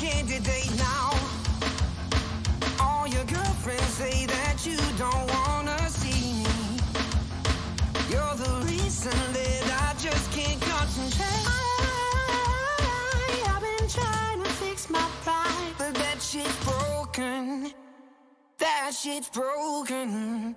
candidate now. All your girlfriends say that you don't wanna see me. You're the reason that I just can't concentrate. I've been trying to fix my pride, but that shit's broken. That shit's broken.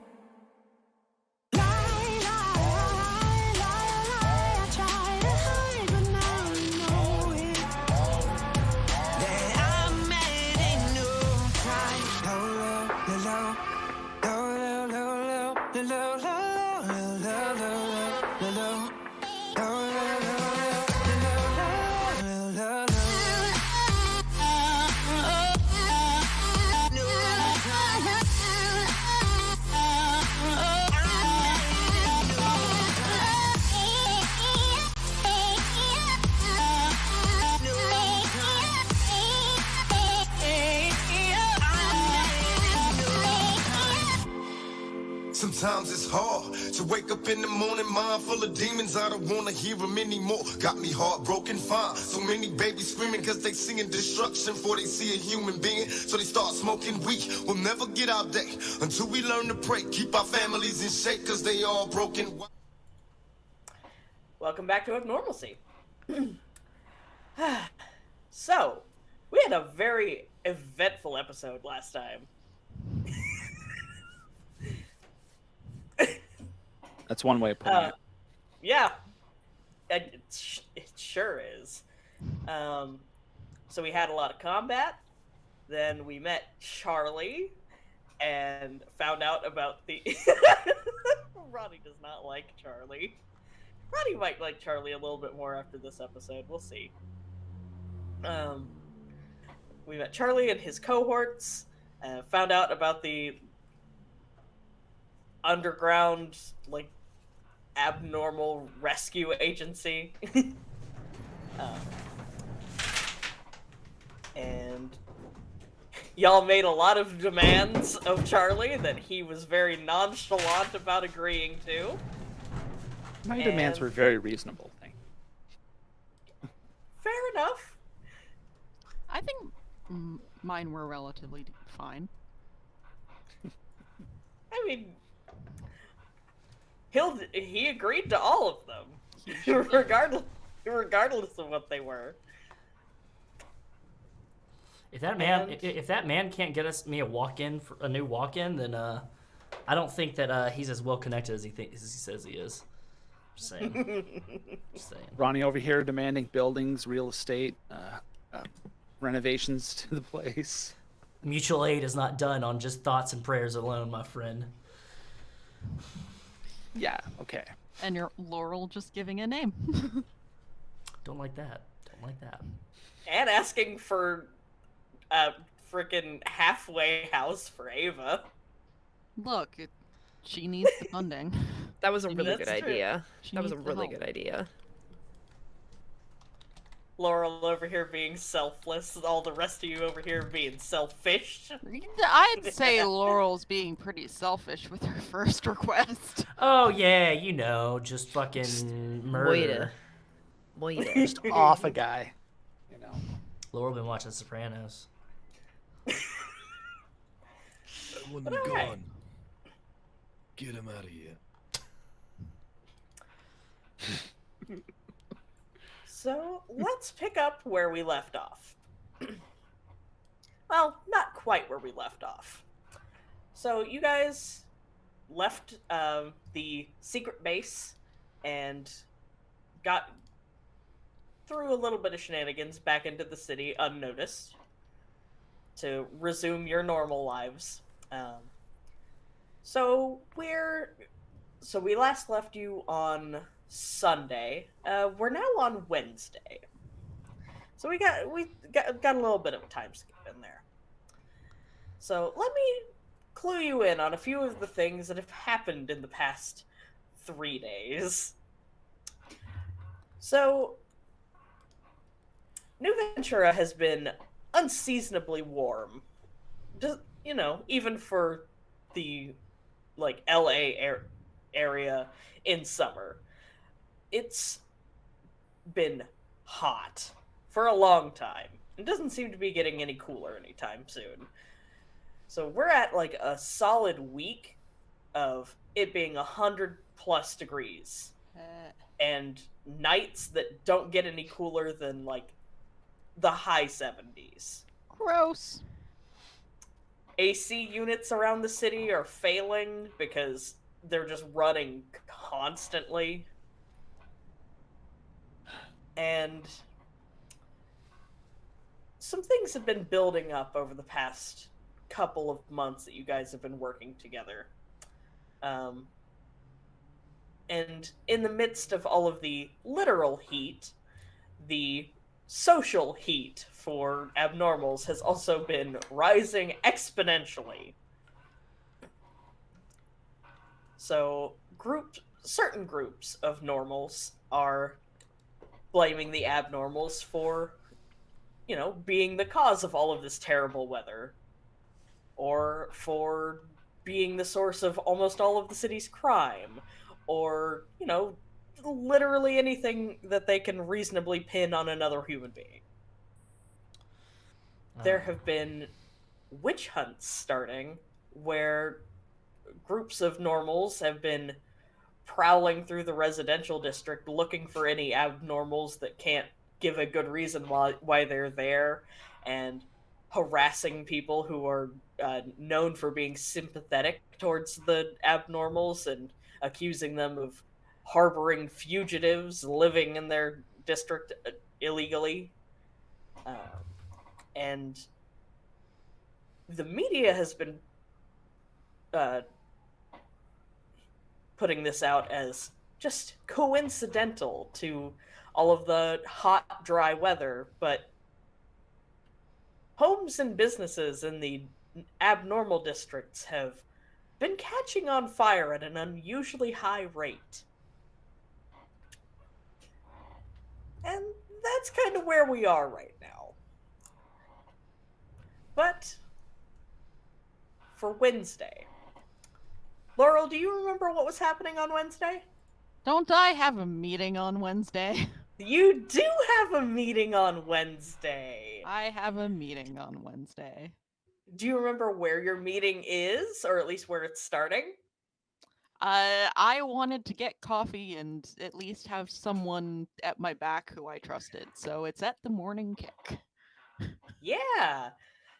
Sometimes it's hard to wake up in the morning, mind full of demons. I don't wanna hear them anymore. Got me heartbroken, fine. So many babies screaming cause they singing destruction before they see a human being. So they start smoking weed. We'll never get our day until we learn to pray. Keep our families in shape cause they all broken. Welcome back to Abnormalcy. So, we had a very eventful episode last time. That's one way of putting it. Yeah, it sure is. So we had a lot of combat. Then we met Charlie and found out about the... Ronnie does not like Charlie. Ronnie might like Charlie a little bit more after this episode. We'll see. We met Charlie and his cohorts. Found out about the underground, like, abnormal rescue agency. And y'all made a lot of demands of Charlie that he was very nonchalant about agreeing to. My demands were very reasonable. Fair enough. I think mine were relatively fine. I mean, he agreed to all of them, regardless of what they were. If that man can't get me a new walk-in, then I don't think that he's as well connected as he says he is. Just saying. Just saying. Ronnie over here demanding buildings, real estate, renovations to the place. Mutual aid is not done on just thoughts and prayers alone, my friend. Yeah, okay. And you're Laurel just giving a name. Don't like that. Don't like that. And asking for a freaking halfway house for Ava. Look, she needs the funding. That was a really good That's true. idea. She That was a needs the really help. good idea. Laurel over here being selfless, all the rest of you over here being selfish. I'd say Laurel's being pretty selfish with her first request. Oh yeah, you know, just fucking murder. Wait. Just off a guy, you know. Laurel been watching Sopranos. I want them gone. Get him out of here. So, let's pick up where we left off. Well, not quite where we left off. So, you guys left the secret base and got through a little bit of shenanigans back into the city unnoticed to resume your normal lives. So we last left you on Sunday. We're now on Wednesday. So we got a little bit of a time skip in there. So let me clue you in on a few of the things that have happened in the past 3 days. So New Ventura has been unseasonably warm. Just, even for the LA area in summer. It's been hot for a long time. it doesn't seem to be getting any cooler anytime soon. So we're at like a solid week of it being 100+ degrees, and nights that don't get any cooler than like the high 70s. Gross. AC units around the city are failing because they're just running constantly. And some things have been building up over the past couple of months that you guys have been working together. And in the midst of all of the literal heat, the social heat for abnormals has also been rising exponentially. So certain groups of normals are blaming the abnormals for, being the cause of all of this terrible weather, or for being the source of almost all of the city's crime, or, literally anything that they can reasonably pin on another human being. There have been witch hunts starting where groups of normals have been prowling through the residential district looking for any abnormals that can't give a good reason why they're there, and harassing people who are known for being sympathetic towards the abnormals and accusing them of harboring fugitives living in their district illegally. And the media has been putting this out as just coincidental to all of the hot, dry weather, but homes and businesses in the abnormal districts have been catching on fire at an unusually high rate. And that's kind of where we are right now. But for Wednesday, Laurel, do you remember what was happening on Wednesday? Don't I have a meeting on Wednesday? You do have a meeting on Wednesday. I have a meeting on Wednesday. Do you remember where your meeting is, or at least where it's starting? I wanted to get coffee and at least have someone at my back who I trusted, so it's at the Morning Kick. Yeah,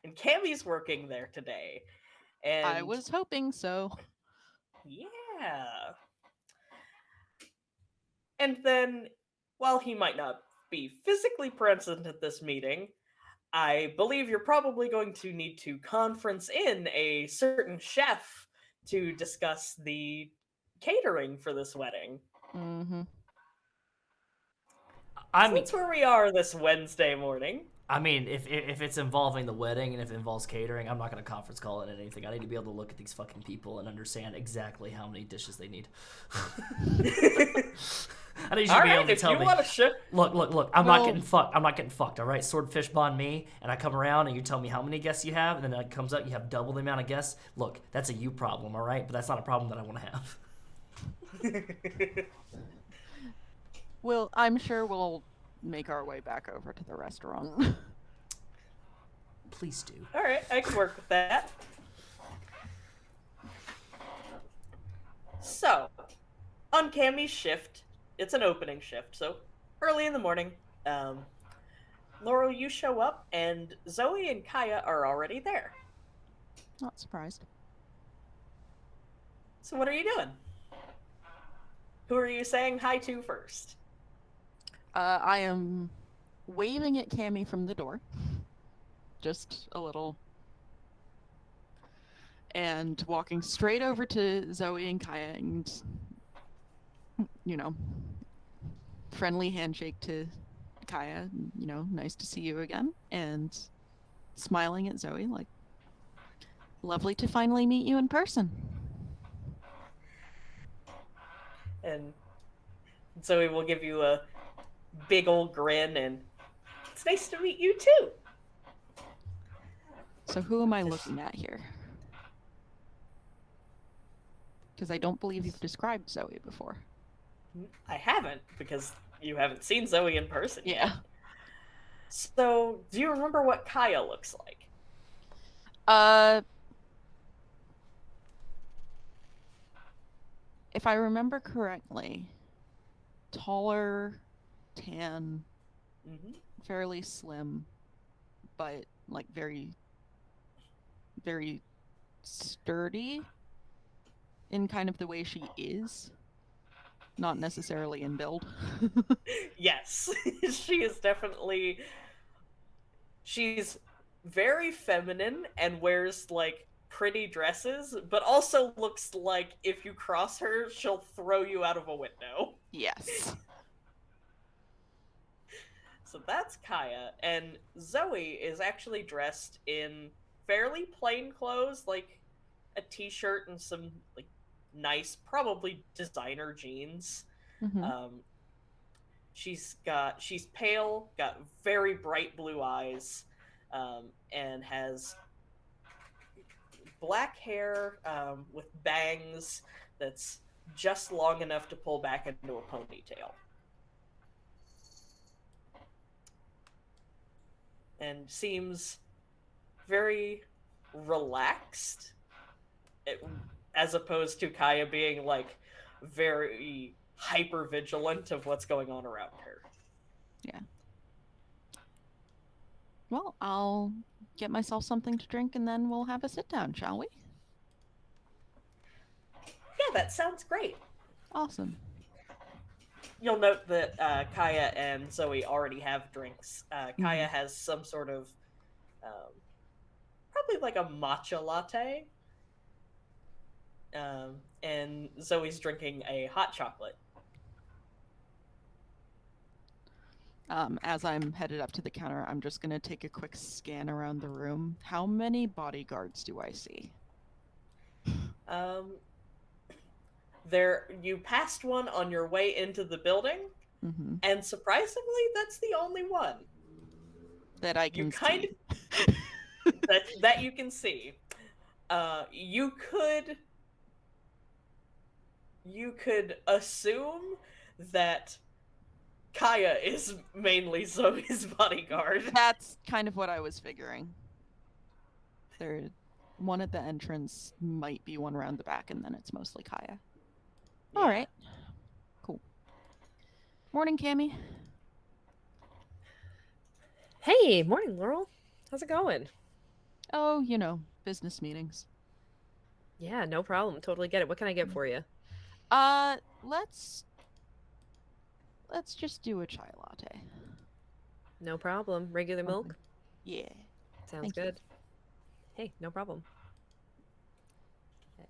and Cammie's working there today. And I was hoping so. Yeah. And then, while he might not be physically present at this meeting, I believe you're probably going to need to conference in a certain chef to discuss the catering for this wedding. Mm-hmm. That's where we are this Wednesday morning. I mean, if it's involving the wedding and if it involves catering, I'm not going to conference call it anything. I need to be able to look at these fucking people and understand exactly how many dishes they need. I need you to be able to tell me. Look. I'm not getting fucked. I'm not getting fucked. All right, swordfish bond me, and I come around and you tell me how many guests you have, and then it comes out you have double the amount of guests. Look, that's a you problem, all right? But that's not a problem that I want to have. Well, I'm sure we'll make our way back over to the restaurant. Please do. All right, I can work with that. So, on Cammie's shift, it's an opening shift, so early in the morning, Laurel, you show up, and Zoe and Kaya are already there. Not surprised. So what are you doing? Who are you saying hi to first? I am waving at Cammie from the door. Just a little. And walking straight over to Zoe and Kaya and, friendly handshake to Kaya, nice to see you again. And smiling at Zoe like, lovely to finally meet you in person. And Zoe will give you a big old grin, and it's nice to meet you too. So who am I looking at here? Because I don't believe you've described Zoe before. I haven't, because you haven't seen Zoe in person yet. So, do you remember what Kaya looks like? If I remember correctly, taller, tan, fairly slim, but like very, very sturdy in kind of the way she is, not necessarily in build. Yes, she is definitely. She's very feminine and wears like pretty dresses, but also looks like if you cross her, she'll throw you out of a window. Yes. So that's Kaya, and Zoe is actually dressed in fairly plain clothes, like a t-shirt and some like nice, probably designer jeans. Mm-hmm. She's pale, got very bright blue eyes, and has black hair with bangs that's just long enough to pull back into a ponytail. And seems very relaxed, as opposed to Kaya being like very hyper vigilant of what's going on around her. Yeah. Well, I'll get myself something to drink and then we'll have a sit down, shall we? Yeah, that sounds great. Awesome. You'll note that Kaya and Zoe already have drinks. Kaya has some sort of, probably like a matcha latte. And Zoe's drinking a hot chocolate. As I'm headed up to the counter, I'm just going to take a quick scan around the room. How many bodyguards do I see? You passed one on your way into the building, and surprisingly, that's the only one that I can see. that you can see. You could assume that Kaya is mainly Zoe's bodyguard. That's kind of what I was figuring. There's one at the entrance, might be one around the back, and then it's mostly Kaya. Yeah. All right. Cool. Morning, Cammie. Hey, morning, Laurel. How's it going? Oh, you know, business meetings. Yeah, no problem. Totally get it. What can I get for you? Let's just do a chai latte. No problem. Regular milk? Yeah. Sounds good. Hey, no problem.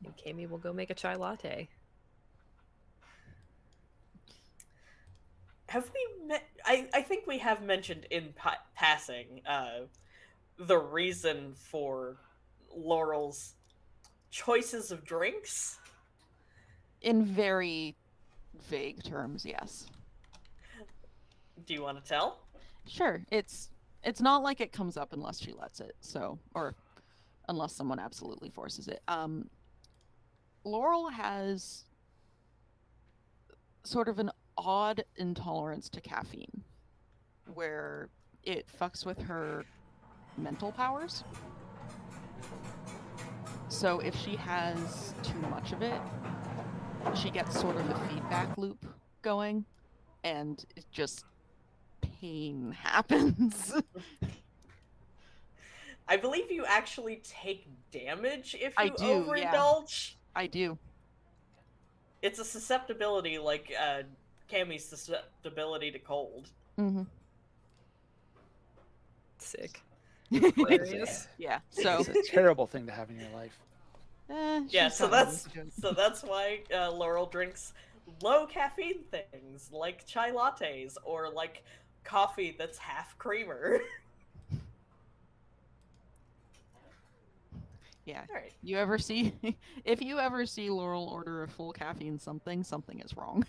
And Cammie will go make a chai latte. Have we I think we have mentioned in passing the reason for Laurel's choices of drinks? In very vague terms, yes. Do you want to tell? Sure. It's not like it comes up unless she lets it, or unless someone absolutely forces it. Laurel has sort of an odd intolerance to caffeine, where it fucks with her mental powers. So if she has too much of it, she gets sort of a feedback loop going, and it just pain happens. I believe you actually take damage if you overindulge. Yeah. I do. It's a susceptibility like Cammie's susceptibility to cold. Sick. Hilarious. Yeah. So it's a terrible thing to have in your life. Yeah, so that's why Laurel drinks low caffeine things like chai lattes or like coffee that's half creamer. Yeah. All right. If you ever see Laurel order a full caffeine something is wrong.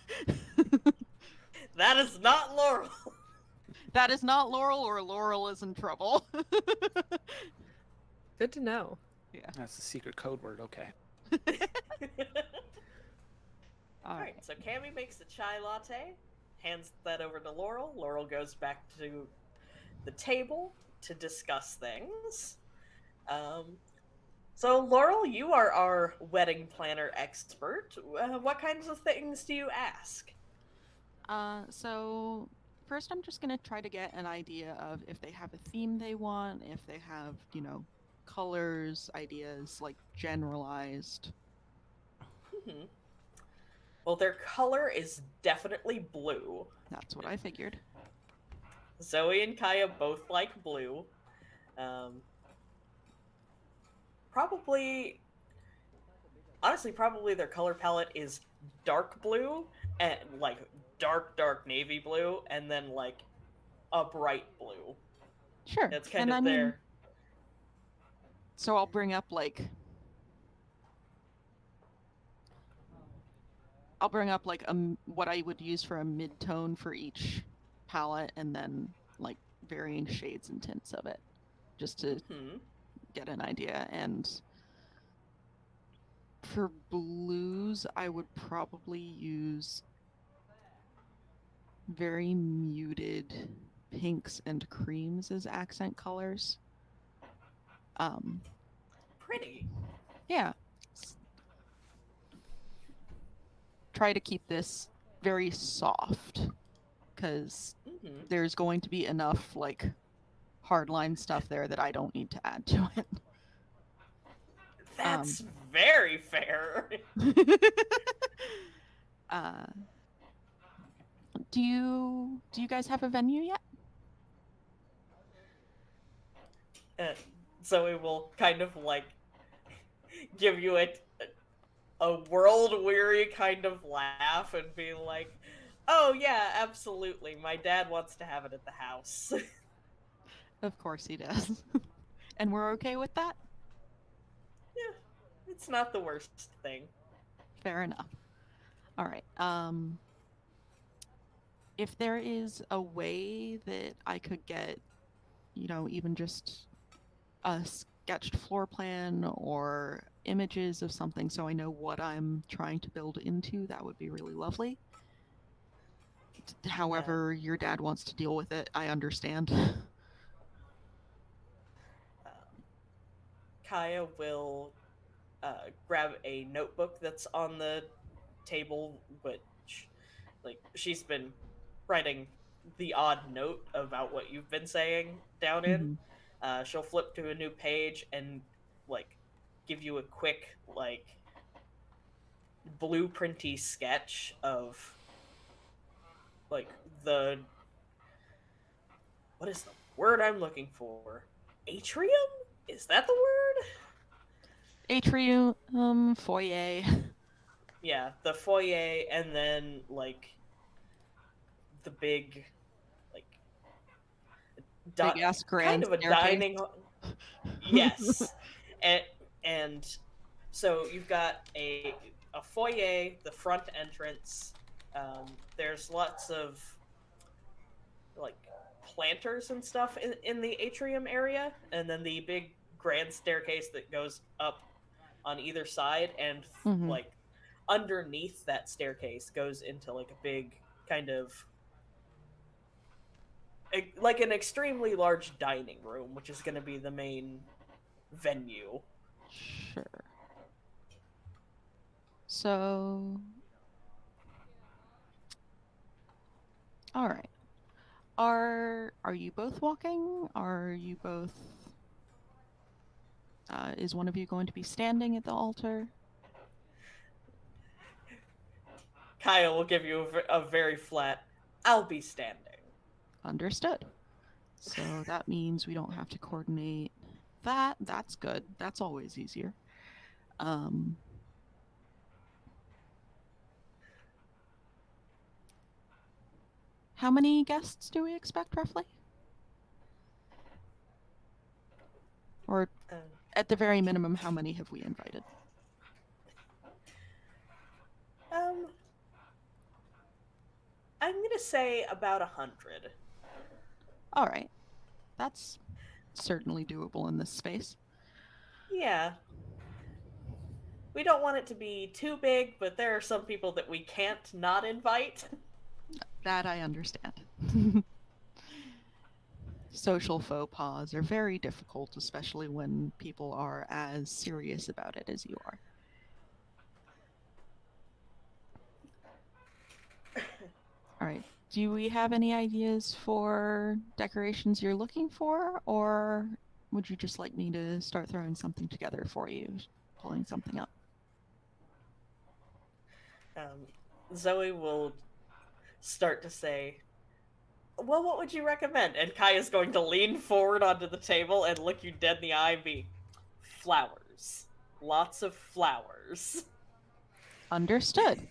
That is not Laurel. That is not Laurel, or Laurel is in trouble. Good to know. Yeah. That's the secret code word, okay. Alright, so Cammie makes the chai latte, hands that over to Laurel. Laurel goes back to the table to discuss things. So, Laurel, you are our wedding planner expert. What kinds of things do you ask? So first I'm just gonna try to get an idea of if they have a theme they want, if they have, colors, ideas, like generalized. Hmm. Well, their color is definitely blue. That's what I figured. Zoe and Kaya both like blue. Um, probably, honestly, probably their color palette is dark blue and like dark navy blue, and then like a bright blue. Sure. That's kind and of I mean, their. so I'll bring up like what I would use for a mid-tone for each palette, and then like varying shades and tints of it, just to get an idea. And for blues, I would probably use very muted pinks and creams as accent colors. Pretty. Yeah. Try to keep this very soft, because there's going to be enough like hardline stuff there that I don't need to add to it. That's very fair. Do you guys have a venue yet? Zoe will kind of like give you a world-weary kind of laugh and be like, "Oh yeah, absolutely. My dad wants to have it at the house." Of course he does. And we're okay with that? Yeah, it's not the worst thing. Fair enough. All right. If there is a way that I could get, even just a sketched floor plan or images of something so I know what I'm trying to build into, that would be really lovely. However your dad wants to deal with it, I understand. Kaya will grab a notebook that's on the table, which, like, she's been writing the odd note about what you've been saying down in. She'll flip to a new page and, like, give you a quick, like, blueprinty sketch of, like, what is the word I'm looking for? Atrium? Is that the word? Atrium, foyer. Yeah, the foyer, and then, like, the big, like, big-ass grand kind of a staircase. dining hall. Yes. and so you've got a foyer, the front entrance. There's lots of, like, planters and stuff in the atrium area, and then the big grand staircase that goes up on either side, and like underneath that staircase goes into like a big kind of like an extremely large dining room, which is going to be the main venue. Sure. So, all right. Are you both walking? Are you both? Is one of you going to be standing at the altar? Kyle will give you a very flat, "I'll be standing." Understood. So that means we don't have to coordinate that. That's good. That's always easier. How many guests do we expect, roughly? Or, at the very minimum, how many have we invited? I'm gonna say about 100. All right. That's certainly doable in this space. Yeah. We don't want it to be too big, but there are some people that we can't not invite. That I understand. social faux pas are very difficult, especially when people are as serious about it as you are. All right. Do we have any ideas for decorations you're looking for, or would you just like me to start throwing something together for you, pulling something up? Zoe will start to say, well, what would you recommend? And Kaya's going to lean forward onto the table and look you dead in the eye and be, flowers. Lots of flowers. Understood.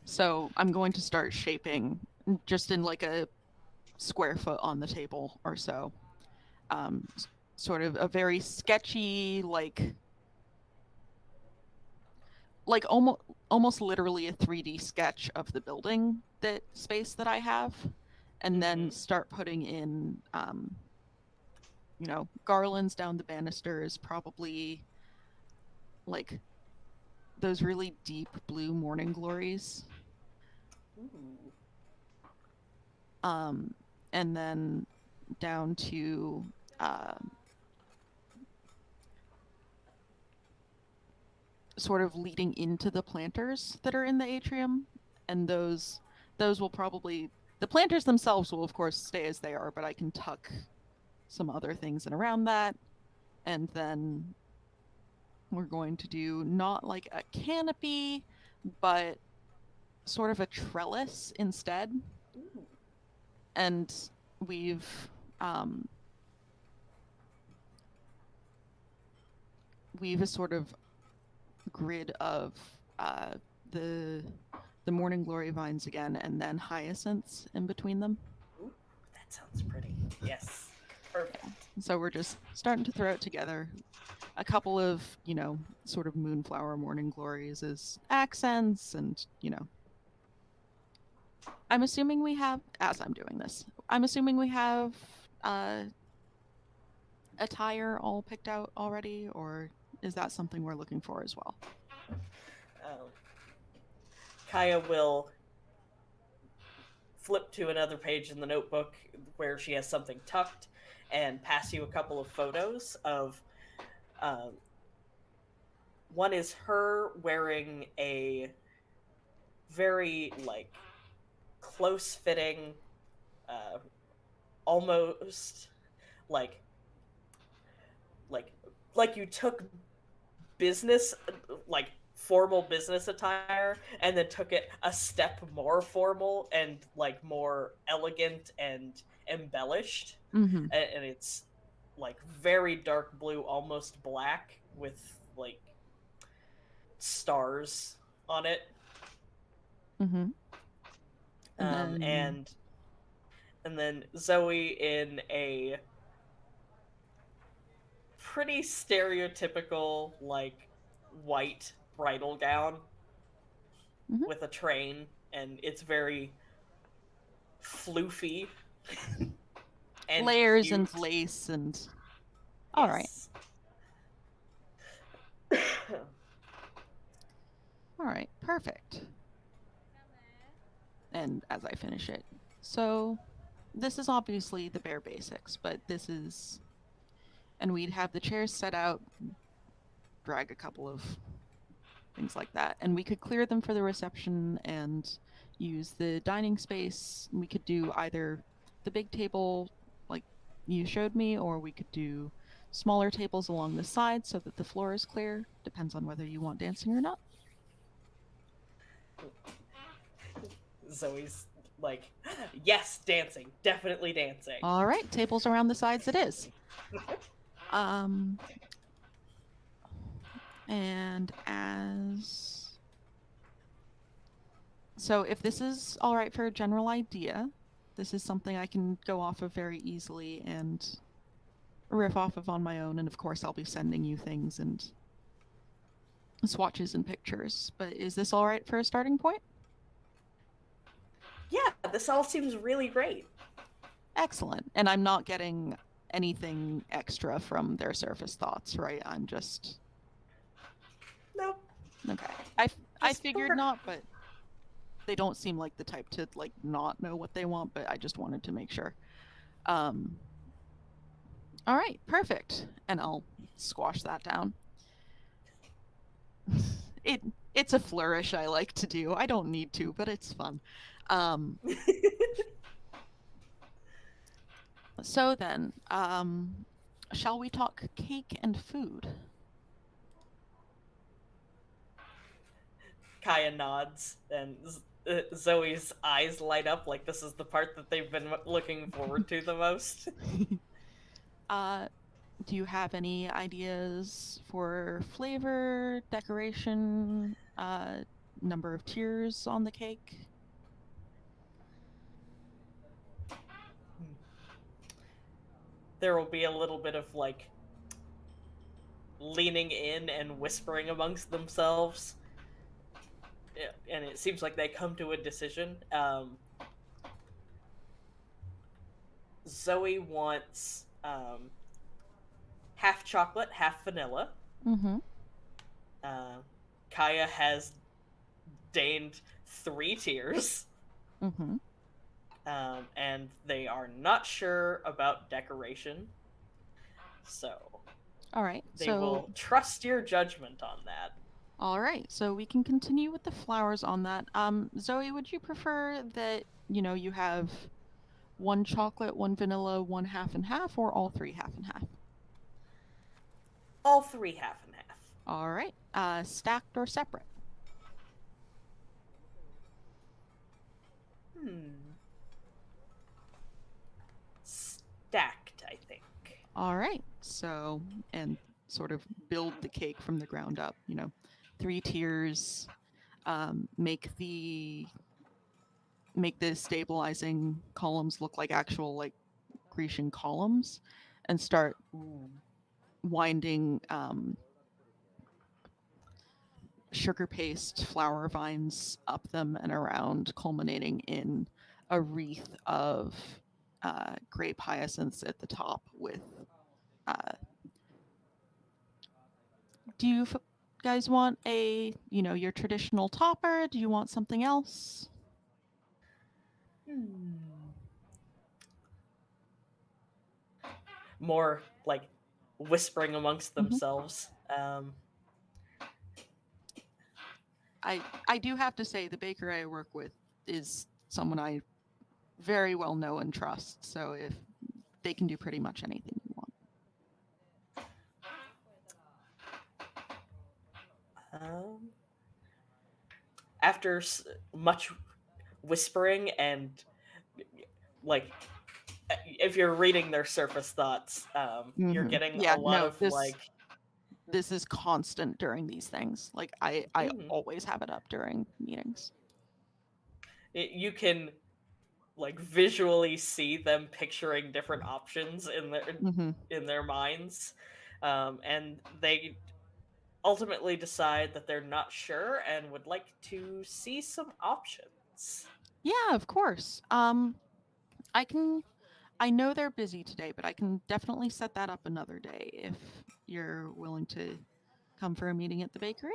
So I'm going to start shaping just in like a square foot on the table or so. Sort of a very sketchy, like almost literally a 3D sketch of the building space that I have, and then start putting in, garlands down the banisters, probably like those really deep blue morning glories. Ooh. And then down to sort of leading into the planters that are in the atrium, and those will probably, the planters themselves will of course stay as they are, but I can tuck some other things in around that. And then we're going to do not like a canopy, but sort of a trellis instead. Ooh. And we've a sort of grid of the morning glory vines again, and then hyacinths in between them. Ooh, that sounds pretty. Yes. Perfect. So we're just starting to throw it together. A couple of, sort of moonflower morning glories as accents, and, I'm assuming we have, as I'm doing this, attire all picked out already, or is that something we're looking for as well? Kaya will flip to another page in the notebook where she has something tucked and pass you a couple of photos of, one is her wearing a very, close-fitting, almost, like you took business, formal business attire and then took it a step more formal and, more elegant and embellished. Mm-hmm. And it's, very dark blue, almost black, with, stars on it. Mm-hmm. And then Zoe in a pretty stereotypical, white bridal gown with a train, and it's very floofy. And layers cute. and lace and... All right. All right, perfect. And as I finish it, so this is obviously the bare basics, but this is, and we'd have the chairs set out, drag a couple of things like that, and we could clear them for the reception and use the dining space. We could do either the big table like you showed me, or we could do smaller tables along the side so that the floor is clear. Depends on whether you want dancing or not. Zoe's like, yes, dancing. Definitely dancing. All right, tables around the sides it is. And so if this is all right for a general idea, this is something I can go off of very easily and riff off of on my own, and of course I'll be sending you things and swatches and pictures. But is this all right for a starting point? Yeah, this all seems really great. Excellent. And I'm not getting anything extra from their surface thoughts, right? I'm just... Nope. Okay. I figured not, but they don't seem like the type to like not know what they want, but I just wanted to make sure. All right, perfect. And I'll squash that down. It's a flourish I like to do. I don't need to, but it's fun. So then, shall we talk cake and food? Kaya nods, and Zoe's eyes light up like this is the part that they've been looking forward to the most. Do you have any ideas for flavor, decoration, number of tiers on the cake? There will be a little bit of like leaning in and whispering amongst themselves. Yeah, and it seems like they come to a decision. Zoe wants half chocolate, half vanilla. Mm-hmm. Kaya has deigned 3 tiers. Mm-hmm. And they are not sure about decoration. So, all right. They will trust your judgment on that. All right. So we can continue with the flowers on that. Zoe, would you prefer that, you have 1 chocolate, 1 vanilla, 1 half and half, or all 3 half and half? All 3 half and half. All right. Stacked or separate? Stacked, I think. All right. So, and sort of build the cake from the ground up, 3 tiers, make the stabilizing columns look like actual like Grecian columns, and start winding sugar paste flower vines up them and around, culminating in a wreath of grape hyacinths at the top with do you guys want a, your traditional topper? Do you want something else? More like whispering amongst themselves. I do have to say the baker I work with is someone I very well know and trust, so if they can do pretty much anything you want. After much whispering and like if you're reading their surface thoughts, you're getting a lot of this is constant during these things. Like I always have it up during meetings. You can like visually see them picturing different options in their minds, and they ultimately decide that they're not sure and would like to see some options. Yeah, of course. I know they're busy today, but I can definitely set that up another day if you're willing to come for a meeting at the bakery.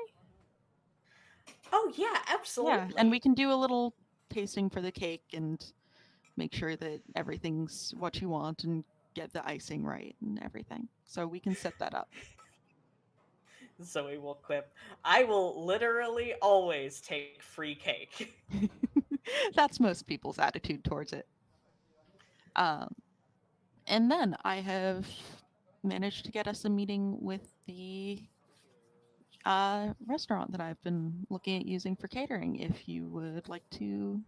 Oh yeah, absolutely. Yeah, and we can do a little tasting for the cake and make sure that everything's what you want and get the icing right and everything. So we can set that up. Zoe will quip, I will literally always take free cake. That's most people's attitude towards it. And then I have managed to get us a meeting with the restaurant that I've been looking at using for catering, if you would like to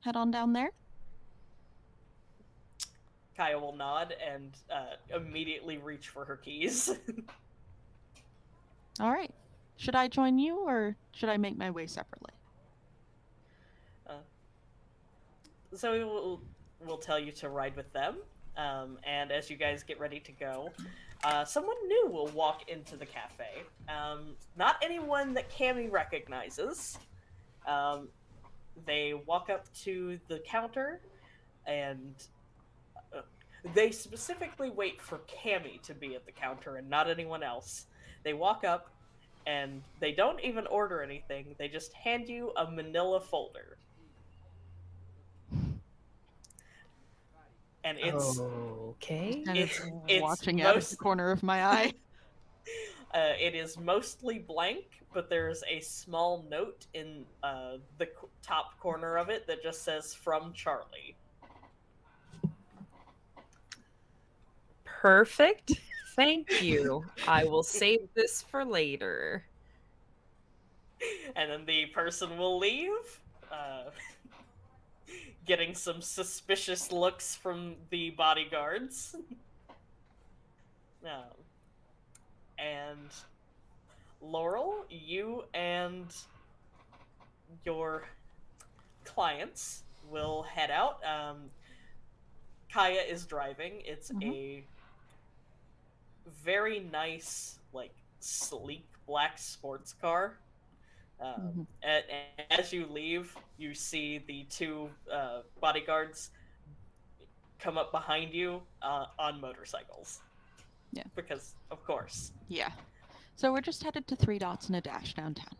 head on down there. Kaya will nod and immediately reach for her keys. All right. Should I join you, or should I make my way separately? Zoe will tell you to ride with them, and as you guys get ready to go, someone new will walk into the cafe. Not anyone that Cammie recognizes. They walk up to the counter, and they specifically wait for Cammie to be at the counter and not anyone else. They walk up, and they don't even order anything. They just hand you a manila folder. And Okay. Kind it's of it's watching out of the most corner of my eye. it is mostly blank, but there's a small note in the top corner of it that just says "From Charlie." Perfect. Thank you. I will save this for later. And then the person will leave, getting some suspicious looks from the bodyguards. And Laurel, you and your clients will head out. Kaya is driving. It's a very nice, like, sleek black sports car. As you leave, you see the two bodyguards come up behind you on motorcycles. Yeah. Because, of course. Yeah. So we're just headed to 3 dots and a dash downtown.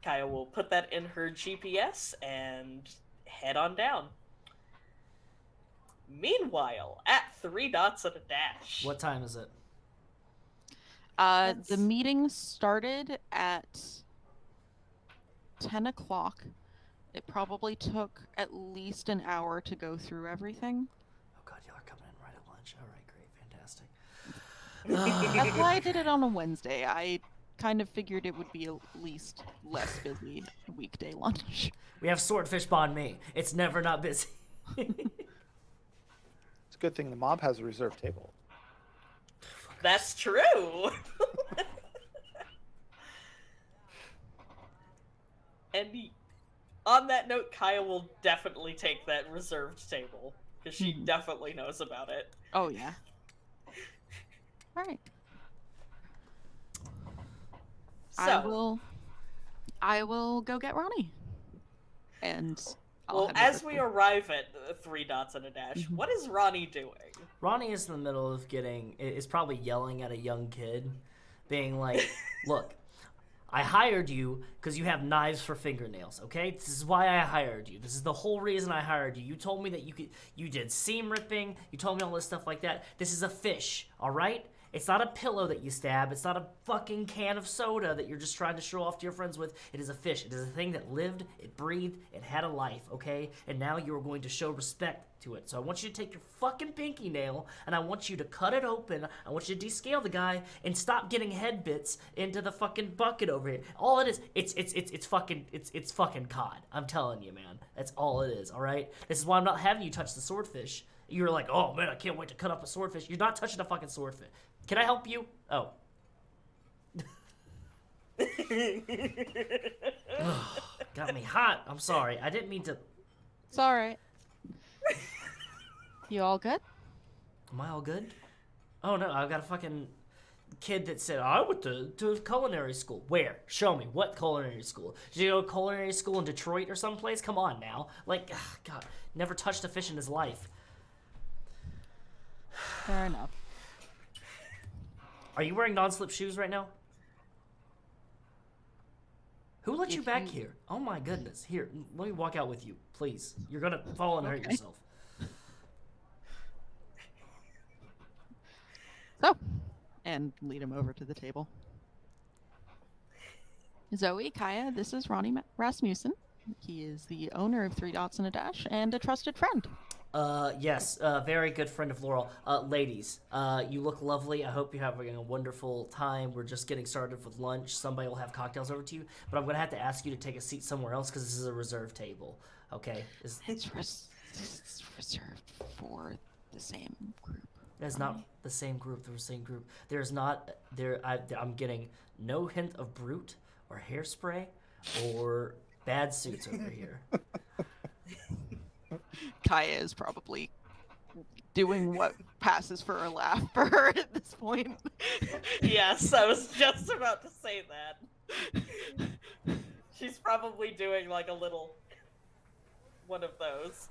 Kaya will put that in her GPS and head on down. Meanwhile, at 3 dots and a dash. What time is it? The meeting started at 10 o'clock. It probably took at least an hour to go through everything. Oh god, y'all are coming in right at lunch. All right, great, fantastic. That's why I did it on a Wednesday. I kind of figured it would be at least less busy weekday lunch. We have swordfish banh mi. It's never not busy. It's a good thing the mob has a reserved table. That's true. And on that note, Kaya will definitely take that reserved table because she definitely knows about it. Oh yeah. All right. So, I will go get Ronnie. And well, as we arrive at 3 dots and a dash, what is Ronnie doing? Ronnie is in the middle of is probably yelling at a young kid, being like, look, I hired you because you have knives for fingernails, okay? This is why I hired you. This is the whole reason I hired you. You told me that you did seam ripping. You told me all this stuff like that. This is a fish, all right? It's not a pillow that you stab. It's not a fucking can of soda that you're just trying to show off to your friends with. It is a fish. It is a thing that lived, it breathed, it had a life, okay? And now you are going to show respect to it. So I want you to take your fucking pinky nail and I want you to cut it open. I want you to descale the guy and stop getting head bits into the fucking bucket over here. All it is, it's fucking cod. I'm telling you, man. That's all it is, all right? This is why I'm not having you touch the swordfish. You're like, oh man, I can't wait to cut up a swordfish. You're not touching a fucking swordfish. Can I help you? Oh. Got me hot. I'm sorry. I didn't mean to. It's all right. You all good? Am I all good? Oh no, I've got a fucking kid that said, I went to culinary school. Where? Show me. What culinary school? Did you go to culinary school in Detroit or someplace? Come on now. Like, God, never touched a fish in his life. Fair enough. Are you wearing non-slip shoes right now? Who let you back here? Oh my goodness. Here, let me walk out with you, please. You're gonna fall and hurt yourself. So, and lead him over to the table. Zoe, Kaya, this is Ronnie Rasmussen. He is the owner of 3 dots and a dash and a trusted friend. Yes, very good friend of Laurel. Ladies, you look lovely. I hope you're having a wonderful time. We're just getting started with lunch. Somebody will have cocktails over to you, but I'm going to have to ask you to take a seat somewhere else because this is a reserved table, okay? It's reserved for the same group. It's not the same group, the same group. There's not, I'm getting no hint of Brute or Hairspray or bad suits over here. Kaya is probably doing what passes for a laugh for her at this point. Yes, I was just about to say that. She's probably doing like a little one of those.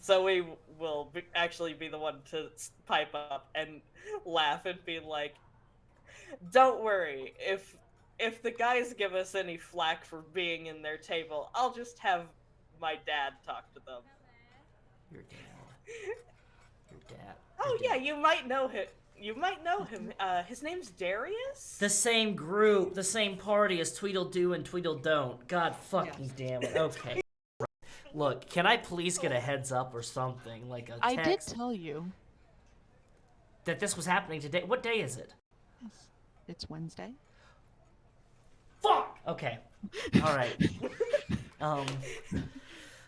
Zoe will actually be the one to pipe up and laugh and be like, "Don't worry, if the guys give us any flack for being in their table, I'll just have my dad talk to them." Your dad. Your dad. Oh Your yeah, dad. you might know him. You might know him. His name's Darius. The same group, the same party as Tweedledoo and Tweedledon't. God fucking damn it. Okay. Look, can I please get a heads up or something? Like a text? I did tell you. That this was happening today. What day is it? It's Wednesday. Fuck! Okay. Alright.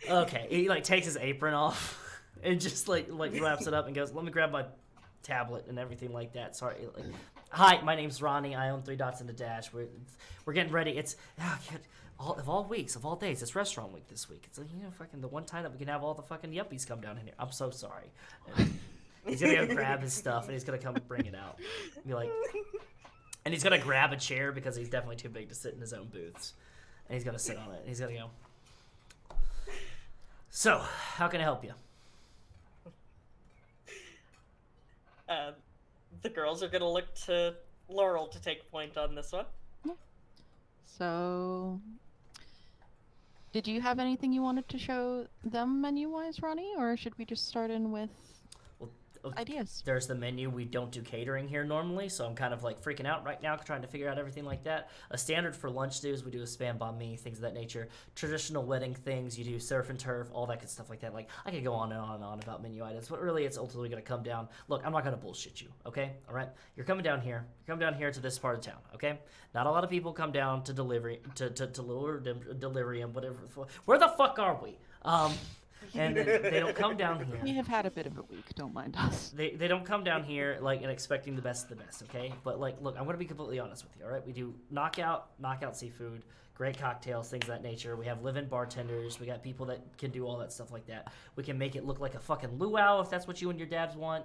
Okay. He like takes his apron off and just like wraps it up and goes, "Let me grab my tablet and everything like that." Sorry. Like, "Hi, my name's Ronnie. I own 3 Dots in the Dash. We're getting ready. It's all weeks, of all days. It's restaurant week this week. It's like, fucking the one time that we can have all the fucking yuppies come down in here. I'm so sorry." And he's gonna go grab his stuff and he's gonna come bring it out. Be like, and he's gonna grab a chair because he's definitely too big to sit in his own booths. And he's gonna sit on it. And he's gonna go, "So, how can I help you?" The girls are gonna look to Laurel to take point on this one. So, did you have anything you wanted to show them menu-wise, Ronnie, or should we just start in with ideas? There's the menu. We don't do catering here normally, so I'm kind of like freaking out right now trying to figure out everything like that. A standard for lunch do, we do a spam banh mi, things of that nature. Traditional wedding things, you do surf and turf, all that good stuff like that. Like, I could go on and on and on about menu items, but really it's ultimately going to come down. Look, I'm not going to bullshit you, okay? All right? You're coming down here. You're coming down here to this part of town, okay? Not a lot of people come down to delirium, whatever. Where the fuck are we? And then they don't come down here. We have had a bit of a week, don't mind us. They don't come down here like and expecting the best of the best, okay? But like, look, I'm gonna be completely honest with you, all right? We do knockout seafood, great cocktails, things of that nature. We have live-in bartenders. We got people that can do all that stuff like that. We can make it look like a fucking luau if that's what you and your dads want.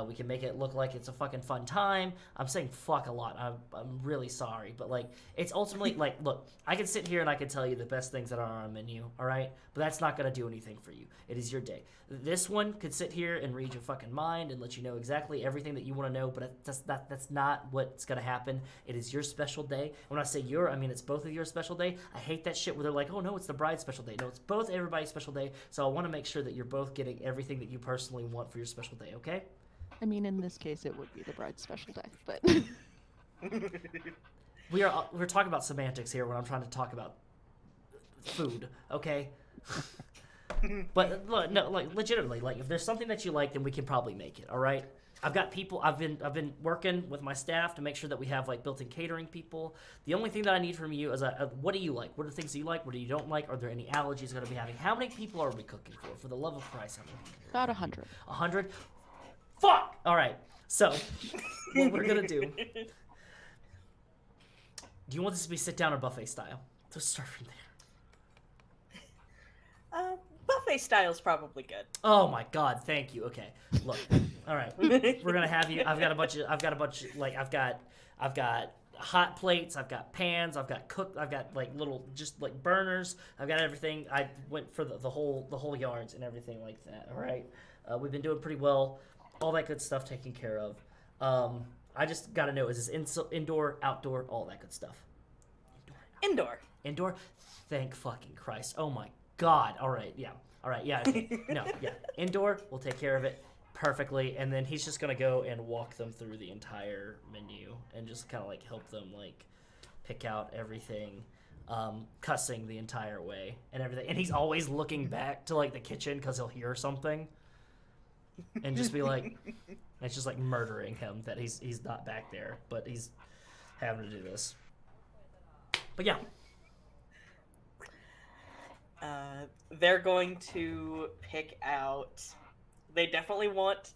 We can make it look like it's a fucking fun time. I'm saying fuck a lot. I'm really sorry, but like, it's ultimately like, look, I can sit here and I can tell you the best things that are on our menu, all right? But that's not gonna do anything for you. It is your day. This one could sit here and read your fucking mind and let you know exactly everything that you want to know, but that's not what's gonna happen. It is your special day. When I say your, I mean it's both of your special day. I hate that shit where they're like, "Oh no, it's the bride's special day." No, it's both everybody's special day. So I want to make sure that you're both getting everything that you personally want for your special day, okay? I mean, in this case, it would be the bride's special day, but we're talking about semantics here when I'm trying to talk about food, okay? But look, no, like legitimately, like if there's something that you like, then we can probably make it. All right. I've got people. I've been working with my staff to make sure that we have like built-in catering people. The only thing that I need from you is what do you like? What are the things that you like? What do you don't like? Are there any allergies going to be having? How many people are we cooking for? For the love of Christ, how many? About 100. 100. Fuck. All right. So what we're gonna do? Do you want this to be sit-down or buffet style? Let's start from there. Buffet style's probably good. Oh my god, thank you. Okay, look, all right, we're gonna have you. I've got a bunch. Like I've got hot plates. I've got pans. I've got like little just like burners. I've got everything. I went for the whole yards and everything like that. All right, we've been doing pretty well. All that good stuff taken care of. I just gotta know, is this indoor, outdoor, all that good stuff? Indoor. Indoor. Thank fucking Christ. Oh my God. All right. Yeah. All right. Yeah. Okay. No. Yeah. Indoor. We'll take care of it perfectly. And then he's just gonna go and walk them through the entire menu and just kind of like help them like pick out everything, cussing the entire way and everything. And he's always looking back to like the kitchen because he'll hear something and just be like, it's just like murdering him that he's not back there, but he's having to do this. But yeah. They're going to pick out. They definitely want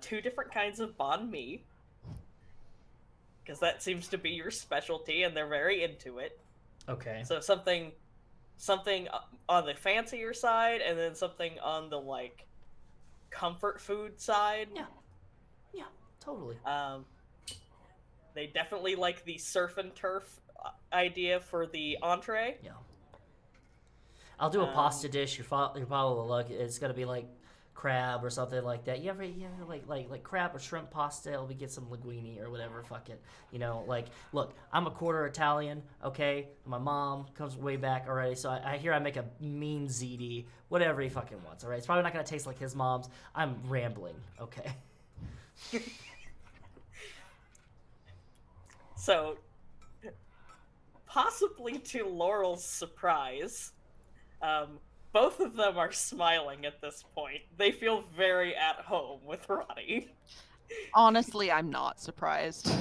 2 different kinds of banh mi, because that seems to be your specialty, and they're very into it. Okay. So something on the fancier side, and then something on the like comfort food side. Yeah, totally. They definitely like the surf and turf idea for the entree. Yeah. I'll do a pasta dish. Your father will look. It's gonna be like crab or something like that. You ever like crab or shrimp pasta? Let me get some linguine or whatever. Fuck it. You know, like, look, I'm a quarter Italian. Okay, my mom comes way back already, so I hear I make a mean ziti, whatever he fucking wants. All right, it's probably not gonna taste like his mom's. I'm rambling. Okay. So, possibly to Laurel's surprise, both of them are smiling at this point. They feel very at home with Ronnie. Honestly, I'm not surprised.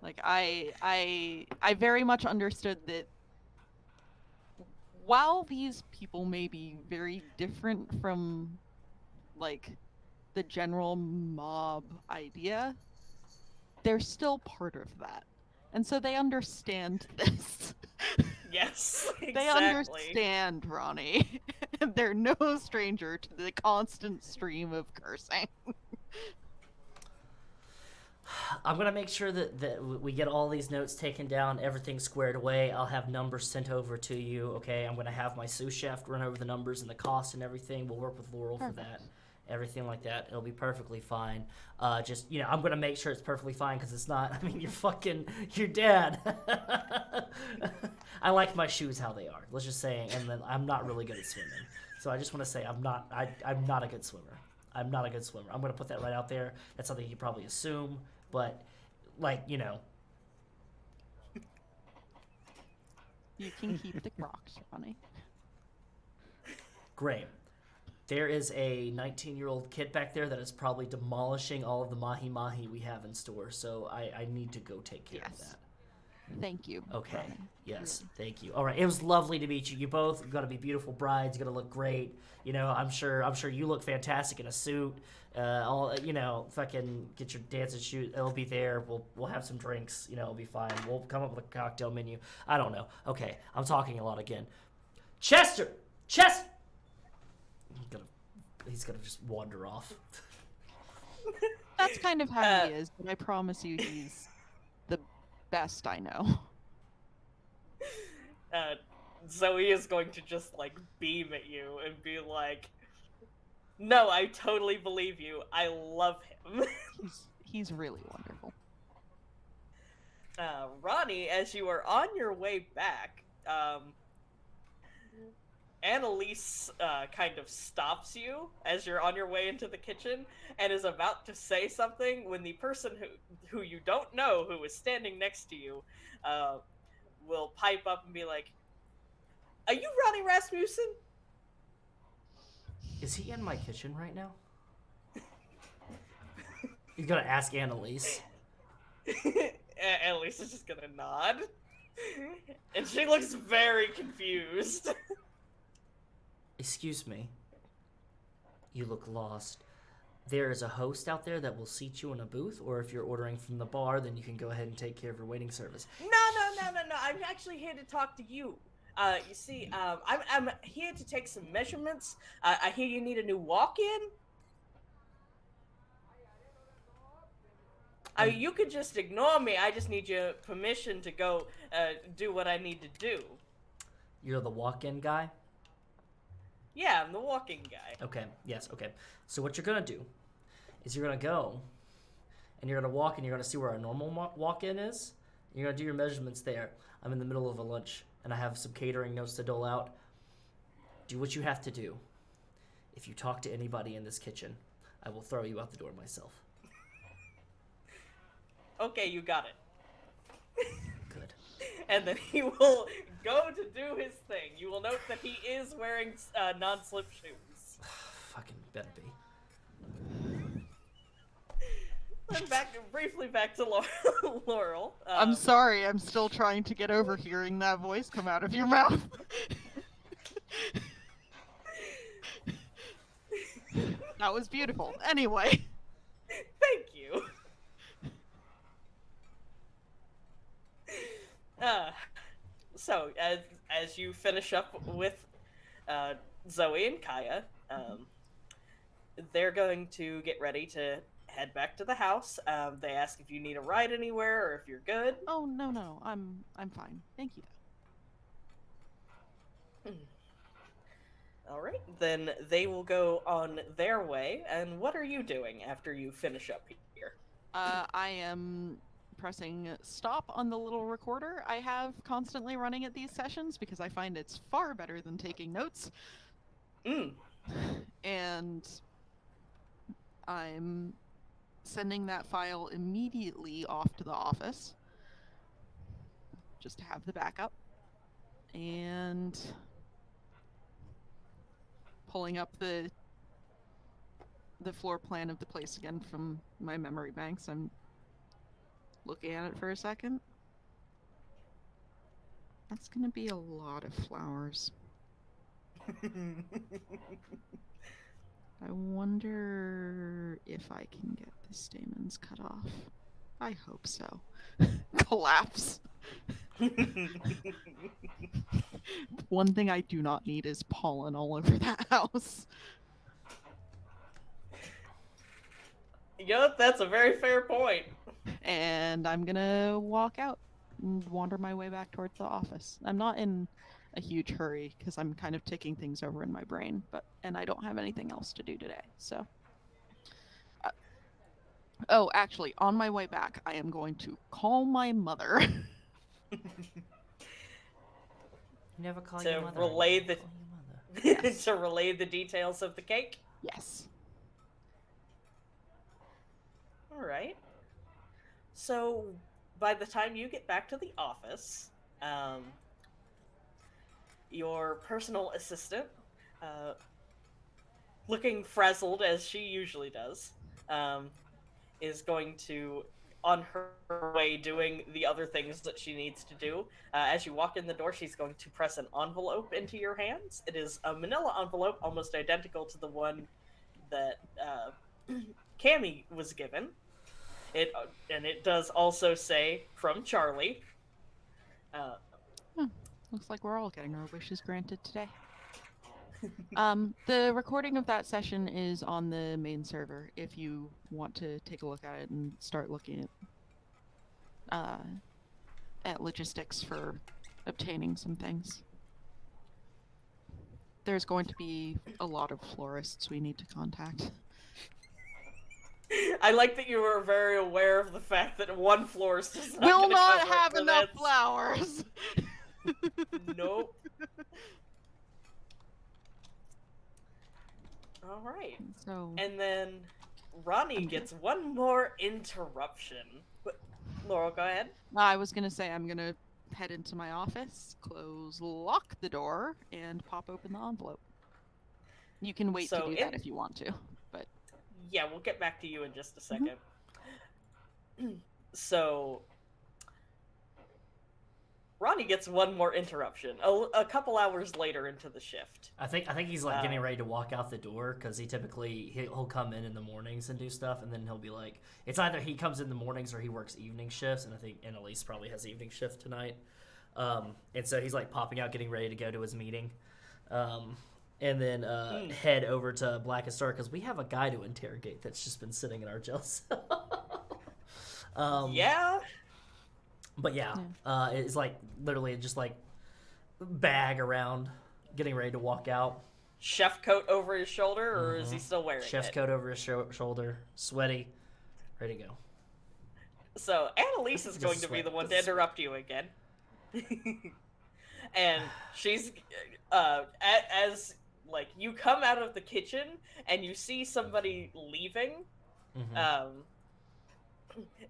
Like, I very much understood that while these people may be very different from, like, the general mob idea, they're still part of that. And so they understand this. Yes, exactly. They understand, Ronnie. They're no stranger to the constant stream of cursing. I'm gonna make sure that we get all these notes taken down, everything squared away. I'll have numbers sent over to you. Okay, I'm gonna have my sous chef run over the numbers and the cost and everything. We'll work with Laurel for that, everything like that. It'll be perfectly fine. Just, you know, I'm gonna make sure it's perfectly fine because it's not. I mean, your dad. I like my shoes how they are. Let's just say, and then I'm not really good at swimming, so I just want to say I'm not a good swimmer. I'm not a good swimmer. I'm gonna put that right out there. That's something you probably assume. But, like, you know. You can keep the Crocs, Ronnie. Great. There is a 19-year-old kid back there that is probably demolishing all of the mahi-mahi we have in store, so I need to go take care of that. Thank you. Okay. Ronnie. Yes. Thank you. All right. It was lovely to meet you. You both are gonna be beautiful brides. You're gonna look great. You know, I'm sure you look fantastic in a suit. Fucking get your dancing shoes. It'll be there. We'll have some drinks. You know, it'll be fine. We'll come up with a cocktail menu. I don't know. Okay. I'm talking a lot again. Chester. He's gonna just wander off. That's kind of how he is, but I promise you he's the best I know. Zoe is going to just, like, beam at you and be like, no, I totally believe you. I love him. He's really wonderful. Ronnie, as you are on your way back, Annalise kind of stops you as you're on your way into the kitchen and is about to say something when the person who you don't know, who is standing next to you, will pipe up and be like, are you Ronnie Rasmussen? Is he in my kitchen right now? He's gonna ask Annalise. Annalise is just gonna nod. And she looks very confused. Excuse me. You look lost. There is a host out there that will seat you in a booth, or if you're ordering from the bar, then you can go ahead and take care of your waiting service. No. I'm actually here to talk to you. You see, I'm here to take some measurements. I hear you need a new walk-in. You could just ignore me. I just need your permission to go do what I need to do. You're the walk-in guy? Yeah, I'm the walk-in guy. Okay, yes, okay. So what you're gonna do is you're gonna go and you're gonna walk and you're gonna see where our normal walk-in is. You're gonna do your measurements there. I'm in the middle of a lunch and I have some catering notes to dole out. Do what you have to do. If you talk to anybody in this kitchen, I will throw you out the door myself. Okay, you got it. Good. And then he will go to do his thing. You will note that he is wearing non-slip shoes. Fucking better be. Then briefly back to Laurel. I'm sorry, I'm still trying to get over hearing that voice come out of your mouth. That was beautiful. Anyway. Thank you. So, as you finish up with Zoe and Kaya, they're going to get ready to head back to the house. They ask if you need a ride anywhere or if you're good. Oh, no. I'm fine. Thank you. All right, then they will go on their way. And what are you doing after you finish up here? I am pressing stop on the little recorder I have constantly running at these sessions because I find it's far better than taking notes. And I'm sending that file immediately off to the office just to have the backup. And pulling up the floor plan of the place again from my memory banks. I'm looking at it for a second. That's gonna be a lot of flowers. I wonder if I can get the stamens cut off. I hope so. Collapse. One thing I do not need is pollen all over that house. Yep, that's a very fair point. And I'm gonna walk out and wander my way back towards the office. I'm not in a huge hurry because I'm kind of ticking things over in my brain, and I don't have anything else to do today, so. Oh, actually, on my way back, I am going to call my mother. Never call to your mother. relay the Call your mother. Yes. to relay the details of the cake. Yes. All right. So, by the time you get back to the office, your personal assistant, looking frazzled as she usually does, is going to, on her way doing the other things that she needs to do. As you walk in the door, she's going to press an envelope into your hands. It is a manila envelope, almost identical to the one that Cammie was given. It does also say, from Charlie. Looks like we're all getting our wishes granted today. The recording of that session is on the main server if you want to take a look at it and start looking at logistics for obtaining some things. There's going to be a lot of florists we need to contact. I like that you were very aware of the fact that one florist is will not cover have for enough this. flowers. Nope. All right. So, And then Ronnie gets one more interruption. But, Laurel, go ahead. I was gonna say I'm gonna head into my office, lock the door, and pop open the envelope. You can wait to do that if you want to, but yeah, we'll get back to you in just a second. So Ronnie gets one more interruption a couple hours later into the shift. I think he's like getting ready to walk out the door because he'll come in the mornings and do stuff, and then he'll be like, it's either he comes in the mornings or he works evening shifts, and I think Annalise probably has evening shift tonight, and so he's like popping out, getting ready to go to his meeting, and then head over to Blackest Star because we have a guy to interrogate that's just been sitting in our jail cell. Yeah. But yeah, it's like literally just like bag around, getting ready to walk out. Chef coat over his shoulder, or is he still wearing Chef's it? coat over his shoulder, sweaty, ready to go. So Annalise is going to be the one to interrupt you again. And she's, as like you come out of the kitchen and you see somebody leaving,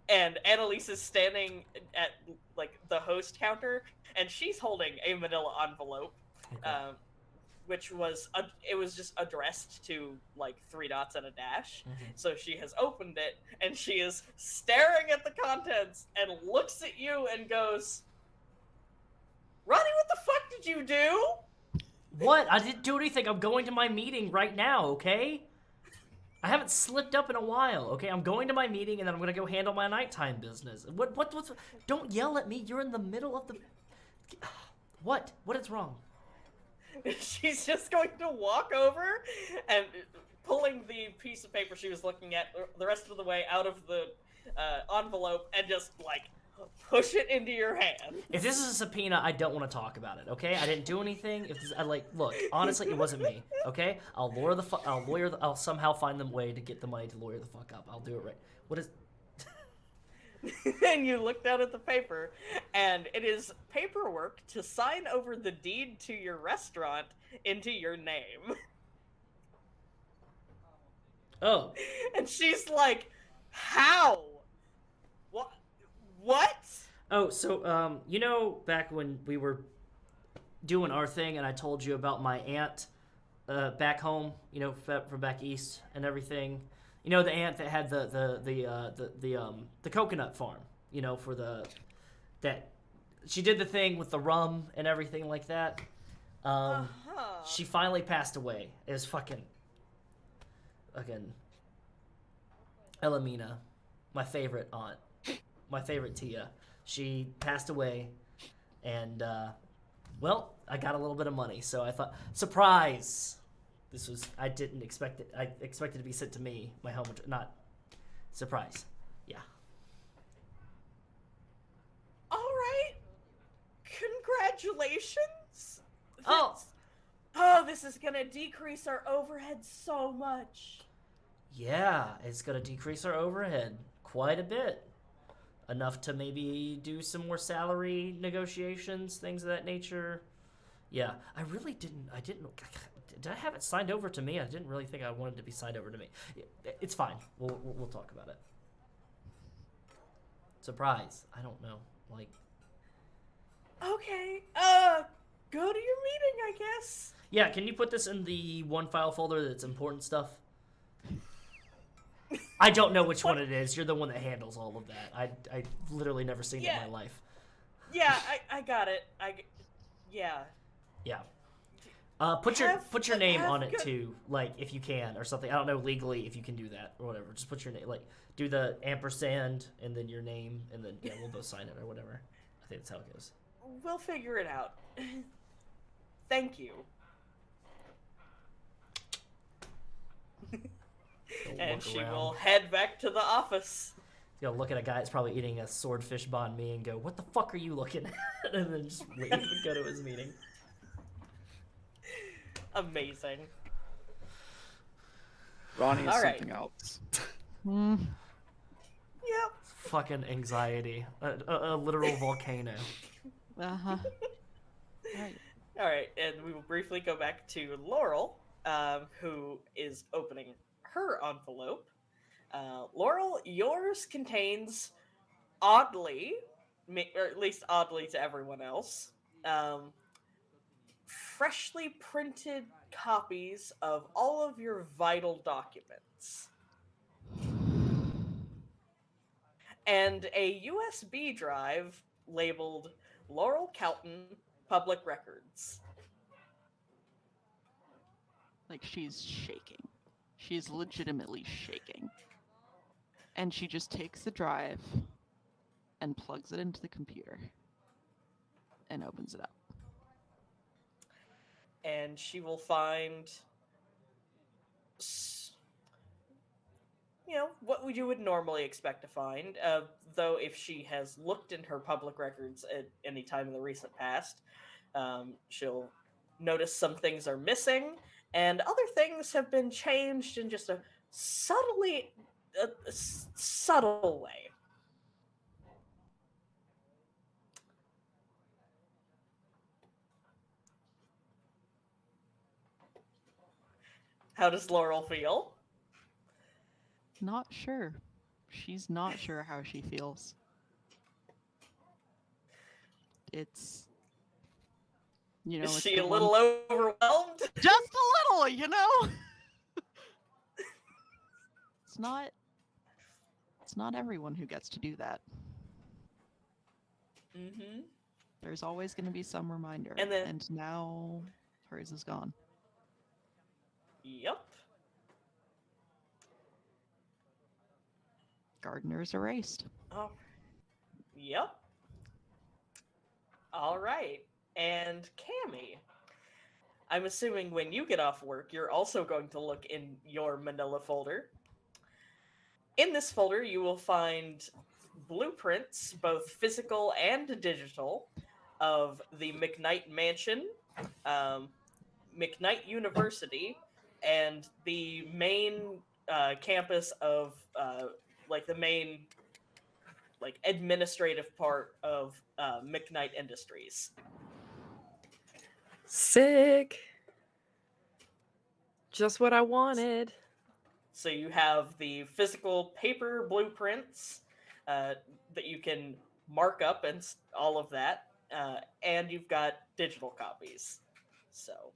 and Annalise is standing at like the host counter, and she's holding a manila envelope, which was it was just addressed to like 3 dots and a dash. So she has opened it, and she is staring at the contents and looks at you and goes, "Ronnie, what the fuck did you do?" What? I didn't do anything. I'm going to my meeting right now, okay? I haven't slipped up in a while, okay? I'm going to my meeting, and then I'm going to go handle my nighttime business. What's... Don't yell at me. You're in the middle of the... What? What is wrong? She's just going to walk over and pulling the piece of paper she was looking at the rest of the way out of the envelope and just, like, push it into your hand. If this is a subpoena, I don't want to talk about it. Okay, I didn't do anything. If this, look, honestly, it wasn't me. Okay, I'll somehow find the way to get the money to lawyer the fuck up. I'll do it right. What is? And you look down at the paper, and it is paperwork to sign over the deed to your restaurant into your name. Oh. And she's like, how? What? Oh, so, you know, back when we were doing our thing and I told you about my aunt back home, you know, from back east and everything. You know, the aunt that had the coconut farm, you know, that she did the thing with the rum and everything like that. She finally passed away. It was fucking Elamina, my favorite aunt, my favorite Tia. She passed away, and well, I got a little bit of money, so I thought, surprise. I didn't expect it. I expected it to be sent to me, my home, not surprise. Yeah. All right. Congratulations. Oh, this is gonna decrease our overhead so much. yeah, it's gonna decrease our overhead quite a bit. Enough to maybe do some more salary negotiations, things of that nature. Yeah, did I have it signed over to me? I didn't really think I wanted it to be signed over to me. It's fine. We'll talk about it. Surprise. I don't know. Like. Okay. Go to your meeting, I guess. Yeah, can you put this in the one file folder that's important stuff? I don't know which one it is. You're the one that handles all of that. I literally never seen it in my life. Yeah, I got it. Yeah. Yeah. Put your name on it too, like if you can or something. I don't know legally if you can do that or whatever. Just put your name, like do the ampersand and then your name, and then yeah, we'll both sign it or whatever. I think that's how it goes. We'll figure it out. Thank you. And she will head back to the office. He's gonna look at a guy that's probably eating a swordfish banh mi and go, "What the fuck are you looking at?" And then just leave and go to his meeting. Amazing. Ronnie is All right. something else. Yep. Fucking anxiety. A literal volcano. Uh-huh. Right. All right, and we will briefly go back to Laurel, who is opening her envelope. Laurel, yours contains, oddly, or at least oddly to everyone else, freshly printed copies of all of your vital documents. And a USB drive labeled Laurel Calton Public Records. Like, she's shaking. She's legitimately shaking. And she just takes the drive and plugs it into the computer and opens it up. And she will find, what you would normally expect to find. Though if she has looked in her public records at any time in the recent past, she'll notice some things are missing, and other things have been changed in just a subtle way. How does Laurel feel? Not sure. She's not sure how she feels. It's, Is it's she the a little overwhelmed? Just a little, It's not everyone who gets to do that. Mm-hmm. There's always going to be some reminder, and now hers is gone. Yep. Gardener's erased. Oh. Yep. All right. And Cammie, I'm assuming when you get off work, you're also going to look in your manila folder. In this folder, you will find blueprints, both physical and digital, of the McKnight Mansion, McKnight University, and the main campus of like the main like administrative part of McKnight Industries. Sick. Just what I wanted. So you have the physical paper blueprints that you can mark up and all of that, and you've got digital copies. So,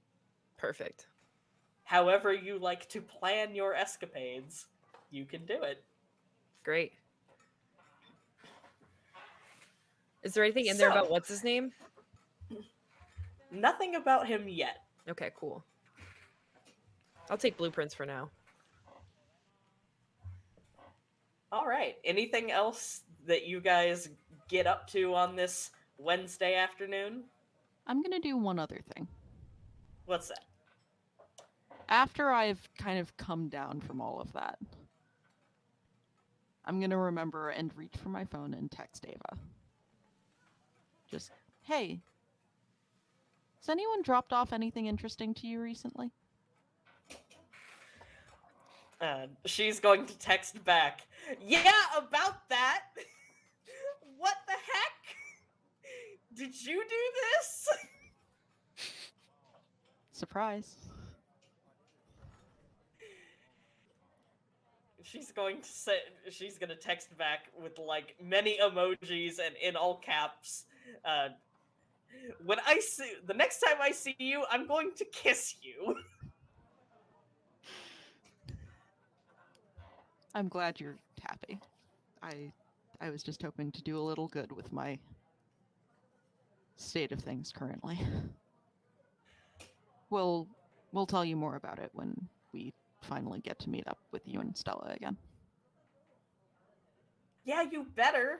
Perfect. however you like to plan your escapades, you can do it. Great. Is there anything in there about what's his name? Nothing about him yet. Okay, cool. I'll take blueprints for now. All right. Anything else that you guys get up to on this Wednesday afternoon? I'm going to do one other thing. What's that? After I've kind of come down from all of that, I'm going to remember and reach for my phone and text Ava. Just, hey, has anyone dropped off anything interesting to you recently? She's going to text back. Yeah, about that. What the heck? Did you do this? Surprise. She's going to text back with like many emojis and in all caps. The next time I see you, I'm going to kiss you. I'm glad you're happy. I was just hoping to do a little good with my state of things currently. We'll tell you more about it when we finally get to meet up with you and Stella again. Yeah, you better.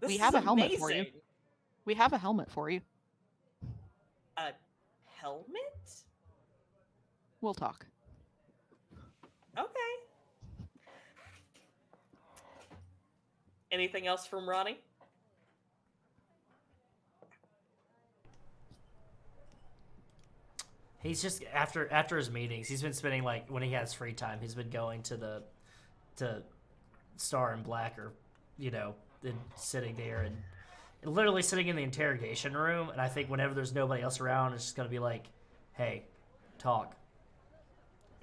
We have a helmet for you. We have a helmet for you. A helmet? We'll talk. Okay. Anything else from Ronnie? He's just after his meetings, he's been spending like when he has free time, he's been going to Star and Black, or and sitting there and literally sitting in the interrogation room. And I think whenever there's nobody else around, it's just gonna be like, hey, talk,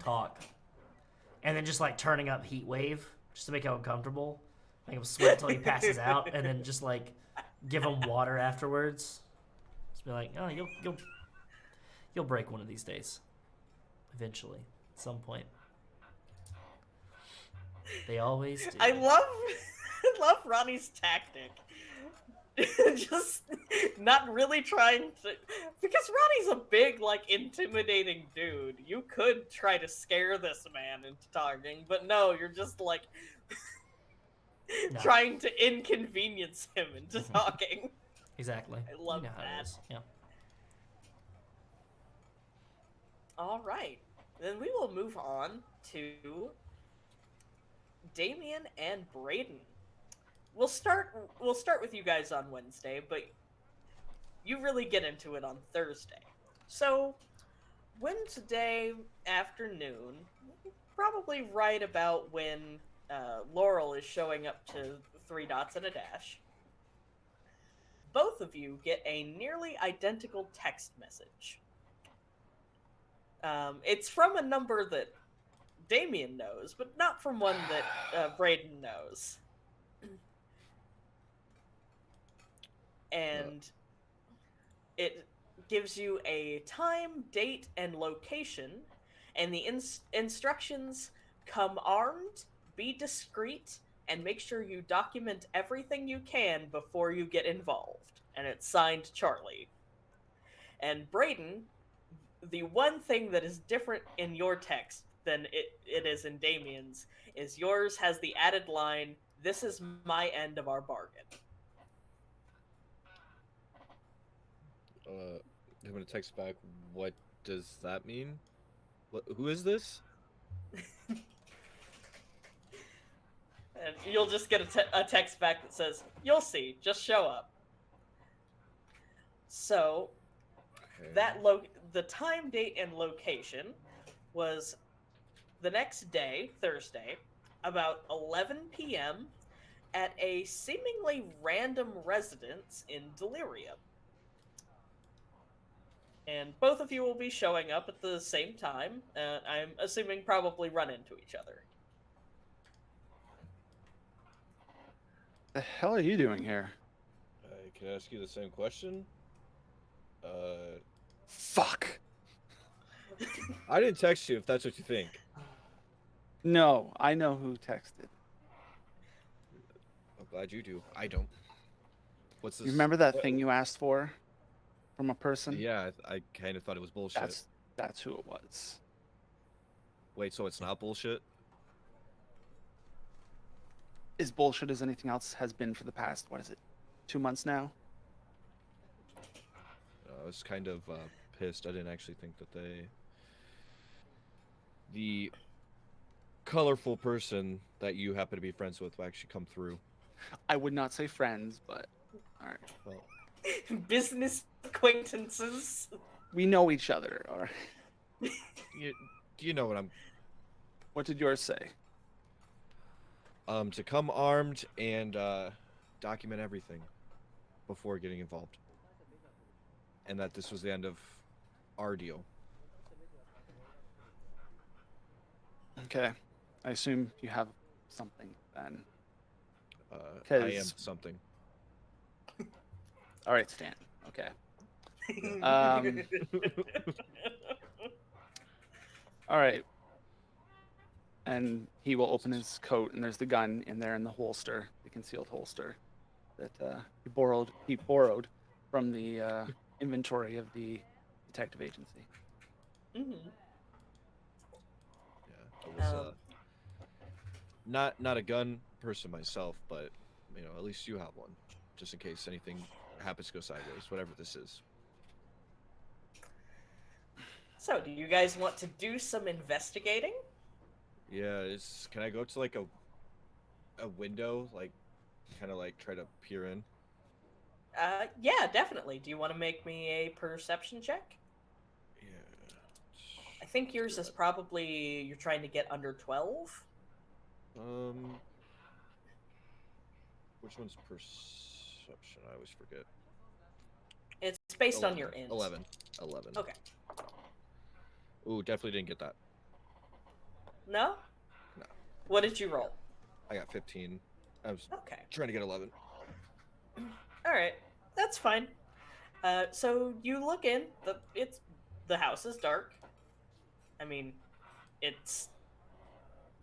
and then just like turning up heat wave just to make him uncomfortable. Make him sweat until he passes out, and then just like give him water afterwards. Just be like, oh, you'll break one of these days, eventually, at some point. They always do. I love Ronnie's tactic. Just not really trying to, because Ronnie's a big, like, intimidating dude. You could try to scare this man into talking, but no, you're just like. Trying to inconvenience him into talking. Exactly. I love that. Yeah. All right. Then we will move on to Damian and Brayden. We'll start with you guys on Wednesday, but you really get into it on Thursday. So, Wednesday afternoon, probably right about when Laurel is showing up to 3 dots and a dash, both of you get a nearly identical text message. It's from a number that Damian knows, but not from one that Brayden knows. And it gives you a time, date, and location, and the instructions: come armed, be discreet, and make sure you document everything you can before you get involved. And it's signed Charlie. And Brayden, the one thing that is different in your text than it is in Damian's is yours has the added line, "This is my end of our bargain." I'm gonna text back, what does that mean? Who is this? And you'll just get a text back that says, "You'll see. Just show up." So the time, date, and location was the next day, Thursday, about 11 p.m. at a seemingly random residence in Delirium. And both of you will be showing up at the same time. I'm assuming probably run into each other. The hell are you doing here? Can I ask you the same question? Fuck. I didn't text you if that's what you think. No, I know who texted. I'm glad you do. I don't. What's this? You remember that thing you asked for from a person? Yeah, I kind of thought it was bullshit. That's who it was. Wait, so it's not bullshit? As bullshit as anything else has been for the past, what is it, 2 months now? I was kind of pissed. I didn't actually think that the colorful person that you happen to be friends with will actually come through. I would not say friends, but all right. Well, Business acquaintances. We know each other. All right. you know what I'm... What did yours say? To come armed and document everything before getting involved. And that this was the end of our deal. Okay. I assume you have something then. I am something. All right, Stan. Okay. All right. And he will open his coat, and there's the gun in there in the holster, the concealed holster that he borrowed from the inventory of the detective agency. Mm-hmm. Yeah, I was not a gun person myself, but at least you have one, just in case anything happens to go sideways, whatever this is. So, do you guys want to do some investigating? Yeah, can I go to like a window, like kind of like try to peer in? Yeah, definitely. Do you want to make me a perception check? Yeah. I think yours is probably you're trying to get under 12. Which one's perception? I always forget. It's based 11. on your int. 11. Okay. Ooh, definitely didn't get that. No? No. What did you roll? I got 15. I was Okay. trying to get 11. All right, that's fine. So you look in. The house is dark. I mean, it's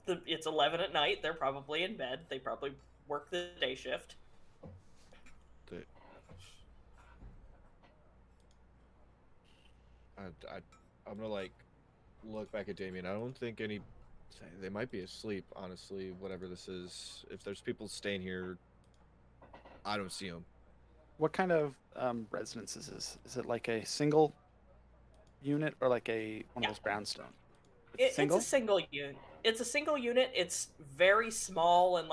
11 at night. They're probably in bed. They probably work the day shift. I'm gonna look back at Damian. I don't think they might be asleep, honestly, whatever this is. If there's people staying here, I don't see them. What kind of residence is this? Is it like a single unit or like one of those brownstone? It's a single unit. It's a single unit. It's very small and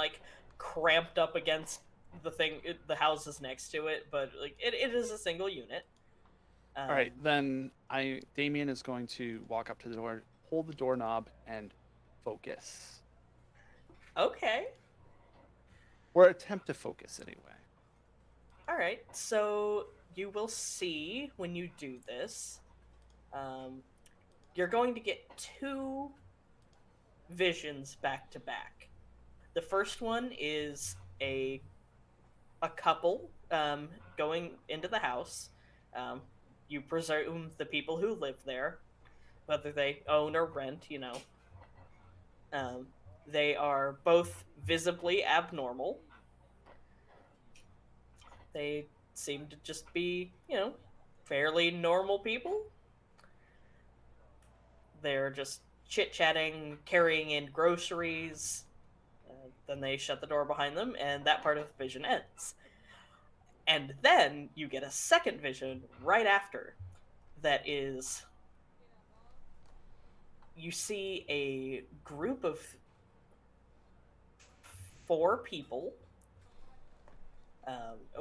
cramped up against the houses next to it, but it is a single unit. All right, then Damian is going to walk up to the door, hold the doorknob, and focus. Okay. Or attempt to focus anyway. All right, so you will see when you do this, you're going to get 2 visions back to back. The first one is a couple going into the house. You presume the people who live there, whether they own or rent, they are both visibly abnormal. They seem to just be, fairly normal people. They're just chit-chatting, carrying in groceries. Then they shut the door behind them, and that part of the vision ends. And then you get a second vision right after that is... You see a group of 4 people.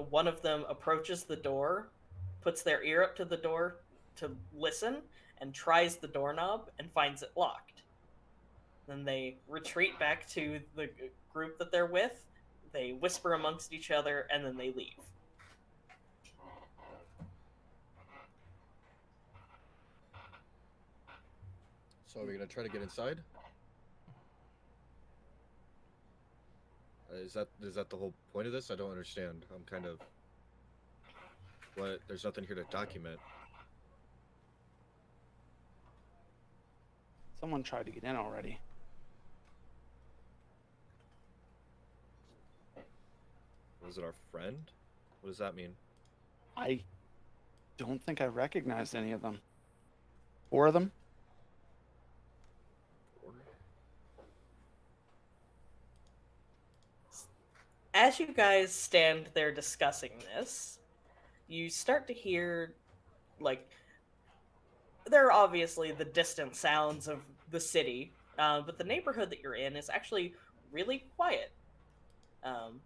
One of them approaches the door, puts their ear up to the door to listen, and tries the doorknob and finds it locked. Then they retreat back to the group that they're with. They whisper amongst each other, and then they leave. So are we gonna try to get inside? Is that the whole point of this? I don't understand. I'm kind of... What? There's nothing here to document. Someone tried to get in already. Was it our friend? What does that mean? I don't think I recognized any of them. 4 of them? As you guys stand there discussing this, you start to hear, like, there are obviously the distant sounds of the city, but the neighborhood that you're in is actually really quiet.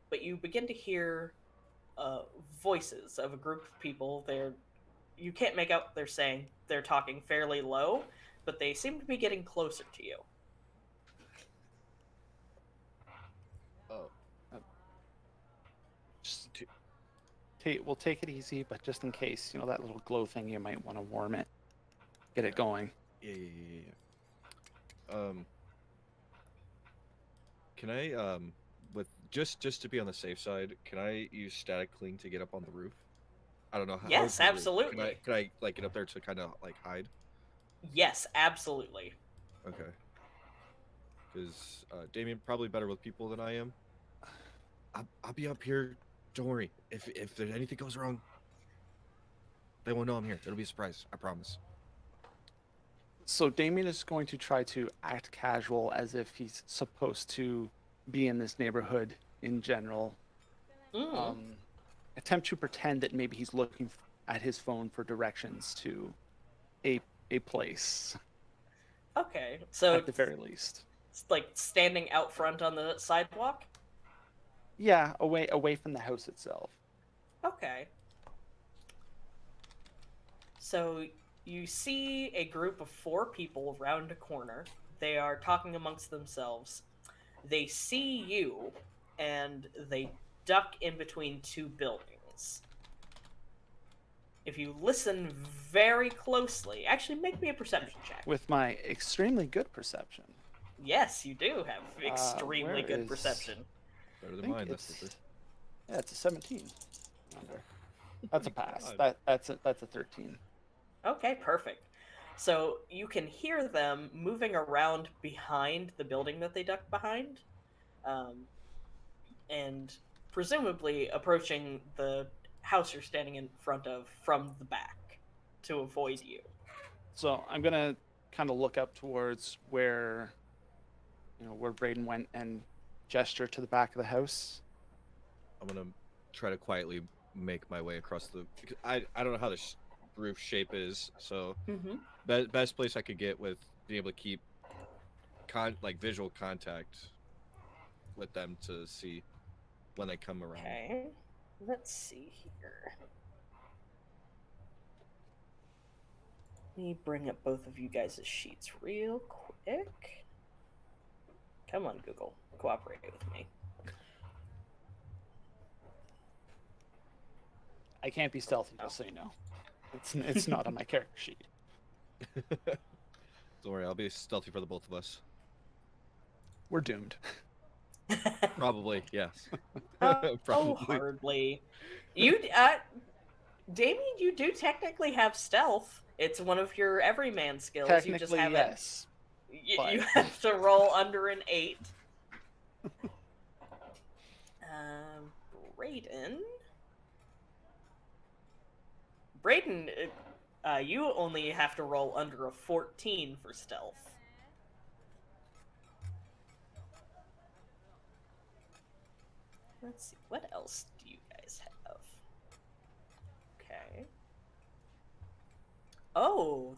But you begin to hear voices of a group of people. You can't make out what they're saying. They're talking fairly low, but they seem to be getting closer to you. Oh. We'll take it easy, but just in case, that little glow thing, you might want to warm it. Get it going. Yeah. Can I, with just to be on the safe side, can I use static cling to get up on the roof? I don't know how. Yes, absolutely. Can I like get up there to kind of like hide? Yes, absolutely. Okay. Because Damian probably better with people than I am. I'll be up here. Don't worry. If there anything goes wrong, they won't know I'm here. It'll be a surprise. I promise. So Damian is going to try to act casual as if he's supposed to be in this neighborhood in general. Attempt to pretend that maybe he's looking at his phone for directions to a place. Okay, so at the very least, it's like standing out front on the sidewalk. Yeah, away from the house itself. Okay. So you see a group of 4 people around a corner. They are talking amongst themselves. They see you, and they duck in between 2 buildings. If you listen very closely, actually make me a perception check. With my extremely good perception. Yes, you do have extremely good perception. Better than mine. Yeah, it's a 17. That's a pass. That's a 13. Okay, perfect. So you can hear them moving around behind the building that they ducked behind, and presumably approaching the house you're standing in front of from the back to avoid you. So I'm gonna kind of look up towards where Brayden went and gesture to the back of the house. I'm gonna try to quietly make my way across the. I don't know how the roof shape is, so best place I could get with being able to keep visual contact with them to see when they come around. Okay, let's see here. Let me bring up both of you guys' sheets real quick. Come on, Google. Cooperate with me. I can't be stealthy, just so you know. It's not on my character sheet. Don't worry, I'll be stealthy for the both of us. We're doomed. Probably, yes. Probably. Oh, hardly. Damian, you do technically have stealth. It's one of your everyman skills. Technically, you just have yes. You have to roll under an 8. Brayden, you only have to roll under a 14 for stealth. Let's see, what else do you guys have? Okay. Oh,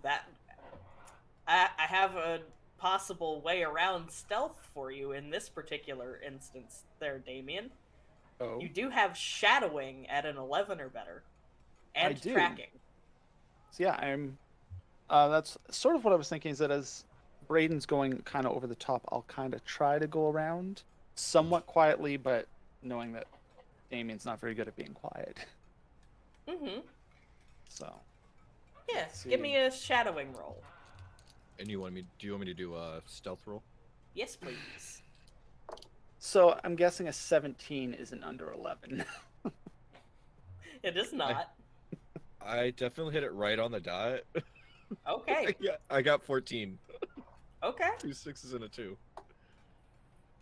I have a possible way around stealth for you in this particular instance there, Damian. Oh. You do have shadowing at an 11 or better. And I do. tracking. So yeah, I'm... that's sort of what I was thinking, is that as Brayden's going kind of over the top, I'll kind of try to go around somewhat quietly, but knowing that Damian's not very good at being quiet. Mm-hmm. So... Yes, give me a shadowing roll. And do you want me to do a stealth roll? Yes, please. So I'm guessing a 17 isn't under 11. It is not. I definitely hit it right on the dot. Okay. I got 14. Okay. 2 6s and a 2.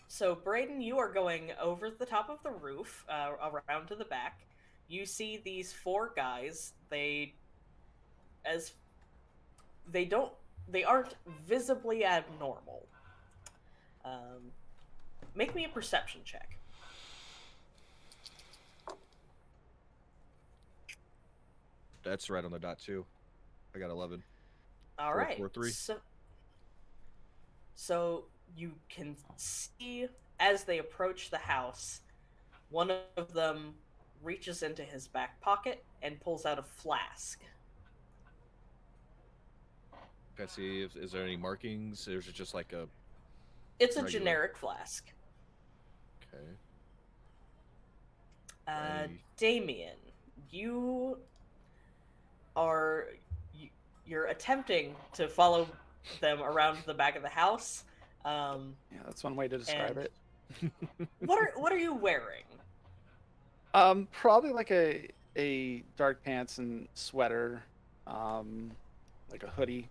So, Brayden, you are going over the top of the roof, around to the back. You see these 4 guys. They aren't visibly abnormal. Make me a perception check. That's right on the dot too. I got 11. All 4, right. 4, 3. So you can see as they approach the house, one of them reaches into his back pocket and pulls out a flask. Can I see is there any markings? Or is it just like a... It's a regular... generic flask. Okay. Damian, you're attempting to follow them around the back of the house. Yeah, that's one way to describe it. What are you wearing? Probably like a dark pants and sweater, like a hoodie.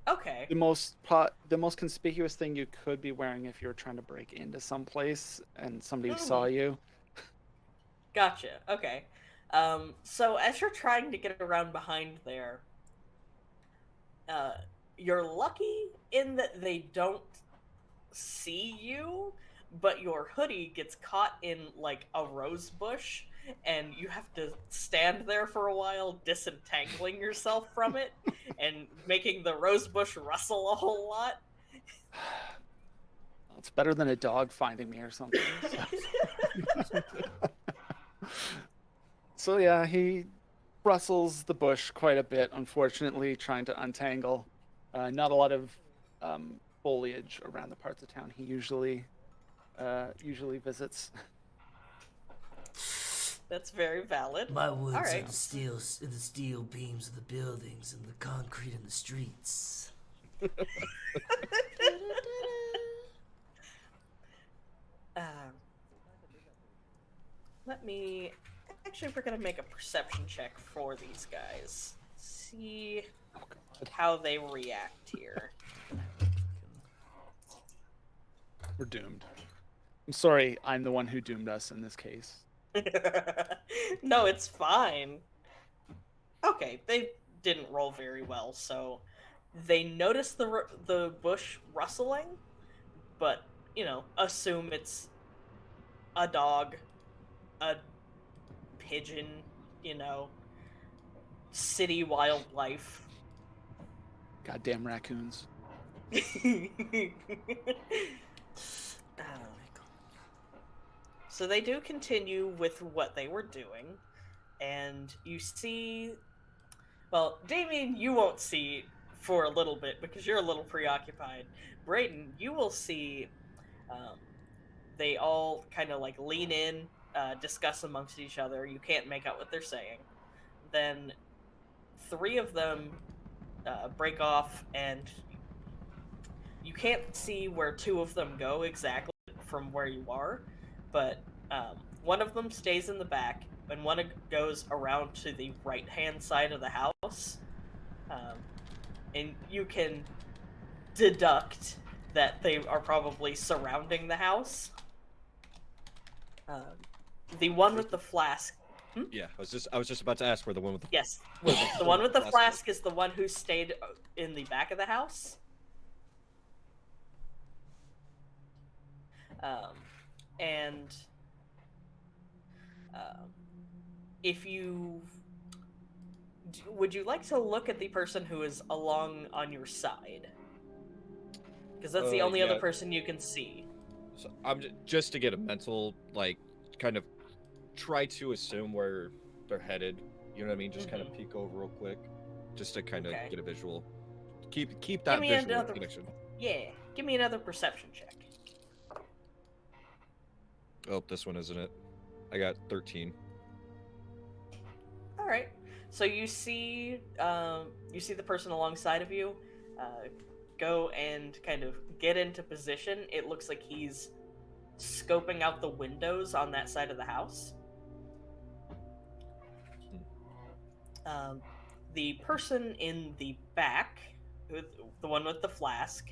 Okay. The most conspicuous thing you could be wearing if you were trying to break into some place and somebody saw you. Gotcha. Okay. So as you're trying to get around behind there, you're lucky in that they don't see you, but your hoodie gets caught in like a rose bush, and you have to stand there for a while disentangling yourself from it and making the rose bush rustle a whole lot. It's better than a dog finding me or something. So yeah, he rustles the bush quite a bit, unfortunately, trying to untangle. Not a lot of foliage around the parts of town he usually visits. That's very valid. My woods All right. are the steel beams of the buildings and the concrete in the streets. Actually, we're gonna make a perception check for these guys. See how they react here. We're doomed. I'm sorry, I'm the one who doomed us in this case. No, it's fine. Okay, they didn't roll very well, so they notice the bush rustling, but, assume it's a dog, a pigeon, city wildlife. Goddamn raccoons. So they do continue with what they were doing, and you see... Well, Damian, you won't see for a little bit because you're a little preoccupied. Brayden, you will see they all kind of like lean in, discuss amongst each other. You can't make out what they're saying. Then 3 of them break off, and you can't see where 2 of them go exactly from where you are, but one of them stays in the back, and one goes around to the right-hand side of the house, and you can deduct that they are probably surrounding the house. The one with the flask... Yeah, I was just about to ask where the one with the... Yes, the one with the flask is the one who stayed in the back of the house. If you... Would you like to look at the person who is along on your side? Because that's the only other person you can see. So I'm just to get a mental, like, kind of try to assume where they're headed. You know what I mean? Just kind of peek over real quick, just to kind of get a visual. Keep that visual connection. Yeah, give me another perception check. Oh, this one isn't it? I got 13. All right. So you see the person alongside of you go and kind of get into position. It looks like he's scoping out the windows on that side of the house. The person in the back, the one with the flask,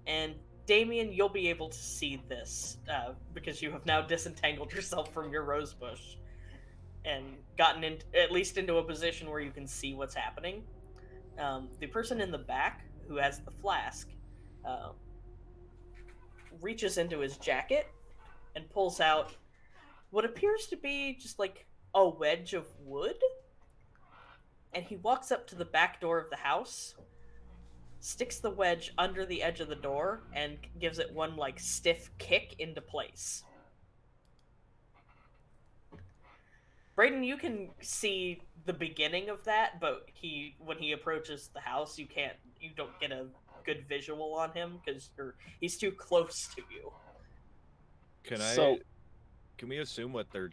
and Damian, you'll be able to see this because you have now disentangled yourself from your rose bush and gotten at least into a position where you can see what's happening. The person in the back who has the flask reaches into his jacket and pulls out what appears to be just like a wedge of wood, and he walks up to the back door of the house, sticks the wedge under the edge of the door, and gives it one like stiff kick into place. Brayden, you can see the beginning of that, but when he approaches the house, you don't get a good visual on him because he's too close to you. Can we assume what they're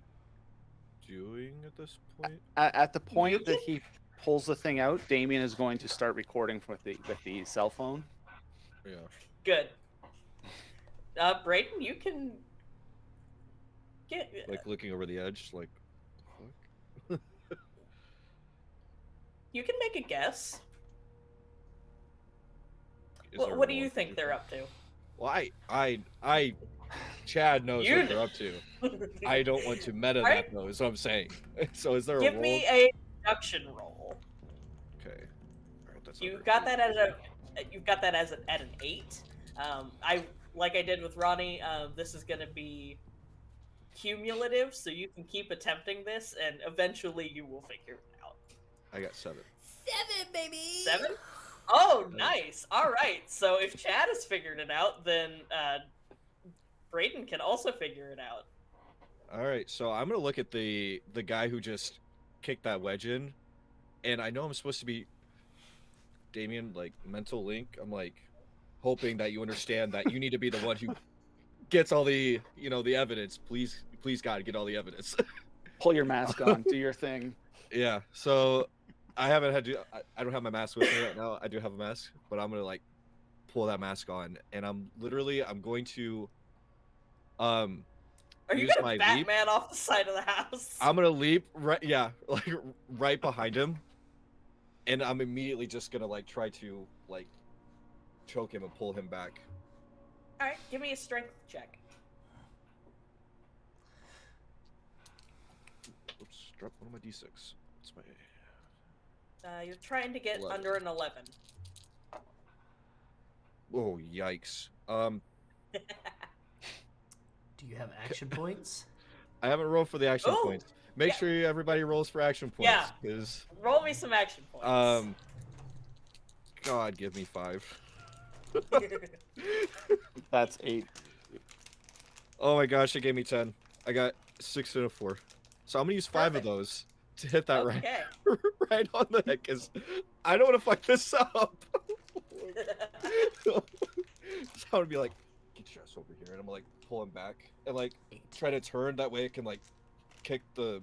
doing at this point? At the point that he pulls the thing out, Damian is going to start recording with the cell phone. Yeah. Good. Brayden, you can get like looking over the edge, like. You can make a guess. What do you think they're up to? Well, Chad knows what they're up to. I don't want to meta that though, is what I'm saying. So is there a roll? Give me a deduction roll. Okay. All right, that's You've got that as at an 8. Like I did with Ronnie, this is gonna be cumulative, so you can keep attempting this, and eventually you will figure it out. I got 7. 7, baby. 7? Oh, nice. All right. So if Chad has figured it out, then Brayden can also figure it out. All right. So I'm gonna look at the guy who just kicked that wedge in, and I know I'm supposed to be Damian, like mental link. I'm like hoping that you understand that you need to be the one who gets all the the evidence. Please, God, get all the evidence. Pull your mask on. Do your thing. Yeah. So. I haven't had to. I don't have my mask with me right now. I do have a mask, but I'm gonna like pull that mask on, and I'm going to. Are you gonna Batman off the side of the house? I'm gonna leap right, like right behind him, and I'm immediately just gonna like try to like choke him and pull him back. All right, give me a strength check. Oops, drop one of my d6. That's my. You're trying to get 11. Under an 11. Oh, yikes. Do you have action points? I haven't rolled for the action points. Make sure everybody rolls for action points. Yeah. Roll me some action points. God, give me 5. That's 8. Oh my gosh, it gave me 10. I got 6 and a 4. So I'm gonna use 5 of those to hit that right on the head, because I don't want to fuck this up. So I'm gonna be like, get your ass over here, and I'm gonna like pull him back and like try to turn that way it can like kick the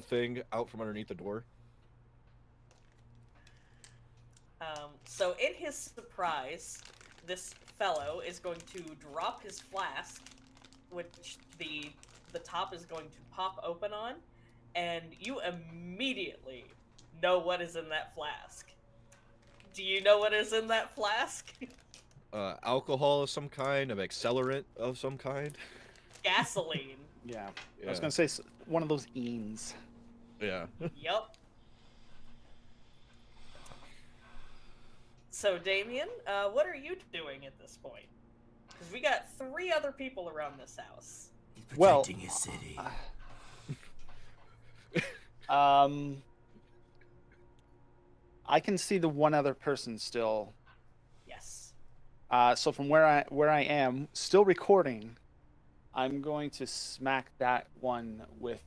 thing out from underneath the door. So in his surprise, this fellow is going to drop his flask, which the top is going to pop open on, and you immediately know what is in that flask. Do you know what is in that flask? Alcohol of some kind, an accelerant of some kind. Gasoline. Yeah. I was gonna say one of those eans. Yeah. Yup. So Damian, what are you doing at this point? Because we got 3 other people around this house. He's protecting his city. I can see the one other person still. Yes. So from where I am, still recording, I'm going to smack that one with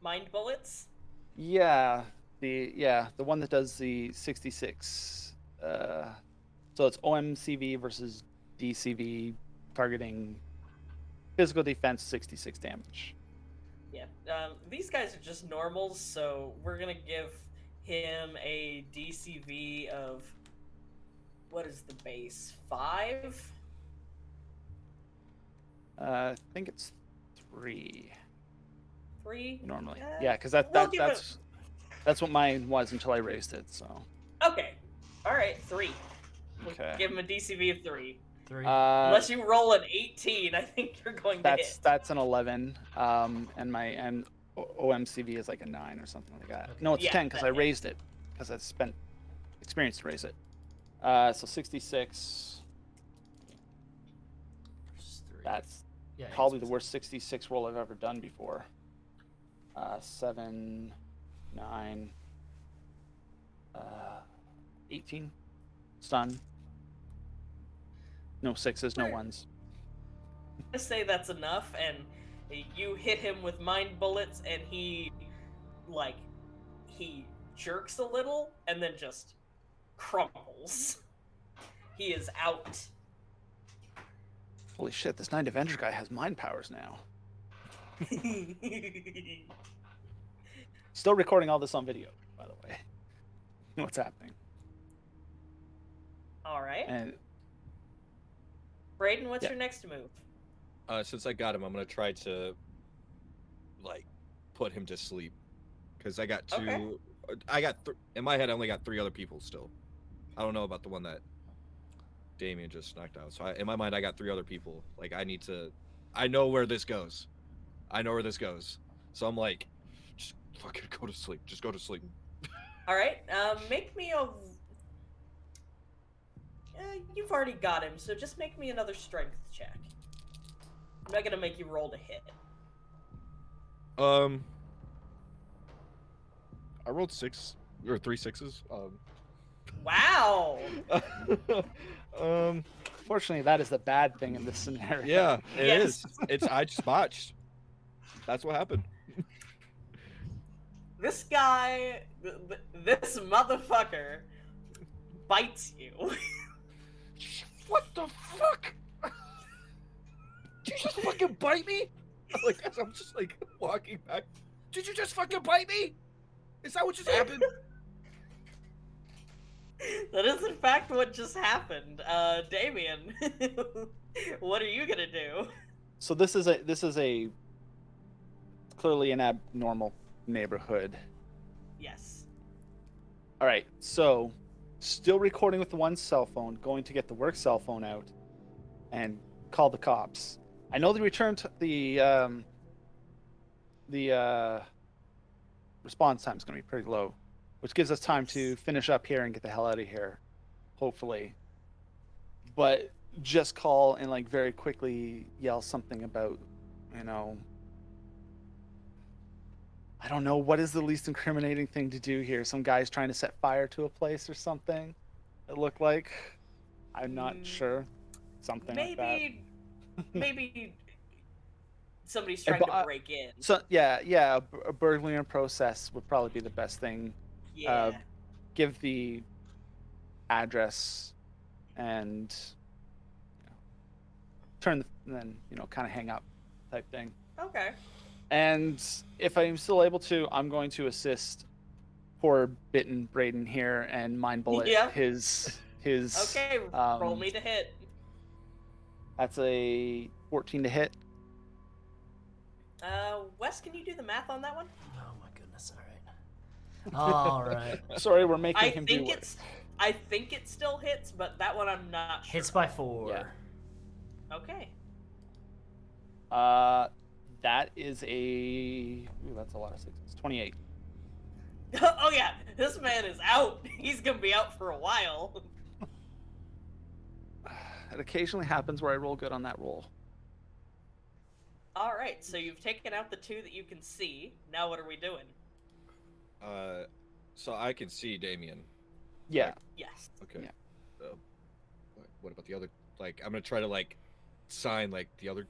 Mind bullets? yeah, the one that does the 66. So it's OMCV versus DCV targeting physical defense 66 damage. Yeah. These guys are just normals, so we're gonna give him a DCV of what is the base? 5? I think it's 3 3? normally. Yeah, because we'll give that's what mine was until I raised it. So. Okay. All right, 3. We'll Okay. give him a DCV of 3. 3. Unless you roll an 18, I think you're going to hit. That's an 11. And my OMCV is like a 9 or something like that. No, it's 10 because I raised it because I spent experience to raise it. So 66. That's probably the worst 66 roll I've ever done before. 7, 9, 18. Stun. No 6s, no 1s. I say that's enough, and you hit him with mind bullets, and he jerks a little, and then just crumbles. He is out. Holy shit, this Night Avenger guy has mind powers now. Still recording all this on video, by the way. What's happening? All right. And Brayden, what's your next move? Since I got him, I'm gonna try to put him to sleep because I got 2. Okay. In my head, I only got 3 other people still. I don't know about the one that Damian just knocked out. So in my mind, I got 3 other people. I know where this goes. So I'm like, just fucking go to sleep. Just go to sleep. All right. Make me a. You've already got him, so just make me another strength check. I'm not gonna make you roll to hit. I rolled 6 or 3 6s. Wow. Fortunately, that is the bad thing in this scenario. Yeah, it Yes. is. I just botched. That's what happened. This guy, this motherfucker, bites you. What the fuck? Did you just fucking bite me? I'm just walking back. Did you just fucking bite me? Is that what just happened? That is in fact what just happened. Damian, what are you gonna do? So this is a clearly an abnormal neighborhood. Yes. All right, so still recording with the one cell phone, going to get the work cell phone out and call the cops. I know the return to the response time is going to be pretty low, which gives us time to finish up here and get the hell out of here, hopefully. But just call and very quickly yell something about, I don't know, what is the least incriminating thing to do here? Some guy's trying to set fire to a place or something, it looked like. I'm not sure. Something like that. Maybe somebody's trying to break in. So a burglary in process would probably be the best thing. Yeah. Give the address and turn then kind of hang up type thing. Okay. And if I'm still able to, I'm going to assist poor bitten Brayden here and mind bullet his. Okay, roll me to hit. That's a 14 to hit. Wes, can you do the math on that one? Oh my goodness! All right. Sorry, we're making him do work. I think it still hits, but that one I'm not sure. Hits by 4. Yeah. Okay. That is a. Ooh, that's a lot of 6s. 28. Oh yeah, this man is out. He's gonna be out for a while. It occasionally happens where I roll good on that roll. All right, so you've taken out the 2 that you can see. Now what are we doing? So I can see Damian. Yeah. Yes. Okay. Yeah. What about the other? Like, I'm gonna try to like sign like the other.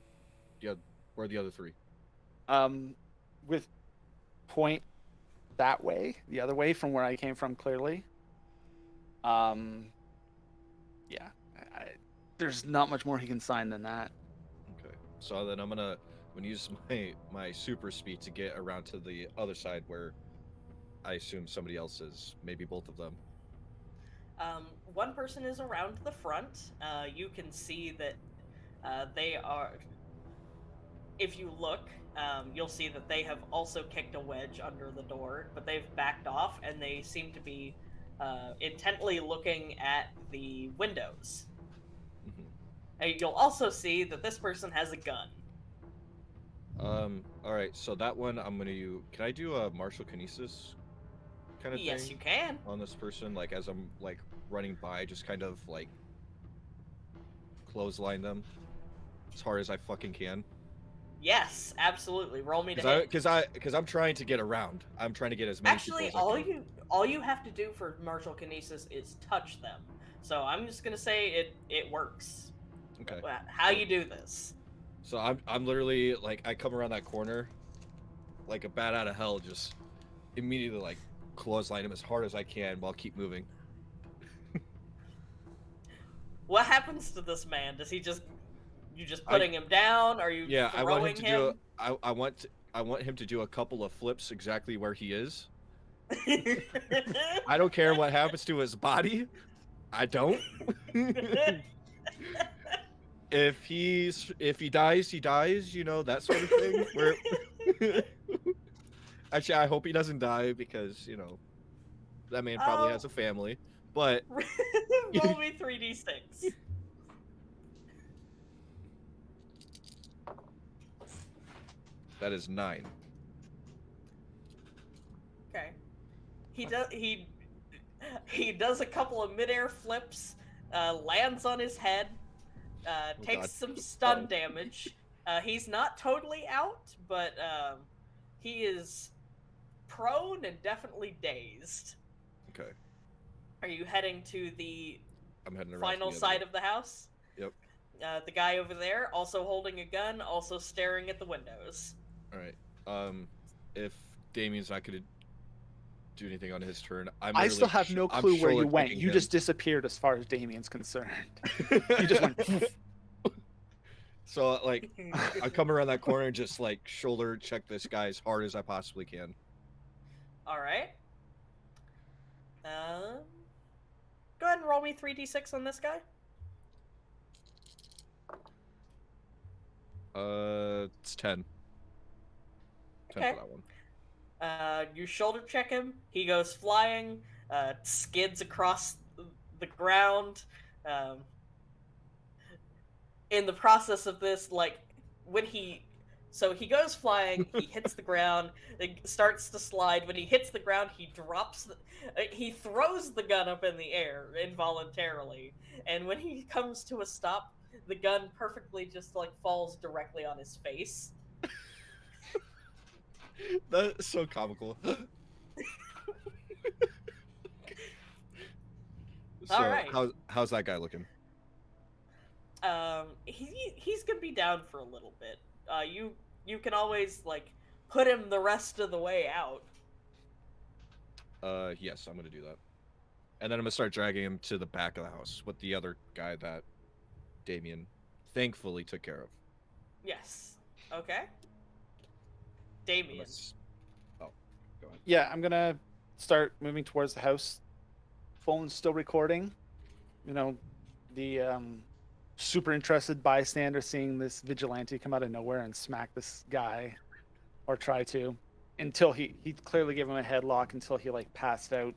Where are the other three? With point that way, the other way from where I came from, clearly. Yeah. There's not much more he can sign than that. Okay. So then I'm gonna use my super speed to get around to the other side where I assume somebody else is. Maybe both of them. One person is around the front. You can see that they are. If you look, you'll see that they have also kicked a wedge under the door, but they've backed off and they seem to be intently looking at the windows. And you'll also see that this person has a gun. All right. So that one I'm gonna use. Can I do a martial kinesis kind of thing? Yes, you can. On this person, like as I'm like running by, just kind of like clothesline them as hard as I fucking can. Yes, absolutely. Roll me to hit. Because I'm trying to get around. I'm trying to get as many. Actually, people as I can. all you have to do for martial kinesis is touch them. So I'm just gonna say it works. Okay. How you do this? So I'm literally like I come around that corner, like a bat out of hell, just immediately like clothesline him as hard as I can while keep moving. What happens to this man? Does he just putting him down? Are you throwing him? I want him to do a couple of flips exactly where he is. I don't care what happens to his body. I don't. If he dies, he dies. You know, that sort of thing. Actually, I hope he doesn't die because that man probably has a family. But roll me 3d6. That is 9. Okay. He does a couple of midair flips, lands on his head, takes some stun damage. He's not totally out, but he is prone and definitely dazed. Okay. Are you heading to the final side of the house? Yep. The guy over there, also holding a gun, also staring at the windows. All right. If Damian's not gonna do anything on his turn, I still have no clue where you went. You just disappeared as far as Damian's concerned. You just went. So like, I come around that corner and just like shoulder check this guy as hard as I possibly can. All right. Go ahead and roll me 3d6 on this guy. It's 10. 10 Okay. for that one. You shoulder check him. He goes flying, skids across the ground. In the process of this, like, he goes flying, he hits the ground, it starts to slide. When he hits the ground, he he throws the gun up in the air involuntarily. And when he comes to a stop, the gun perfectly just, like, falls directly on his face. That's so comical. So, all right. How's that guy looking? He's gonna be down for a little bit. You can always like put him the rest of the way out. Yes, I'm gonna do that. And then I'm gonna start dragging him to the back of the house with the other guy that Damian thankfully took care of. Yes. Okay. Damian. Oh, go ahead. Yeah, I'm gonna start moving towards the house. Phone's still recording. The super interested bystander seeing this vigilante come out of nowhere and smack this guy, or try to, until he clearly gave him a headlock until he like passed out.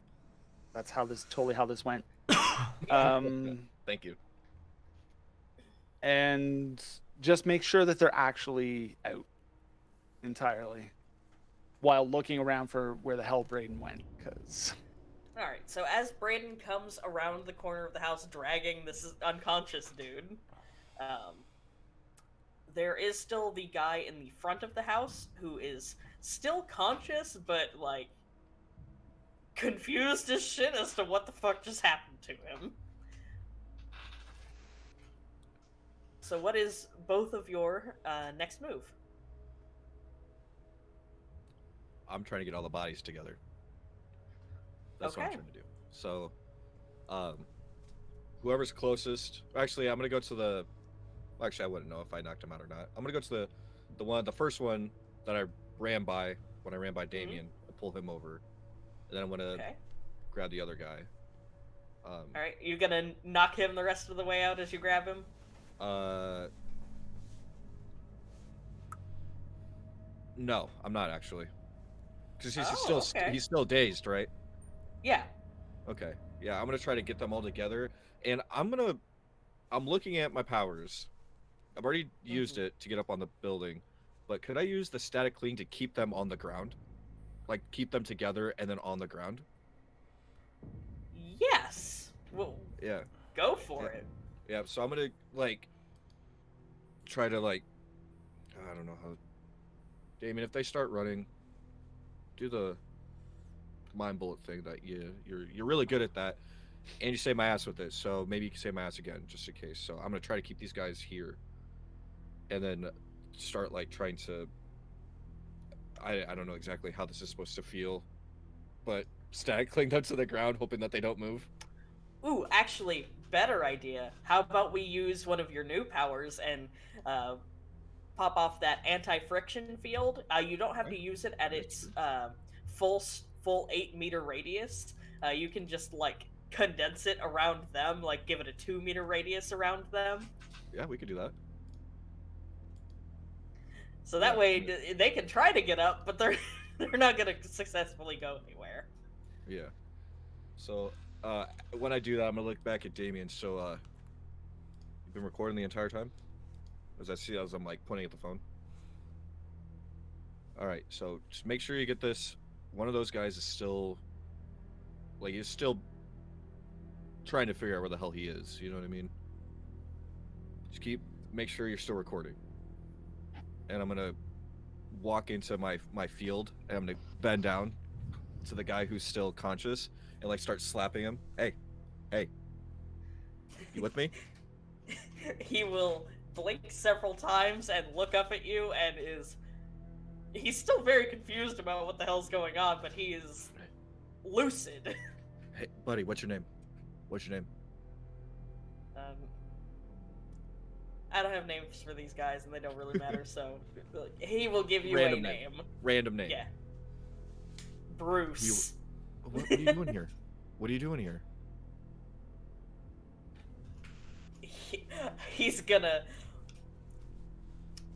That's how this went. Thank you. And just make sure that they're actually out entirely, while looking around for where the hell Brayden went. Because. All right. So as Brayden comes around the corner of the house, dragging this unconscious dude, there is still the guy in the front of the house who is still conscious, but like confused as shit as to what the fuck just happened to him. So what is both of your next move? I'm trying to get all the bodies together. That's what I'm Okay. trying to do. So, whoever's closest. Actually, I'm gonna go to the. Actually, I wouldn't know if I knocked him out or not. I'm gonna go to the first one that I ran by when I ran by Damian and pull him over, and then I'm gonna grab the other guy. All right, you gonna knock him the rest of the way out as you grab him? No, I'm not actually. Because he's still dazed, right? Yeah. Okay. Yeah, I'm gonna try to get them all together, and I'm looking at my powers. I've already used it to get up on the building, but could I use the static cling to keep them on the ground? Like, keep them together and then on the ground? Yes. Well, yeah. Go for it. Yeah, so I'm gonna, like, try to, like, I don't know how... Damian, if they start running, do the mind bullet thing that you're really good at that, and you save my ass with it, so maybe you can save my ass again, just in case. So I'm gonna try to keep these guys here, and then start, like, trying to... I don't know exactly how this is supposed to feel, but static cling them to the ground, hoping that they don't move. Ooh, actually, better idea. How about we use one of your new powers and pop off that anti-friction field? You don't have to use it at its full 8-meter radius. You can just, like, condense it around them, like give it a 2-meter radius around them. Yeah, we could do that. So that way they can try to get up, but they're not gonna successfully go anywhere. Yeah. So when I do that, I'm gonna look back at Damian. So you've been recording the entire time? As I see, as I'm, like, pointing at the phone. All right. So just make sure you get this. One of those guys is still, like, he's still trying to figure out where the hell he is. You know what I mean? Just make sure you're still recording. And I'm gonna walk into my field, and I'm gonna bend down to the guy who's still conscious and, like, start slapping him. Hey, you with me? He will blink several times and look up at you, and he's still very confused about what the hell's going on, but he is lucid. Hey, buddy, what's your name? What's your name? I don't have names for these guys, and they don't really matter, so he will give you Random a name. name. Random name. Yeah. Bruce. What are you doing here? What are you doing here? He's gonna...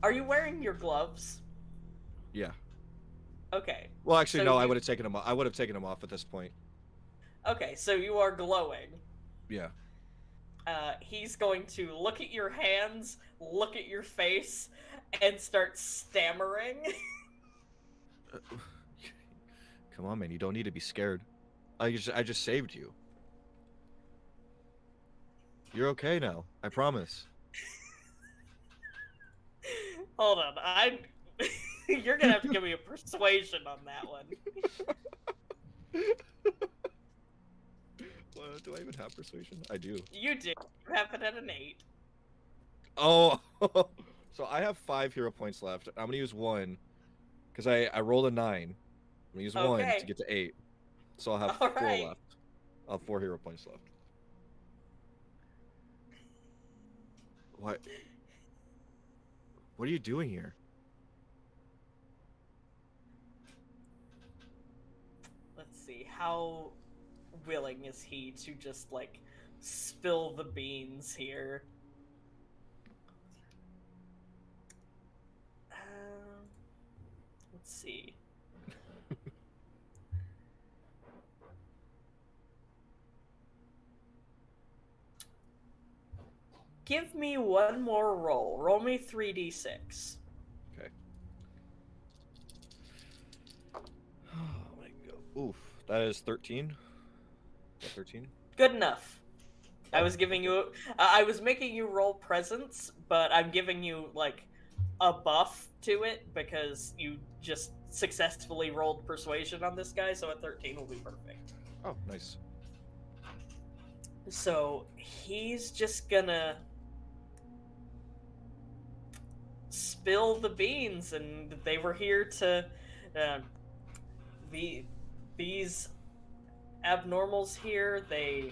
Are you wearing your gloves? Yeah. Okay. Well, actually, So no. I would have taken them off. I would have taken them off at this point. Okay, so you are glowing. Yeah. He's going to look at your hands, look at your face, and start stammering. Come on, man. You don't need to be scared. I just saved you. You're okay now. I promise. Hold on, you're gonna have to give me a persuasion on that one. Do I even have persuasion? I do. You do. You have it at an 8. Oh, so I have 5 hero points left. I'm gonna use 1 because I rolled a 9. I'm gonna use 1 to get to 8, so I'll have 4 left. I'll have 4 hero points left. What? What are you doing here? Let's see, how willing is he to just, like, spill the beans here? Let's see. Give me one more roll. Roll me 3d6. Okay. Oh my god. Oof. That is 13. 13? Good enough. I was giving you... I was making you roll presence, but I'm giving you, like, a buff to it because you just successfully rolled persuasion on this guy, so a 13 will be perfect. Oh, nice. So he's just gonna spill the beans, and they were here to these abnormals here. They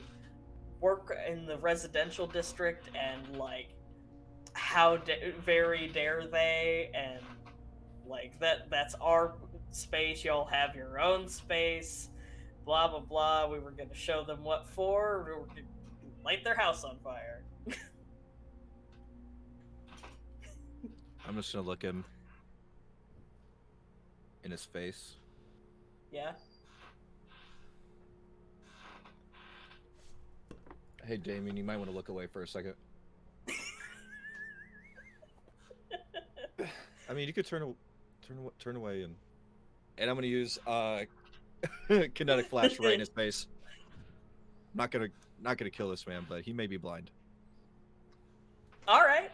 work in the residential district, and like, how very dare they? And like that's our space. Y'all have your own space. Blah blah blah. We were gonna show them what for. We were gonna light their house on fire. I'm just gonna look him in his face. Yeah. Hey, Damian, you might want to look away for a second. I mean, you could turn away, and I'm gonna use kinetic flash right in his face. Not gonna kill this man, but he may be blind. All right.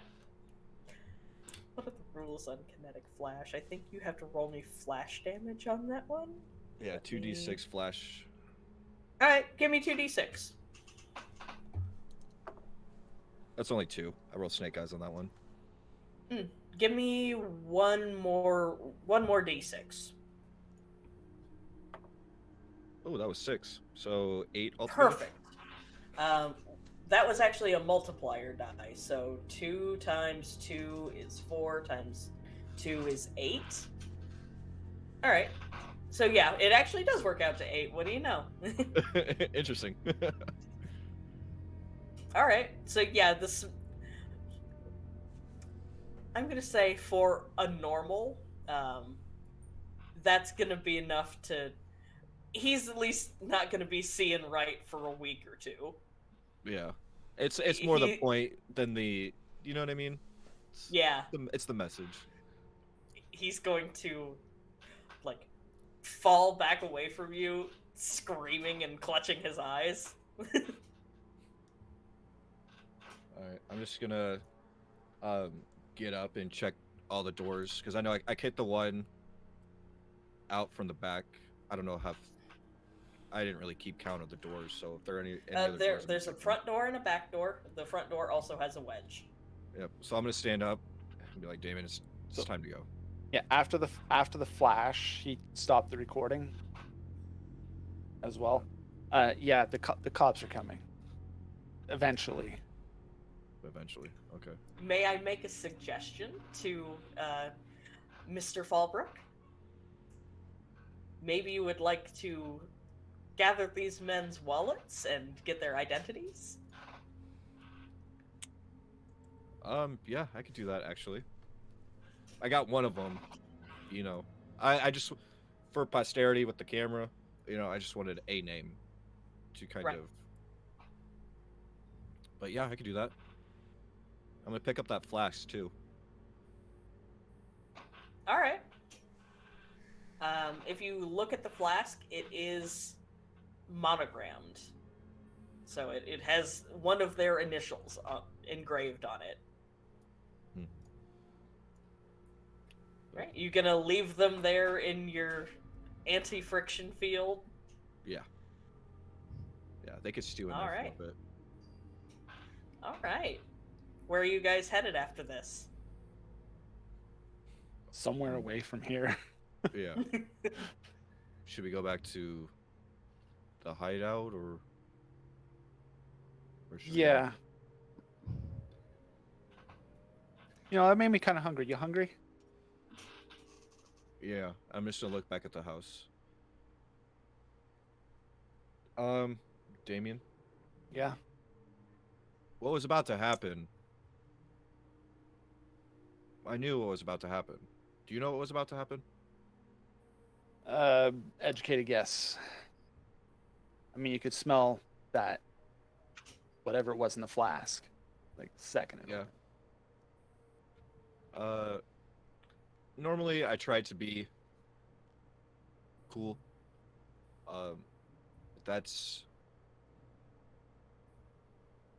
What are the rules on kinetic flash? I think you have to roll me flash damage on that one. Yeah, 2d6 flash. All right, give me 2d6. That's only 2. I rolled snake eyes on that one. Give me one more d6. Oh, that was 6. So 8 altogether. Perfect. That was actually a multiplier die. So 2 times 2 is 4 times 2 is 8. All right. So yeah, it actually does work out to 8. What do you know? Interesting. All right. So yeah, this, I'm gonna say for a normal, that's gonna be enough to. He's at least not gonna be seeing right for a week or 2. Yeah, it's more the point than the. You know what I mean? Yeah. It's the message. He's going to, like, fall back away from you, screaming and clutching his eyes. Alright, I'm just gonna get up and check all the doors, because I know I hit the one out from the back. I don't know how. I didn't really keep count of the doors, so if there are any other doors, there's a front door and a back door. The front door also has a wedge. Yep. So I'm gonna stand up and be like, Damian, it's time to go. Yeah, after the flash, he stopped the recording as well. Yeah, the cops are coming. Eventually. Okay. May I make a suggestion to Mr. Fallbrook? Maybe you would like to gather these men's wallets and get their identities? Yeah, I could do that, actually. I got one of them, you know. I just, for posterity with the camera, you know, I just wanted a name to kind of. But yeah, I could do that. I'm gonna pick up that flask, too. Alright. If you look at the flask, it is monogrammed. So it has one of their initials engraved on it. Right? You gonna leave them there in your anti-friction field? Yeah. Yeah, they could stew in there for a bit. Alright. Where are you guys headed after this? Somewhere away from here. Yeah. Should we go back to the hideout, or should we Yeah. You know, that made me kind of hungry. You hungry? Yeah, I'm just gonna look back at the house. Damian? Yeah. What was about to happen? I knew what was about to happen. Do you know what was about to happen? Educated guess. I mean, you could smell that, whatever it was in the flask, like the second. Yeah. Normally I try to be cool. That's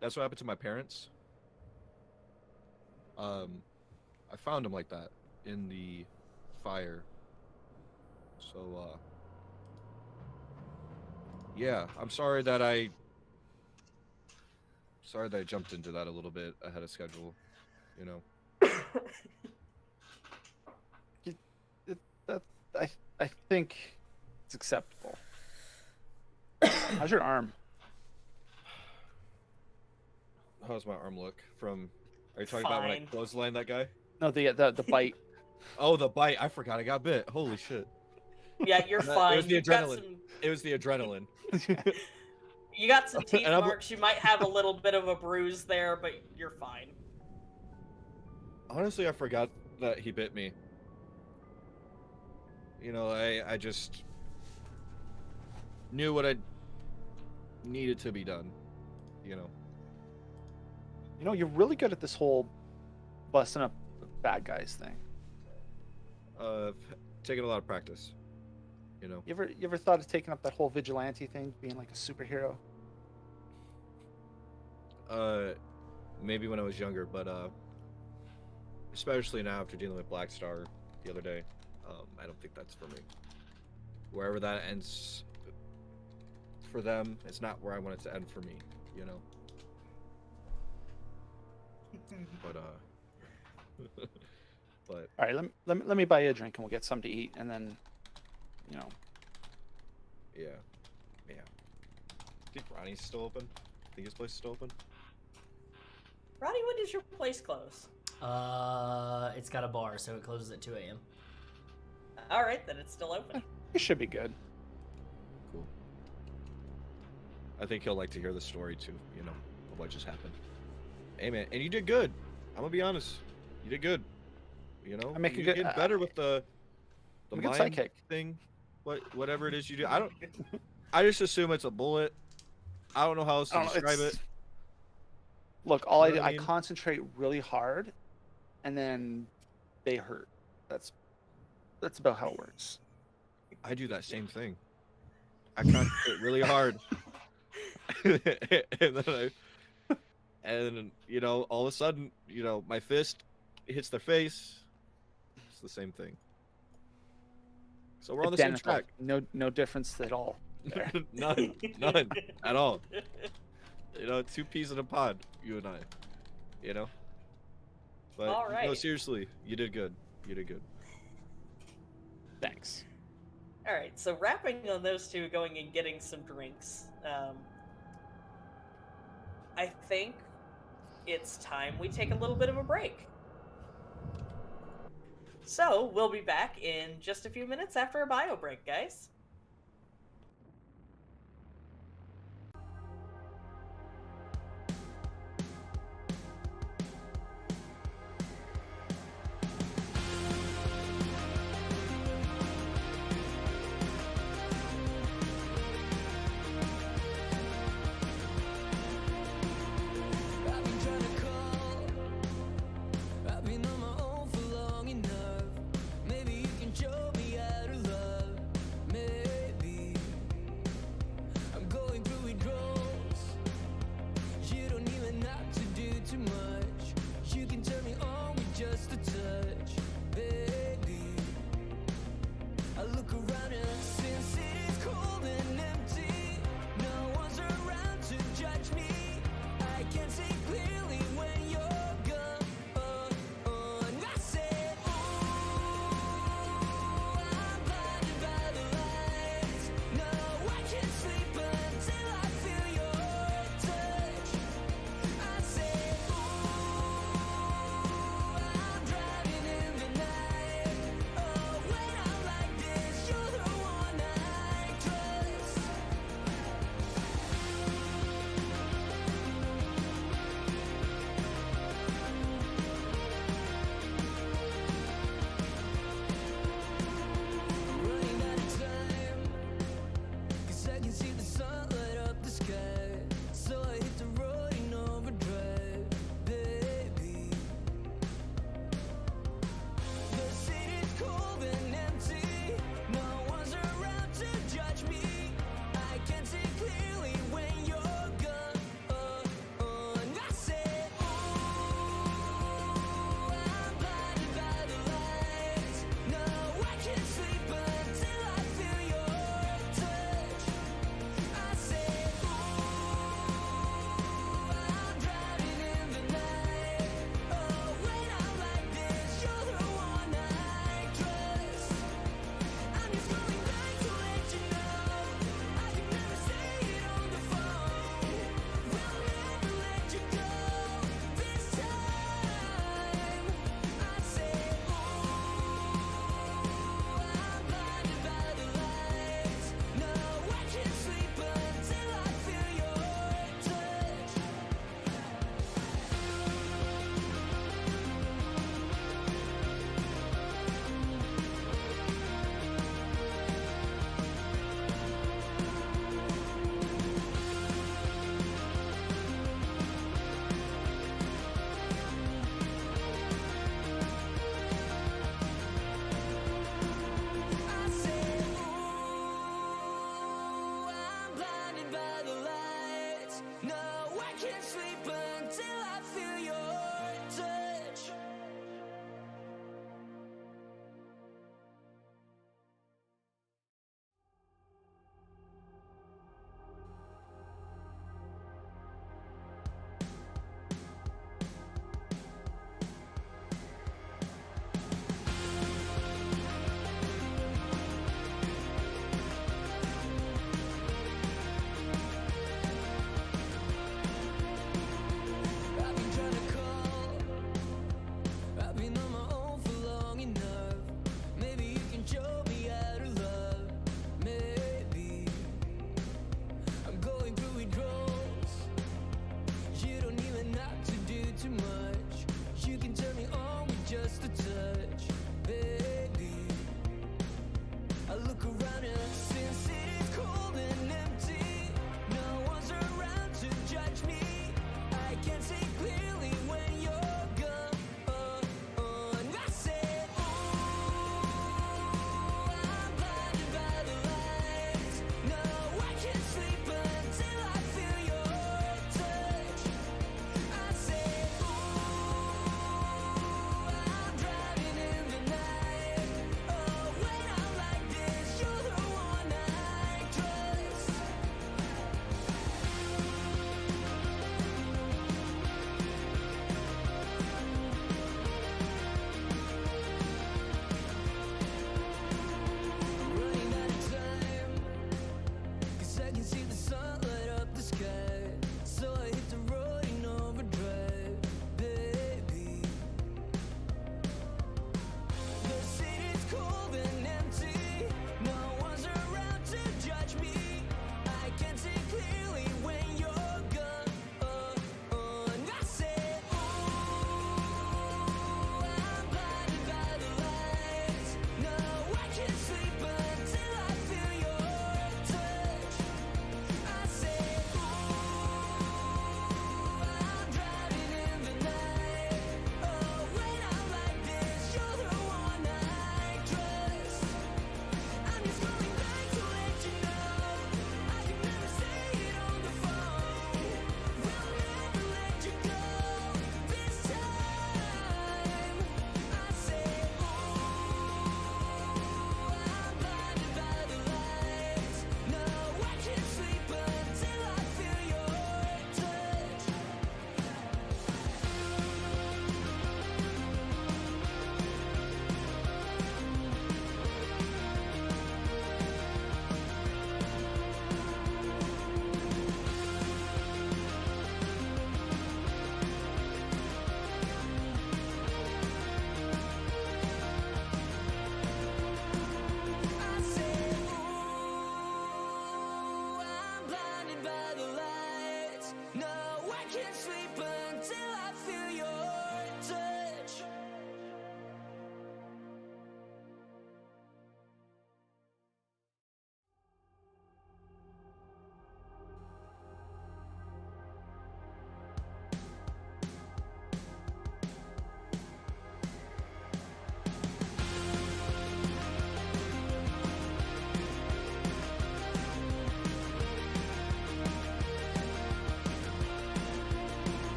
what happened to my parents. I found them like that in the fire. So, yeah, I'm sorry that I jumped into that a little bit ahead of schedule, you know. I think it's acceptable. How's your arm? How's my arm look from? Are you talking about when I clotheslined that guy? No, the bite. Oh, the bite! I forgot I got bit. Holy shit! Yeah, you're fine. It was the You've got adrenaline. some- It was the adrenaline. You got some teeth And I'm- marks. You might have a little bit of a bruise there, but you're fine. Honestly, I forgot that he bit me. You know, I just knew what I needed to be done. You know. You know, you're really good at this whole busting up bad guys thing. Taking a lot of practice. You know. You ever thought of taking up that whole vigilante thing, being like a superhero? Maybe when I was younger, but especially now after dealing with Black Star the other day, I don't think that's for me. Wherever that ends for them, it's not where I want it to end for me, you know. But All right, let me buy you a drink and we'll get something to eat, and then, you know. yeah. Think Ronnie's still open? Think his place is still open? Ronnie, when does your place close? It's got a bar, so it closes at 2 a.m. All right, then it's still open. It should be good. Cool. I think he'll like to hear the story too, you know, of what just happened. Hey man, and you did good. I'm gonna be honest. You did good. You know, I make a you good- get better with the I'm a good mind sidekick. thing. Whatever it is you do. I just assume it's a bullet. I don't know how else to describe it. Look, all You know what I I mean? concentrate really hard, and then they hurt. That's about how it works. I do that same thing. I concentrate really hard. and you know, all of a sudden, you know, my fist hits their face. It's the same thing. So we're on the same Identical. track. No difference at all. there. None at all. You know, 2 peas in a pod, you and I. You know. But All no, right. seriously, you did good. You did good. Thanks. All right, so wrapping on those two, going and getting some drinks. I think it's time we take a little bit of a break. So we'll be back in just a few minutes after a bio break, guys. I've been trying to call. I've been on my own for long enough. Maybe you can show me how to love. Maybe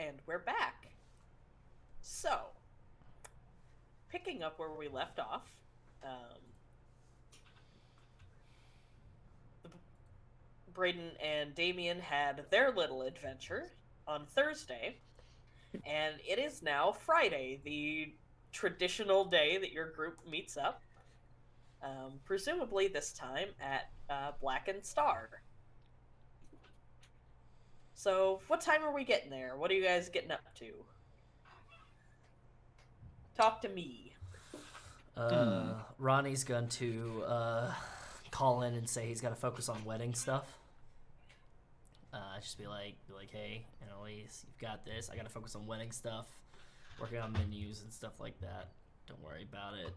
And we're back. So, picking up where we left off, Brayden and Damian had their little adventure on Thursday, and it is now Friday, the traditional day that your group meets up, presumably this time at Blackened Star. So, what time are we getting there? What are you guys getting up to? Talk to me. Ronnie's going to call in and say he's got to focus on wedding stuff. Just be like, hey, Elise, you've got this. I got to focus on wedding stuff, working on menus and stuff like that. Don't worry about it.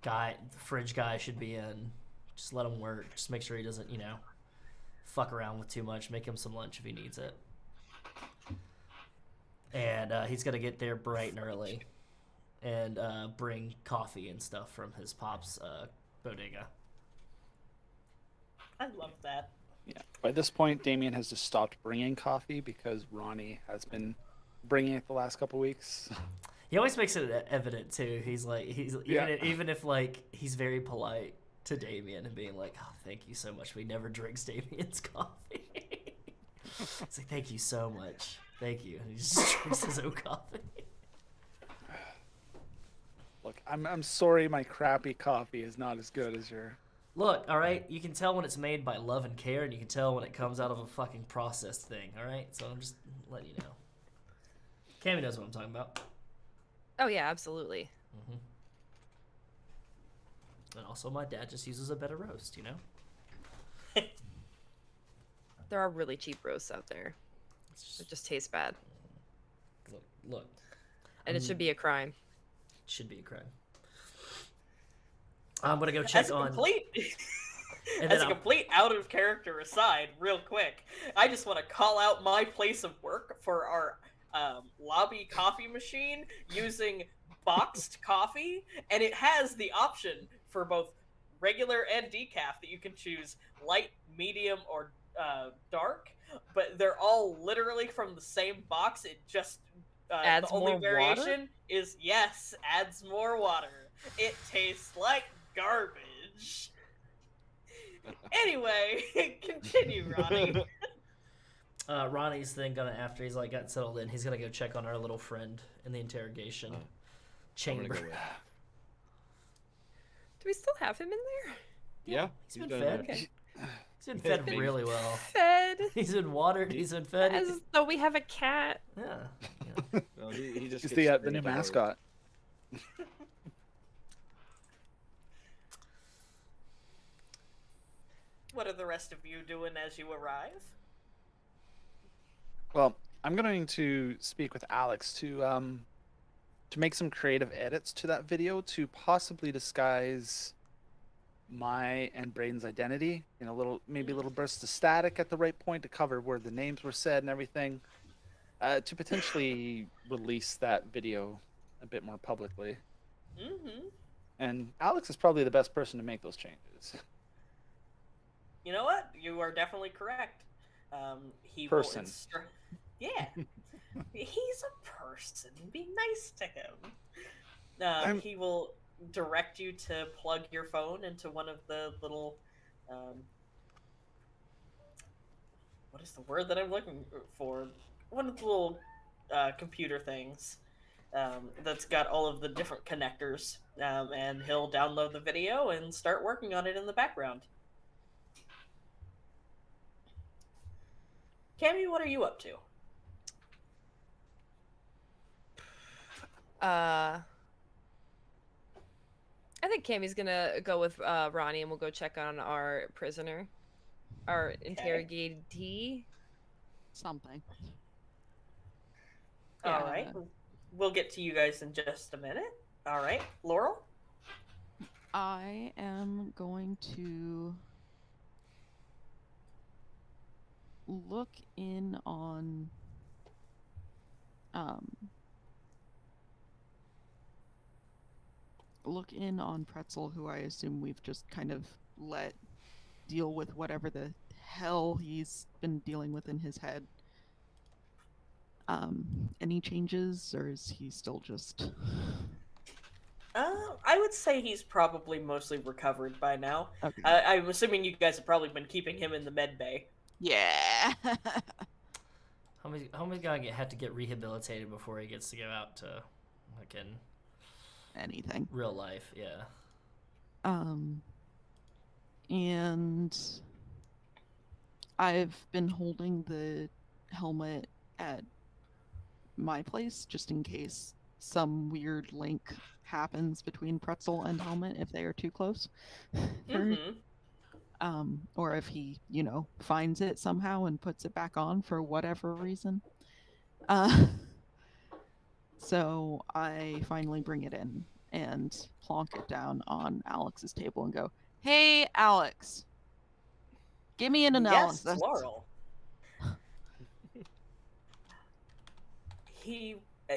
The fridge guy should be in. Just let him work. Just make sure he doesn't, fuck around with too much. Make him some lunch if he needs it. And he's gonna get there bright and early, and bring coffee and stuff from his pop's bodega. I love that. Yeah. By this point, Damian has just stopped bringing coffee because Ronnie has been bringing it the last couple weeks. He always makes it evident too. Even if he's very polite to Damian and being like, "Oh, thank you so much." But he never drinks Damian's coffee. It's like, "Thank you so much, thank you." And he just drinks his own coffee. Look, I'm sorry, my crappy coffee is not as good as your. Look, all right, you can tell when it's made by love and care, and you can tell when it comes out of a fucking processed thing, all right? So I'm just letting you know. Cammie knows what I'm talking about. Oh, yeah, absolutely. Mm-hmm. And also, my dad just uses a better roast, There are really cheap roasts out there. It just tastes bad. Look. And it should be a crime. It should be a crime. I'm gonna go check on. As a complete out of character aside, real quick, I just want to call out my place of work for our lobby coffee machine using boxed coffee, and it has the option for both regular and decaf that you can choose light, medium, or dark. But they're all literally from the same box. It just adds the only more variation water? is adds more water. It tastes like garbage. Anyway, continue, Ronnie. Ronnie's then gonna, after he's got settled in, he's gonna go check on our little friend in the interrogation chamber. Go Do we still have him in there? Yeah, he's been fed. Okay. He's been fed really well. Fed? He's been watered. He's been fed. As though we have a cat. Yeah. Well, he just He's gets the new screamed at. mascot. What are the rest of you doing as you arrive? Well, I'm going to speak with Alex to make some creative edits to that video to possibly disguise my and Brayden's identity in maybe a little burst of static at the right point to cover where the names were said and everything, to potentially release that video a bit more publicly. Mm-hmm. And Alex is probably the best person to make those changes. You know what? You are definitely correct. He Person. Yeah. He's a person. Be nice to him. He will direct you to plug your phone into one of the little what is the word that I'm looking for? One of the little computer things that's got all of the different connectors, and he'll download the video and start working on it in the background. Cammie, what are you up to? I think Cammie's gonna go with Ronnie, and we'll go check on our prisoner, our interrogatee. Something. All right, we'll get to you guys in just a minute. All right, Laurel. I am going to look in on Pretzel, who I assume we've just kind of let deal with whatever the hell he's been dealing with in his head. Any changes, or is he still just... I would say he's probably mostly recovered by now. Okay. I'm assuming you guys have probably been keeping him in the med bay. Yeah. How many gonna have to get rehabilitated before he gets to go out to, like, in Anything. real life? Yeah. And I've been holding the helmet at my place just in case some weird link happens between Pretzel and helmet if they are too close. Or if he, finds it somehow and puts it back on for whatever reason. So I finally bring it in and plonk it down on Alex's table and go, "Hey, Alex, give me an analysis." Yes, Laurel.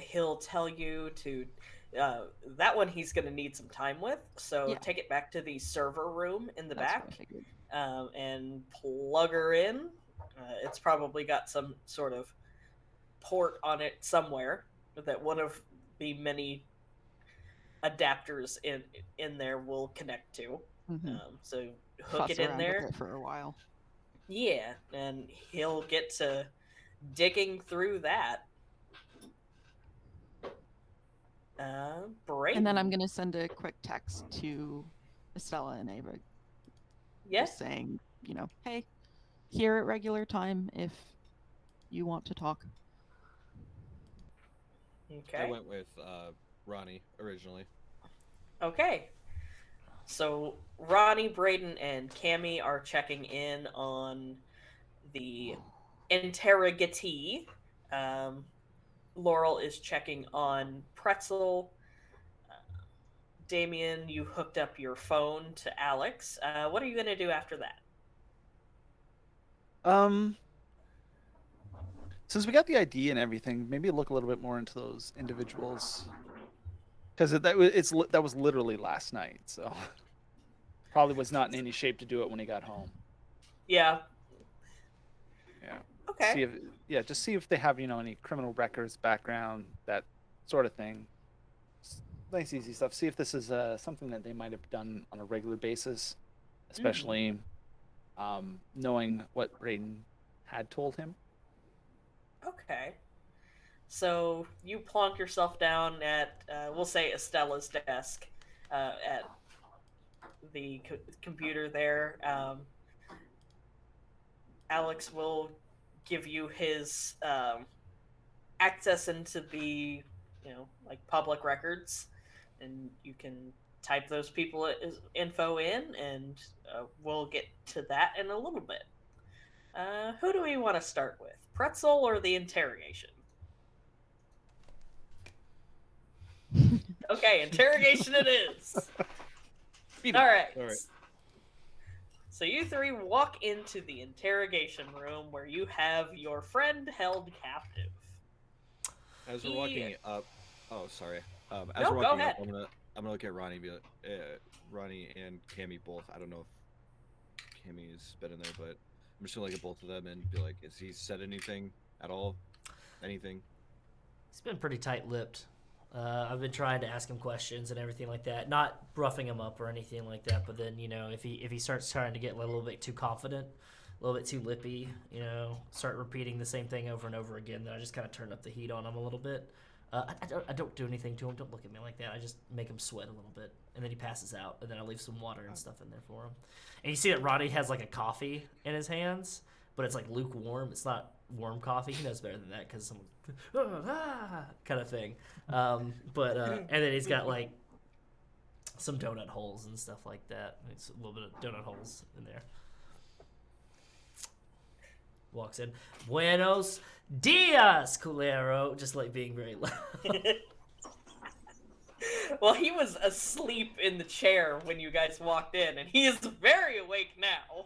He'll tell you to that one he's going to need some time with, so take it back to the server room in the back and plug her in. It's probably got some sort of port on it somewhere that one of the many adapters in there will connect to. So hook it in there with it for a while. Yeah, and he'll get to digging through that. Brayden. And then I'm gonna send a quick text to Estella and Everett. Yes. Just saying, hey, here at regular time if you want to talk. Okay. I went with Ronnie originally. Okay. So Ronnie, Brayden, and Cammie are checking in on the interrogatee. Laurel is checking on Pretzel. Damian, you hooked up your phone to Alex. What are you going to do after that? Since we got the ID and everything, maybe look a little bit more into those individuals, because that was literally last night, so probably was not in any shape to do it when he got home. Yeah. Yeah. Okay. Just see if they have any criminal records, background, that sort of thing. Nice, easy stuff. See if this is something that they might have done on a regular basis, especially knowing what Brayden had told him. Okay. So you plonk yourself down at, we'll say, Estella's desk at the computer there. Alex will give you his access into the, public records, and you can type those people info in, and we'll get to that in a little bit. Who do we want to start with? Pretzel or the interrogation? Okay, interrogation it is. All right. So you three walk into the interrogation room where you have your friend held captive. As we're walking up, sorry. As no, we're go walking ahead. up, I'm gonna look at Ronnie, Ronnie and Cammie both. I don't know if Cammie's been in there, but I'm just gonna look at both of them and be like, "Has he said anything at all? Anything?" He's been pretty tight-lipped. I've been trying to ask him questions and everything like that, not roughing him up or anything like that. But then, if he starts trying to get a little bit too confident, a little bit too lippy, start repeating the same thing over and over again, then I just kind of turn up the heat on him a little bit. I don't do anything to him. Don't look at me like that. I just make him sweat a little bit, and then he passes out, and then I leave some water and stuff in there for him. And you see that Ronnie has like a coffee in his hands, but it's like lukewarm. It's not warm coffee. He knows better than that because someone kind of thing. And then he's got like some donut holes and stuff like that. It's a little bit of donut holes in there. Walks in. Buenos dias, culero. Just like being very loud. Well, he was asleep in the chair when you guys walked in, and he is very awake now.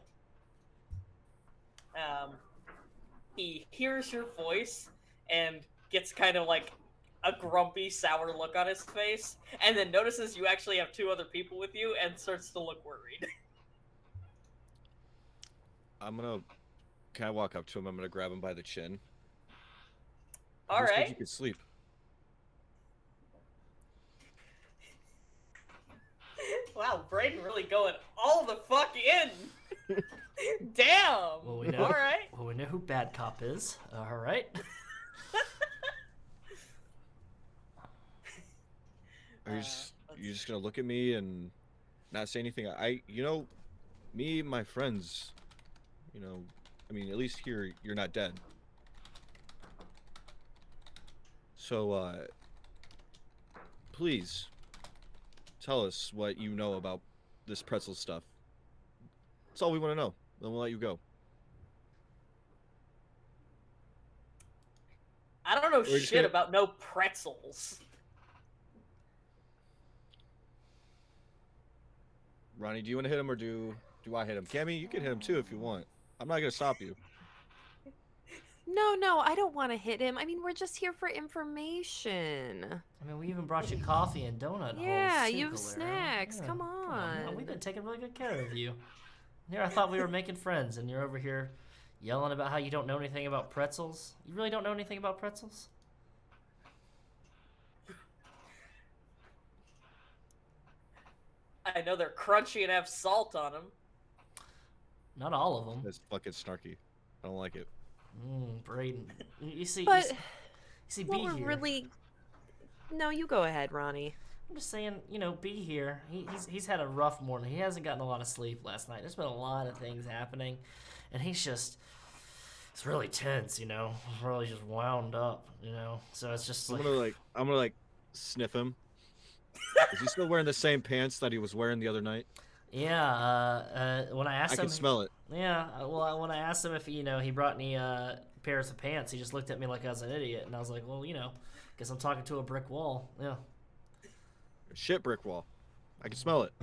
He hears your voice and gets kind of like a grumpy, sour look on his face, and then notices you actually have two other people with you and starts to look worried. Can I walk up to him? I'm gonna grab him by the chin. All Just 'cause right. you could sleep. Wow, Brayden really going all the fuck in. Damn. Well, we know. All right. Well, we know who bad cop is. All right. Are you just gonna look at me and not say anything? Me, my friends, I mean, at least here you're not dead. So, please tell us what you know about this pretzel stuff. That's all we want to know. Then we'll let you go. I don't know We're just shit gonna- about no pretzels. Ronnie, do you want to hit him or do I hit him? Cammie, you can hit him too if you want. I'm not gonna stop you. No, I don't want to hit him. I mean, we're just here for information. I mean, we even brought you coffee and donut Yeah, holes. you too, have Valera. snacks. Yeah, Come on. We've been taking really good care of you. Here, I thought we were making friends, and you're over here yelling about how you don't know anything about pretzels. You really don't know anything about pretzels? I know they're crunchy and have salt on them. Not all of them. That's fucking snarky. I don't like it. Brayden. You see, But you see, what be we're here. really... No, you go ahead, Ronnie. I'm just saying, be here. He's had a rough morning. He hasn't gotten a lot of sleep last night. There's been a lot of things happening, and it's really tense, really just wound up, So it's just like I'm gonna sniff him. Is he still wearing the same pants that he was wearing the other night? Yeah. When I asked I him, can smell it. Yeah. Well, when I asked him if he brought any pairs of pants, he just looked at me like I was an idiot, and I was like, well, guess I'm talking to a brick wall. Yeah. Shit brick wall. I can smell it.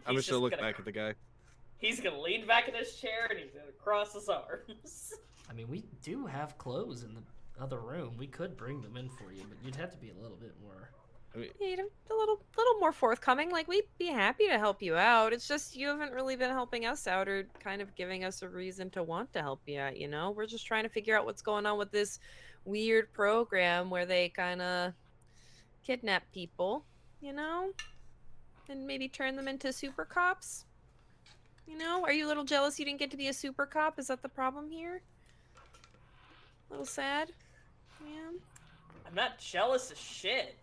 I'm just gonna look back at the guy. He's gonna lean back in his chair and he's gonna cross his arms. I mean, we do have clothes in the other room. We could bring them in for you, but you'd have to be a little bit more. A little more forthcoming. Like, we'd be happy to help you out. It's just you haven't really been helping us out or kind of giving us a reason to want to help you out, We're just trying to figure out what's going on with this weird program where they kind of kidnap people, and maybe turn them into super cops. Are you a little jealous you didn't get to be a super cop? Is that the problem here? A little sad? Yeah. I'm not jealous of shit.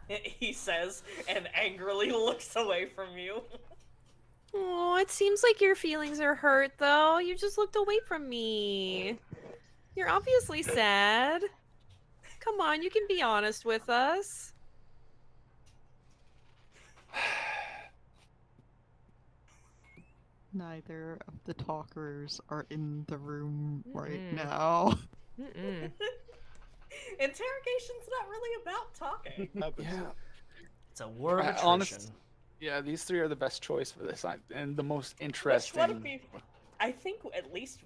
He says, and angrily looks away from you. Oh, it seems like your feelings are hurt, though. You just looked away from me. You're obviously sad. Come on, you can be honest with us. Neither of the talkers are in the room right now. Interrogation's not really about talking. Yeah. It's a war of attrition. Honest, yeah, these three are the best choice for this, and the most interesting. Which one of you? I think at least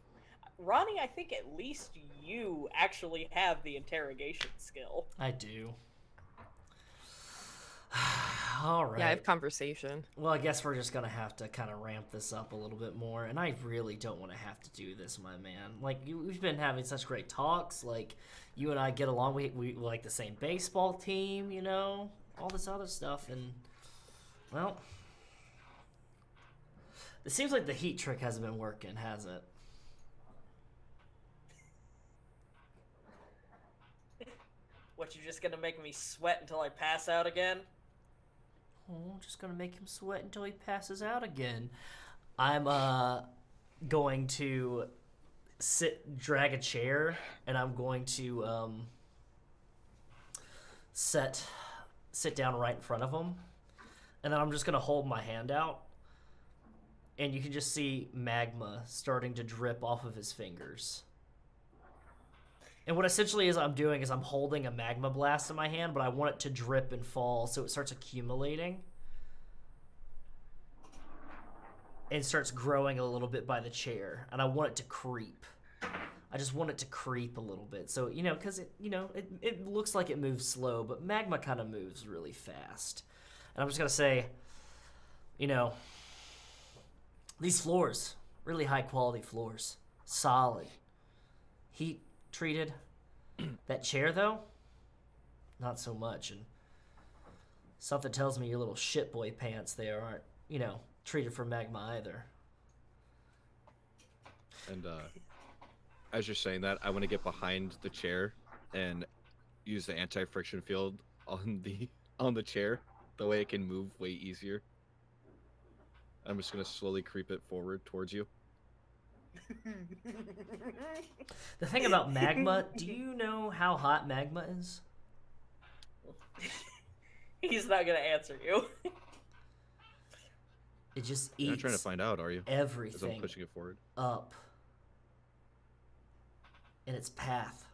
Ronnie. I think at least you actually have the interrogation skill. I do. All right. Yeah, I have conversation. Well, I guess we're just gonna have to kind of ramp this up a little bit more, and I really don't want to have to do this, my man. Like, we've been having such great talks. Like, you and I get along. We like the same baseball team, all this other stuff, and well, it seems like the heat trick hasn't been working, has it? What, you just gonna make me sweat until I pass out again? Oh, just gonna make him sweat until he passes out again. I'm going to drag a chair, and I'm going to sit down right in front of him, and then I'm just gonna hold my hand out, and you can just see magma starting to drip off of his fingers. And what essentially I'm doing is I'm holding a magma blast in my hand, but I want it to drip and fall, so it starts accumulating. And starts growing a little bit by the chair. And I want it to creep. I just want it to creep a little bit. So, because it looks like it moves slow, but magma kind of moves really fast. And I'm just going to say, These floors, really high quality floors, solid, heat treated. That chair though, not so much. And something tells me your little shit boy pants there aren't, treated for magma either. And as you're saying that, I want to get behind the chair and use the anti-friction field on the chair. The way it can move way easier. I'm just gonna slowly creep it forward towards you. The thing about magma, do you know how hot magma is? He's not gonna answer you. It just eats. You're not trying to find out, are you? Everything. As I'm pushing it forward. Up. In its path.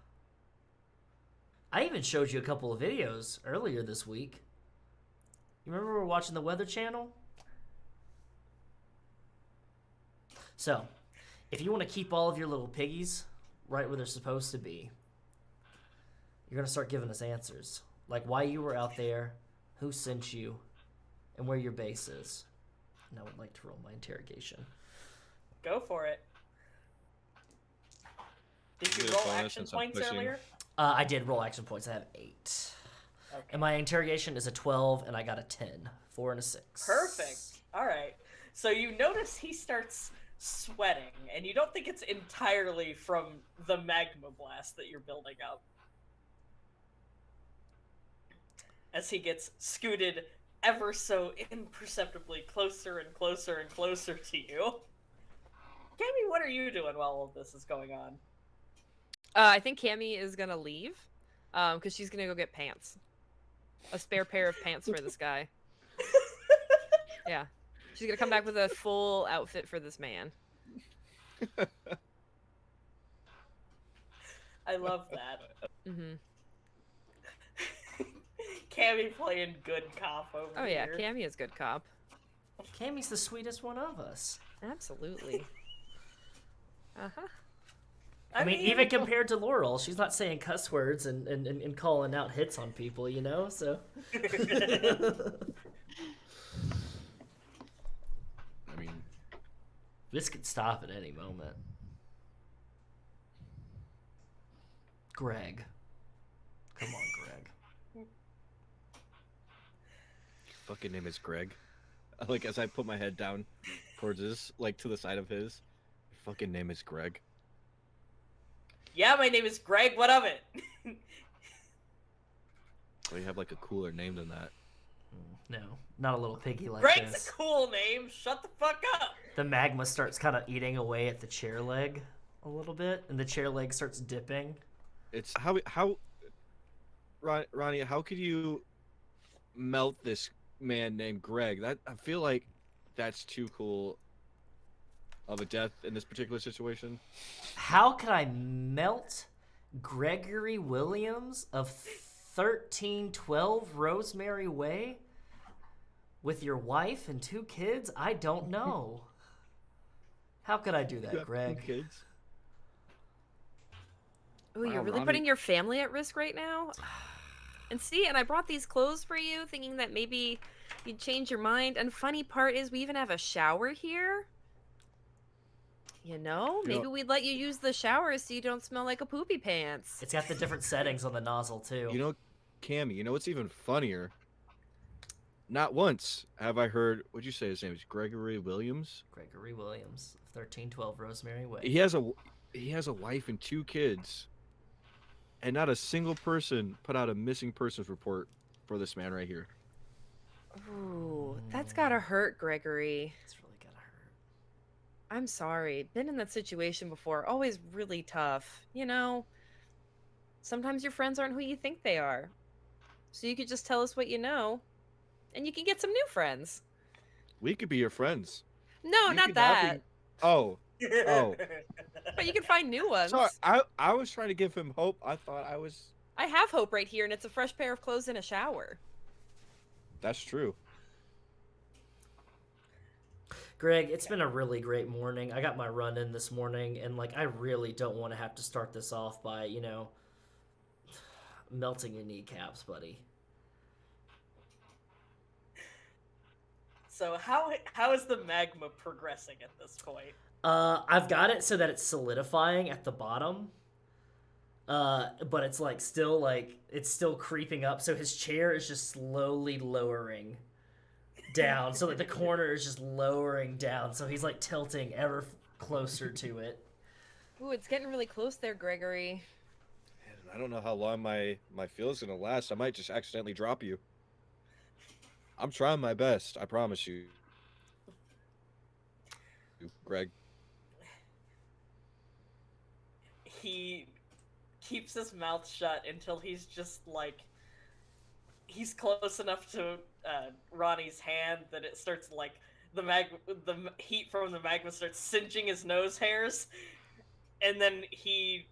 I even showed you a couple of videos earlier this week. You remember we were watching the Weather Channel? So, if you want to keep all of your little piggies right where they're supposed to be, you're going to start giving us answers. Like why you were out there, who sent you, and where your base is. And I would like to roll my interrogation. Go for it. Did you roll action points earlier? I did roll action points. I have 8. Okay. And my interrogation is a 12, and I got a 10. 4 and a 6. Perfect. All right. So you notice he starts sweating, and you don't think it's entirely from the magma blast that you're building up. As he gets scooted ever so imperceptibly closer and closer and closer to you. Cammie, what are you doing while all of this is going on? I think Cammie is gonna leave, because she's gonna go get pants. A spare pair of pants for this guy. Yeah. She's gonna come back with a full outfit for this man. I love that. Mm-hmm. Cammie playing good cop over here. Oh yeah, Cammie is good cop. Cammie's the sweetest one of us. Absolutely. Uh-huh. I mean, even compared to Laurel, she's not saying cuss words and calling out hits on people, so. I mean, this could stop at any moment. Greg. Come on, Greg. Your fucking name is Greg. Like, as I put my head down towards his, like, to the side of his, your fucking name is Greg. Yeah, my name is Greg. What of it? Well, you have like a cooler name than that. No, not a little piggy like Greg's this. a cool name. Shut the fuck up. The magma starts kind of eating away at the chair leg a little bit, and the chair leg starts dipping. It's Ronnie, how could you melt this man named Greg? That I feel like that's too cool of a death in this particular situation. How could I melt Gregory Williams of 1312 Rosemary Way with your wife and 2 kids? I don't know. How could I do that, Greg? 2 kids. Oh, you're Wow, really Ronnie. putting your family at risk right now? And I brought these clothes for you, thinking that maybe you'd change your mind. And funny part is we even have a shower here. Maybe we'd let you use the shower so you don't smell like a poopy pants. It's got the different settings on the nozzle, too. Cammie, what's even funnier? Not once have I heard, what'd you say his name is? Gregory Williams? Gregory Williams, 1312 Rosemary Way. He has a wife and 2 kids. And not a single person put out a missing persons report for this man right here. Ooh, that's gotta hurt, Gregory. It's really gotta hurt. I'm sorry. Been in that situation before. Always really tough. Sometimes your friends aren't who you think they are. So you could just tell us what you know, and you can get some new friends. We could be your friends. No, You not could that. happily- Oh. But you can find new ones. Sorry, I was trying to give him hope. I thought I was... I have hope right here, and it's a fresh pair of clothes and a shower. That's true. Greg, it's been a really great morning. I got my run in this morning, and I really don't want to have to start this off by, melting your kneecaps, buddy. So how is the magma progressing at this point? I've got it so that it's solidifying at the bottom. But it's like still it's still creeping up. So his chair is just slowly lowering down. So like the corner is just lowering down. So he's like tilting ever closer to it. Ooh, it's getting really close there, Gregory. Man, I don't know how long my feel is gonna last. I might just accidentally drop you. I'm trying my best. I promise you, Greg. He keeps his mouth shut until he's just like he's close enough to Ronnie's hand that it starts like the heat from the magma starts singeing his nose hairs, and then he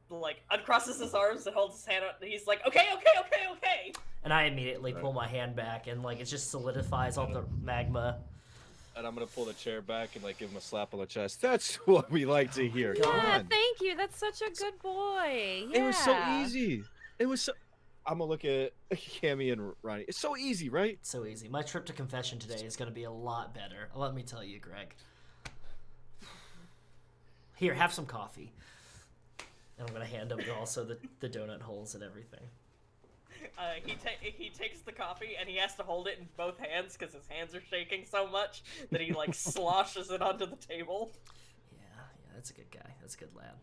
like uncrosses his arms and holds his hand up, and he's like, okay. And I immediately pull my hand back, and like it just solidifies all the magma. And I'm gonna pull the chair back and like give him a slap on the chest. That's what we like to hear. Come Yeah, on. thank you. That's such a good boy. Yeah. It was so easy. It was so. I'm gonna look at Cammie and Ronnie. It's so easy, right? So easy. My trip to confession today is gonna be a lot better. Let me tell you, Greg. Here, have some coffee. And I'm gonna hand him also the donut holes and everything. He takes the coffee and he has to hold it in both hands because his hands are shaking so much that he like sloshes it onto the table. Yeah, that's a good guy. That's a good lad.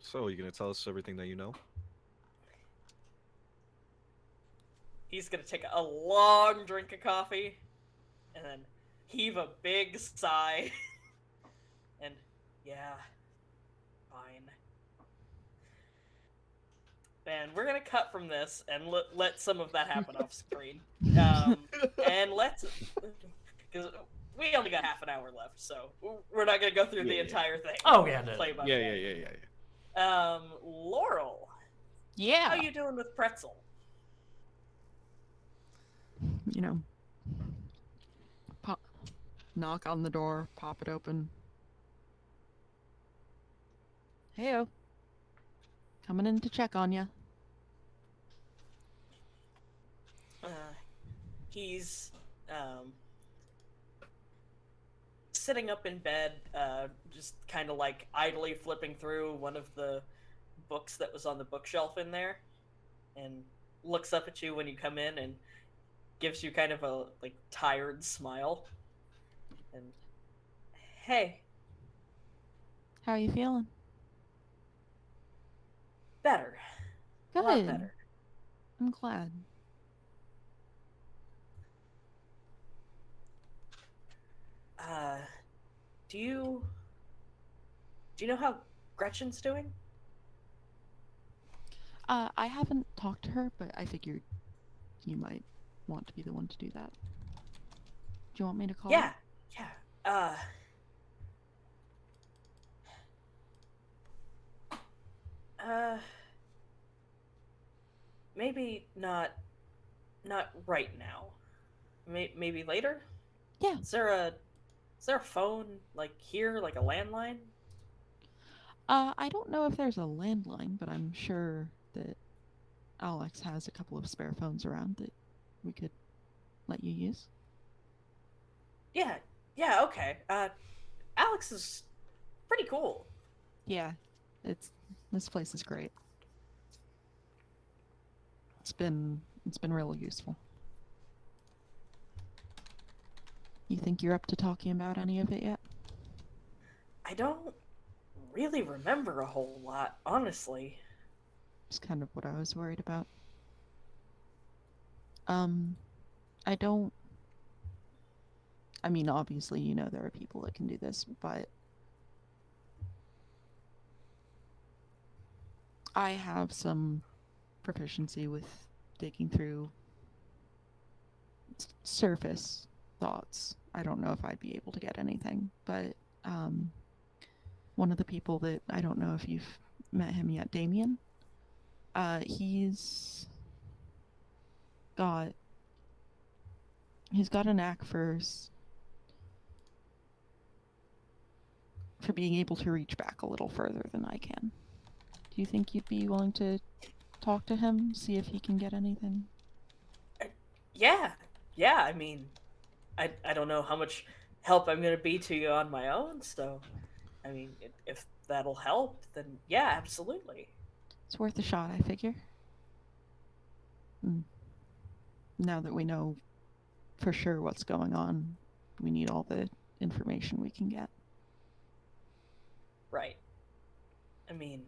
So, you gonna tell us everything that you know? He's gonna take a long drink of coffee and then heave a big sigh and yeah, fine. And we're gonna cut from this and let some of that happen off screen. And let's, because we only got half an hour left, so we're not gonna go through the entire thing. Oh yeah, no. Yeah. Laurel. Yeah. How you doing with Pretzel? You know, knock on the door, pop it open. Heyo. Coming in to check on ya. He's sitting up in bed, just kind of like idly flipping through one of the books that was on the bookshelf in there, and looks up at you when you come in and gives you kind of a like tired smile. And hey, How are you feeling? better. Good. A lot better. I'm glad. Do you know how Gretchen's doing? I haven't talked to her, but I figured you might want to be the one to do that. Do you want me to call her? Yeah. Maybe not right now. Maybe later? Yeah. Is there a phone like here, like a landline? I don't know if there's a landline, but I'm sure that Alex has a couple of spare phones around that we could let you use. Yeah, okay. Alex is pretty cool. Yeah, this place is great. It's been really useful. You think you're up to talking about any of it yet? I don't really remember a whole lot, honestly. It's kind of what I was worried about. I mean, obviously, you know there are people that can do this, but I have some proficiency with digging through surface thoughts. I don't know if I'd be able to get anything, but one of the people that, I don't know if you've met him yet, Damian, he's got a knack for being able to reach back a little further than I can. Do you think you'd be willing to talk to him, see if he can get anything? Yeah, yeah. I mean, I don't know how much help I'm gonna be to you on my own. So, I mean, if that'll help, then yeah, absolutely. It's worth a shot, I figure. Now that we know for sure what's going on, we need all the information we can get. Right. I mean,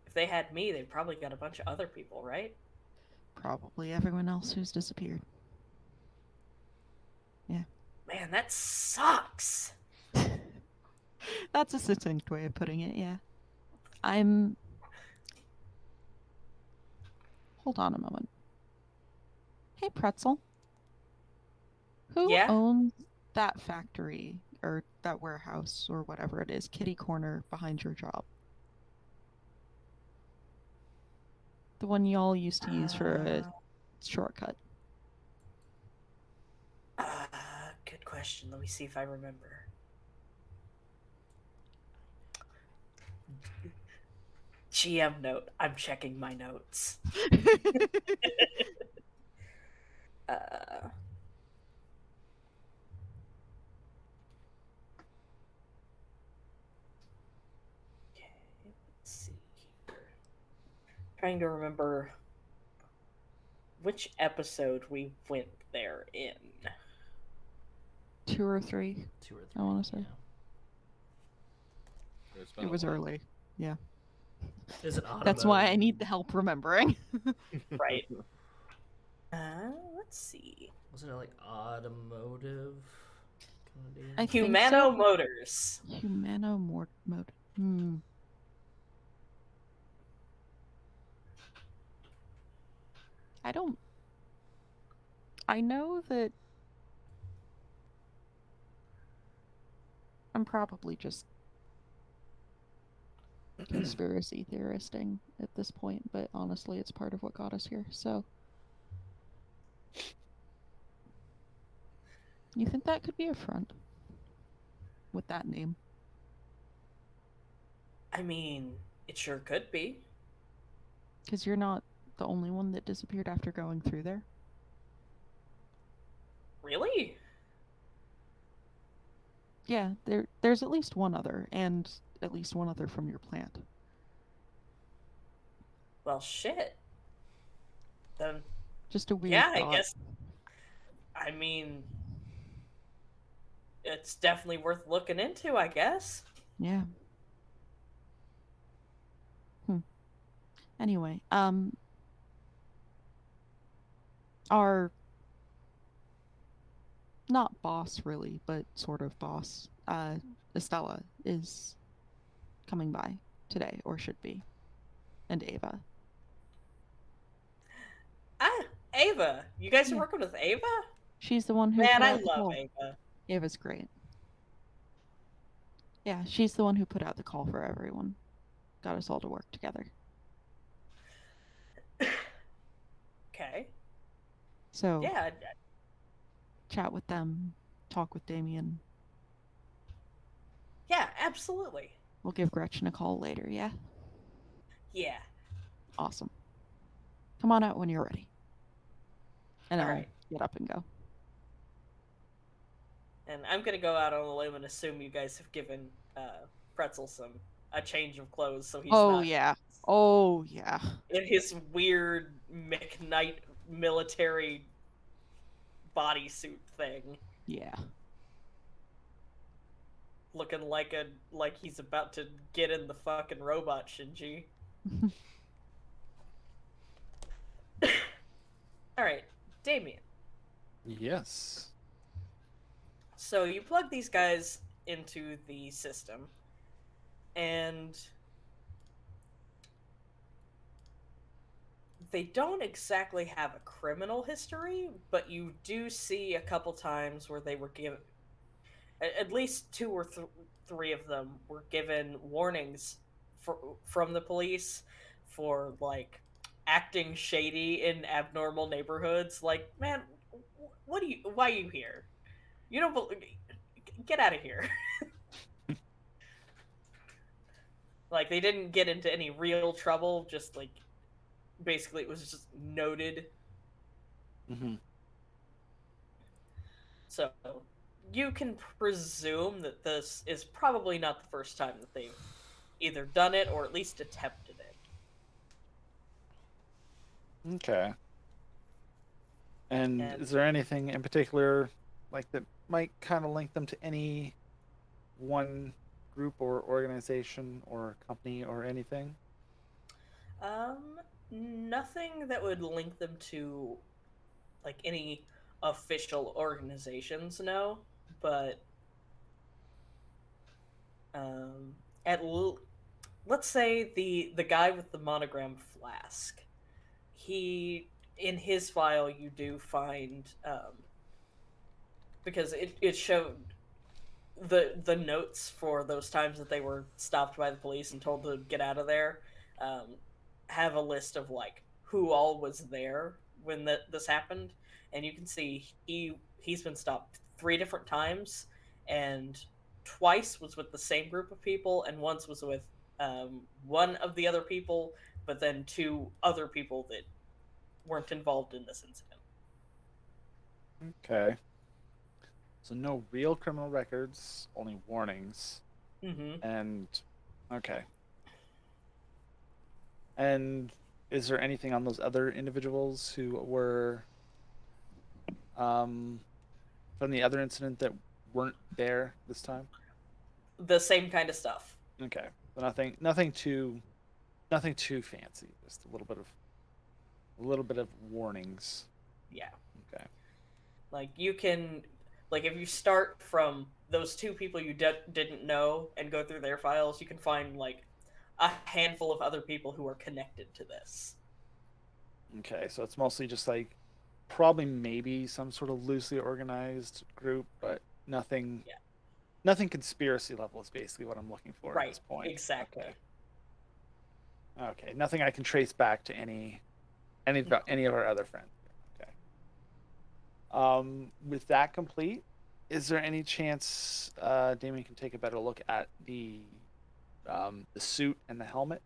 if they had me, they probably got a bunch of other people, right? Probably everyone else who's disappeared. Yeah. Man, that sucks. That's a succinct way of putting it, yeah. Hold on a moment. Hey, Pretzel. Who owns that factory or that warehouse or whatever it is, kitty corner behind your job? The one y'all used to use for a shortcut. Good question. Let me see if I remember. GM note. I'm checking my notes. Okay, let's see here. Trying to remember which episode we went there in. 2 or 3. 2 or 3. I want to say. Yeah. It was early. Yeah. Is it automotive? That's why I need the help remembering. Right. Let's see. Wasn't it like automotive? Humano Motors. Humano Mode. I know that I'm probably just conspiracy theoristing at this point, but honestly, it's part of what got us here, so. You think that could be a front? With that name? I mean, it sure could be. Because you're not the only one that disappeared after going through there. Really? Yeah, there's at least one other, and at least one other from your plant. Well, shit. Then. Just a weird Yeah, thought. I guess. I mean, it's definitely worth looking into, I guess. Yeah. Anyway, our not boss really, but sort of boss, Estella is coming by today, or should be, and Ava. Ava. You guys are working with Ava? She's the one who. Man, put I out the love call. Ava. Ava's great. Yeah, she's the one who put out the call for everyone. Got us all to work together. Okay. So. Yeah. Chat with them, talk with Damian. Yeah, absolutely. We'll give Gretchen a call later, yeah? Yeah. Awesome. Come on out when you're ready. And I'll right. get up and go. And I'm gonna go out on a limb and assume you guys have given Pretzel a change of clothes, so he's not. Oh yeah. In his weird McKnight military bodysuit thing. Yeah. Looking like he's about to get in the fucking robot Shinji. All right, Damian. Yes. So you plug these guys into the system, and they don't exactly have a criminal history, but you do see a couple times where they were given, at least 2 or 3 of them were given warnings from the police for, like, acting shady in abnormal neighborhoods. Like, man, why are you here? You don't get out of here. Like, they didn't get into any real trouble, just, like, basically it was just noted. So you can presume that this is probably not the first time that they've either done it or at least attempted it. Okay. And is there anything in particular, like, that might kind of link them to any one group or organization or company or anything? Nothing that would link them to, like, any official organizations, no. But, at let's say the guy with the monogram flask. In his file, you do find, because it showed the notes for those times that they were stopped by the police and told to get out of there, have a list of, like, who all was there when this happened, and you can see he's been stopped 3 different times, and twice was with the same group of people, and once was with one of the other people, but then 2 other people that weren't involved in this incident. Okay. So no real criminal records, only warnings. Mm-hmm. And okay. And is there anything on those other individuals who were from the other incident that weren't there this time? The same kind of stuff. Okay. So nothing too fancy. Just a little bit of warnings. Yeah. Okay. Like, you can, like, if you start from those 2 people you didn't know and go through their files, you can find, like, a handful of other people who are connected to this. Okay, so it's mostly just, like, probably maybe some sort of loosely organized group, but nothing conspiracy level is basically what I'm looking for at this point. Exactly. Okay, nothing I can trace back to any of our other friends. Okay. With that complete, is there any chance Damian can take a better look at the suit and the helmet?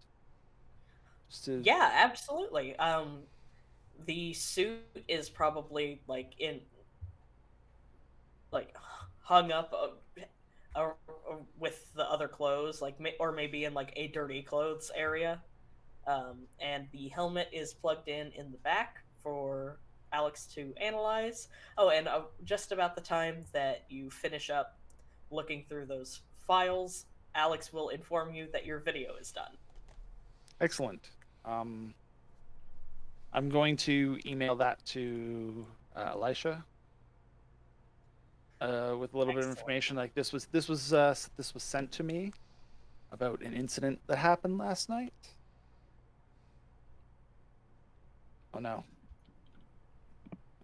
Yeah, absolutely. The suit is probably, like, hung up with the other clothes, like, or maybe in, like, a dirty clothes area. And the helmet is plugged in the back for Alex to analyze. Oh, and just about the time that you finish up looking through those files, Alex will inform you that your video is done. Excellent. I'm going to email that to Elisha with a little bit of information. Like, this was sent to me about an incident that happened last night. Oh no.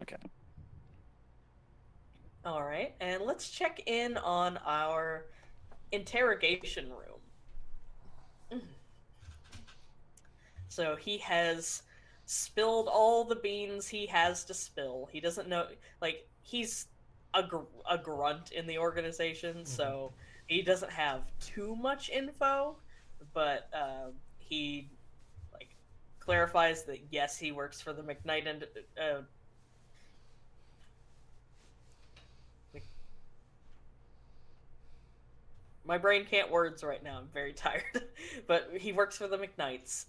Okay. All right, and let's check in on our interrogation room. So he has spilled all the beans he has to spill. He doesn't know, like, he's a grunt in the organization, so he doesn't have too much info, but he, like, clarifies that yes, he works for the McKnight and my brain can't words right now. I'm very tired. But he works for the McKnights.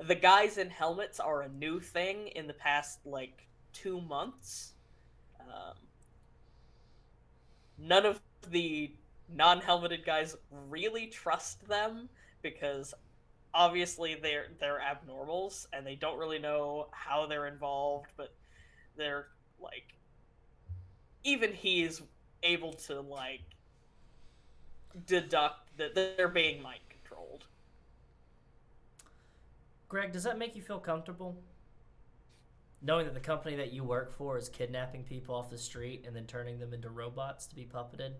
The guys in helmets are a new thing in the past, like, 2 months. None of the non-helmeted guys really trust them because obviously they're abnormals and they don't really know how they're involved, but they're, like, even he's able to, like, deduct that they're being mind controlled. Greg, does that make you feel comfortable? Knowing that the company that you work for is kidnapping people off the street and then turning them into robots to be puppeted?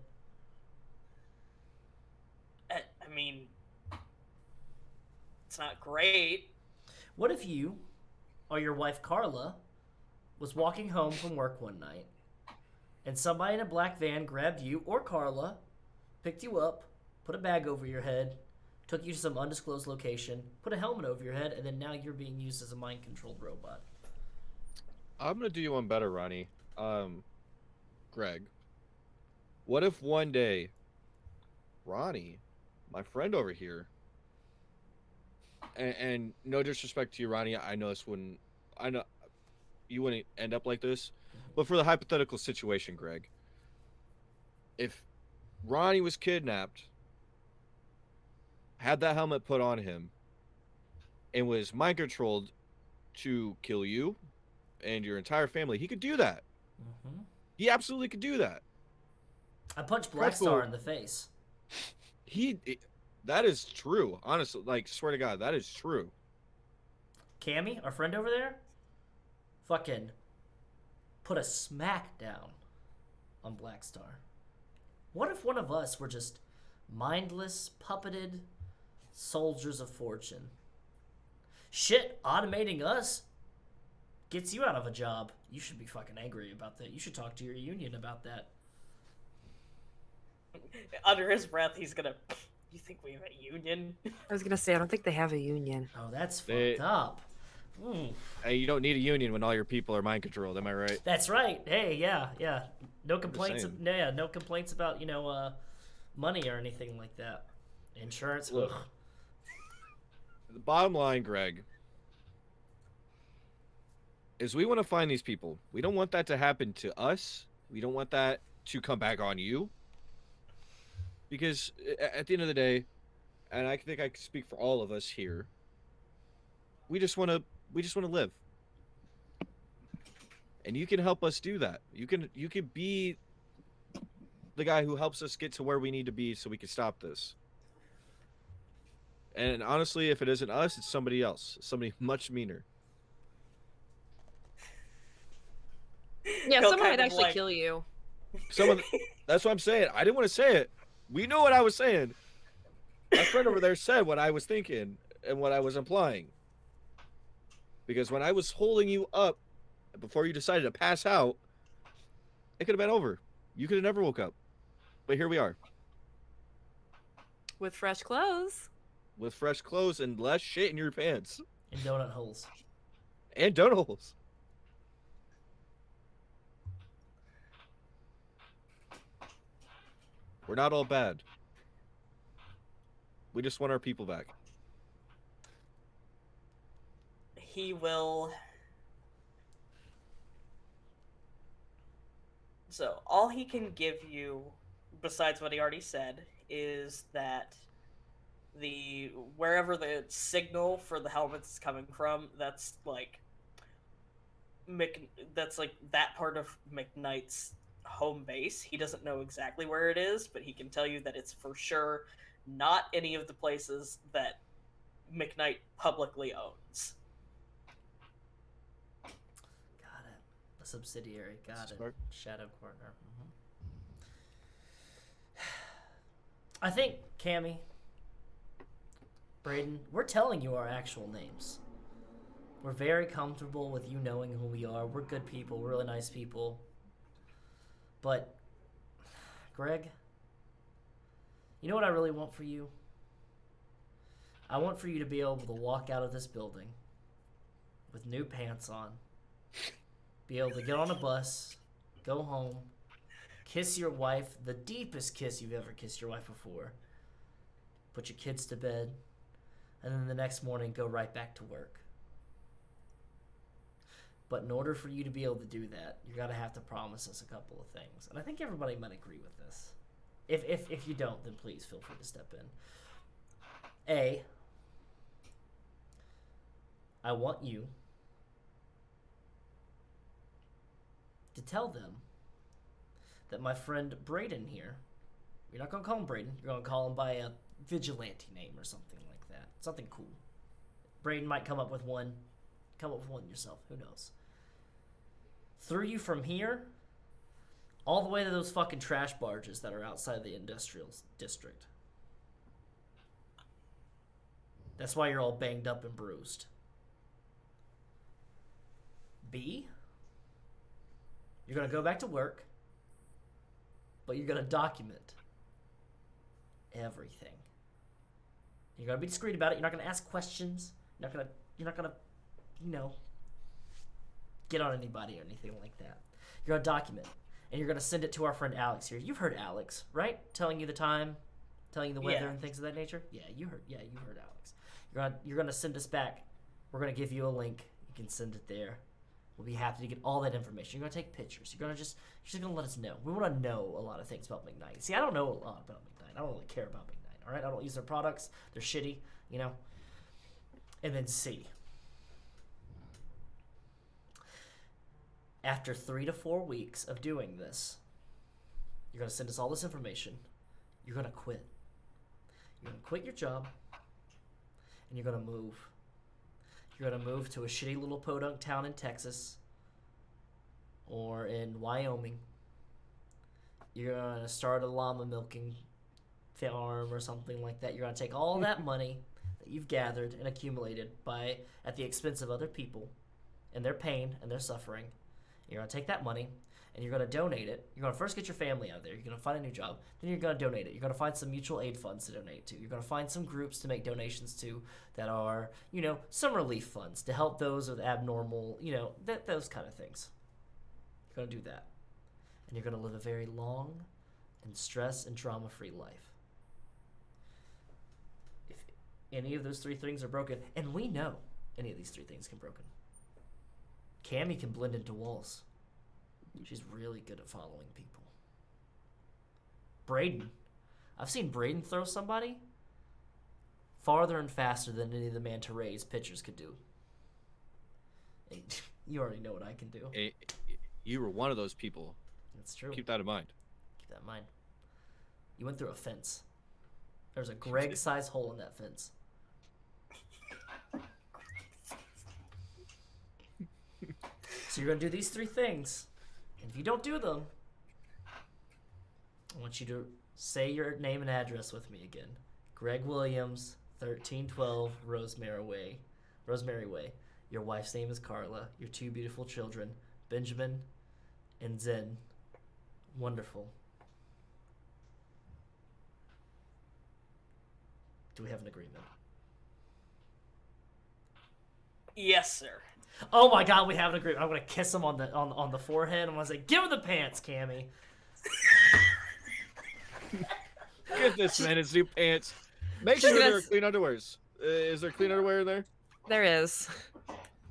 I mean, it's not great. What if you, or your wife Carla, was walking home from work one night, and somebody in a black van grabbed you or Carla, picked you up, put a bag over your head, took you to some undisclosed location, put a helmet over your head, and then now you're being used as a mind-controlled robot? I'm gonna do you one better, Ronnie. Greg, what if one day Ronnie, my friend over here, and no disrespect to you, Ronnie, I know you wouldn't end up like this, but for the hypothetical situation, Greg, if Ronnie was kidnapped, had that helmet put on him, and was mind controlled to kill you and your entire family, he could do that. Mm-hmm. He absolutely could do that. I punched Blackstar in the face. That is true. Honestly, like, swear to God, that is true. Cammie, our friend over there, fucking put a smack down on Blackstar. What if one of us were just mindless, puppeted soldiers of fortune? Shit, automating us gets you out of a job. You should be fucking angry about that. You should talk to your union about that. Under his breath, he's gonna... You think we have a union? I was gonna say, I don't think they have a union. Oh, that's fucked up. Hey, you don't need a union when all your people are mind controlled. Am I right? That's right. Hey, yeah. No complaints. No complaints about money or anything like that. Insurance. Look, the bottom line, Greg, is we want to find these people. We don't want that to happen to us. We don't want that to come back on you. Because at the end of the day, and I think I can speak for all of us here, we just want to live. And you can help us do that. You can be the guy who helps us get to where we need to be so we can stop this. And honestly, if it isn't us, it's somebody else. Somebody much meaner. Yeah, He'll someone kind might of actually kill you. That's what I'm saying. I didn't want to say it. We know what I was saying. My friend over there said what I was thinking and what I was implying. Because when I was holding you up before you decided to pass out, it could have been over. You could have never woke up. But here we are. With fresh clothes. With fresh clothes and less shit in your pants. And donut holes. And donut holes. We're not all bad. We just want our people back. He will... So, all he can give you, besides what he already said, is that wherever the signal for the helmets is coming from, that's like that part of McKnight's home base. He doesn't know exactly where it is, but he can tell you that it's for sure not any of the places that McKnight publicly owns. Got it. A subsidiary. Got it. Shadow partner. I think, Cammie, Brayden, we're telling you our actual names. We're very comfortable with you knowing who we are. We're good people. We're really nice people. But, Greg, you know what I really want for you? I want for you to be able to walk out of this building with new pants on, be able to get on a bus, go home, kiss your wife, the deepest kiss you've ever kissed your wife before, put your kids to bed, and then the next morning go right back to work. But in order for you to be able to do that, you're going to have to promise us a couple of things. And I think everybody might agree with this. If you don't, then please feel free to step in. A, I want you to tell them that my friend Brayden here, you're not going to call him Brayden, you're going to call him by a vigilante name or something like that. Something cool. Brayden might come up with one yourself, who knows. Threw you from here all the way to those fucking trash barges that are outside the industrial district. That's why you're all banged up and bruised. B, you're going to go back to work, but you're going to document everything. You're going to be discreet about it. You're not going to ask questions. You're not going to, get on anybody or anything like that. You're gonna document it, and you're gonna send it to our friend Alex here. You've heard Alex, right? Telling you the time, telling you the weather and things of that nature. Yeah, you heard Alex. You're gonna send us back. We're gonna give you a link. You can send it there. We'll be happy to get all that information. You're gonna take pictures. You're just gonna let us know. We want to know a lot of things about McKnight. See, I don't know a lot about McKnight. I don't really care about McKnight. All right, I don't use their products. They're shitty, you know. And then C. After 3 to 4 weeks of doing this, you're gonna send us all this information. You're gonna quit. You're gonna quit your job, and you're gonna move. You're gonna move to a shitty little podunk town in Texas or in Wyoming. You're gonna start a llama milking farm or something like that. You're gonna take all that money that you've gathered and accumulated at the expense of other people and their pain and their suffering. You're gonna take that money and you're gonna donate it. You're gonna first get your family out there. You're gonna find a new job. Then you're gonna donate it. You're gonna find some mutual aid funds to donate to. You're gonna find some groups to make donations to that are, some relief funds to help those with abnormal, those kind of things. You're gonna do that. And you're gonna live a very long and stress and trauma-free life. If any of those 3 things are broken, and we know any of these 3 things can be broken. Cammie can blend into walls. She's really good at following people. Brayden. I've seen Brayden throw somebody farther and faster than any of the Manta Ray's pitchers could do. And you already know what I can do. You were one of those people. That's true. Keep that in mind. Keep that in mind. You went through a fence. There's a Greg-sized hole in that fence. So you're going to do these 3 things. And if you don't do them, I want you to say your name and address with me again. Greg Williams, 1312 Rosemary Way. Your wife's name is Carla. Your 2 beautiful children, Benjamin and Zen. Wonderful. Do we have an agreement? Yes, sir. Oh my God, we have an agreement. I'm gonna kiss him on the forehead. I'm gonna say, "Give him the pants, Cammie." Get this man his new pants. Make sure there are clean underwears. Is there clean underwear in there? There is.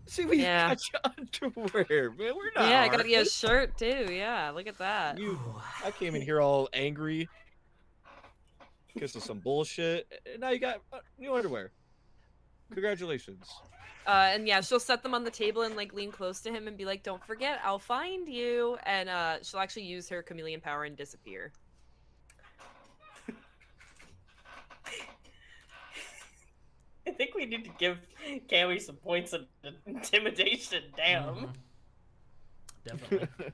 See, we got your underwear, man. We're not. Yeah, I got you a shirt too. Yeah, look at that. I came in here all angry because of some bullshit, and now you got new underwear. Congratulations. And yeah, she'll set them on the table and lean close to him and be like, "Don't forget, I'll find you." And she'll actually use her chameleon power and disappear. I think we need to give Cammie some points of intimidation. Damn. Definitely.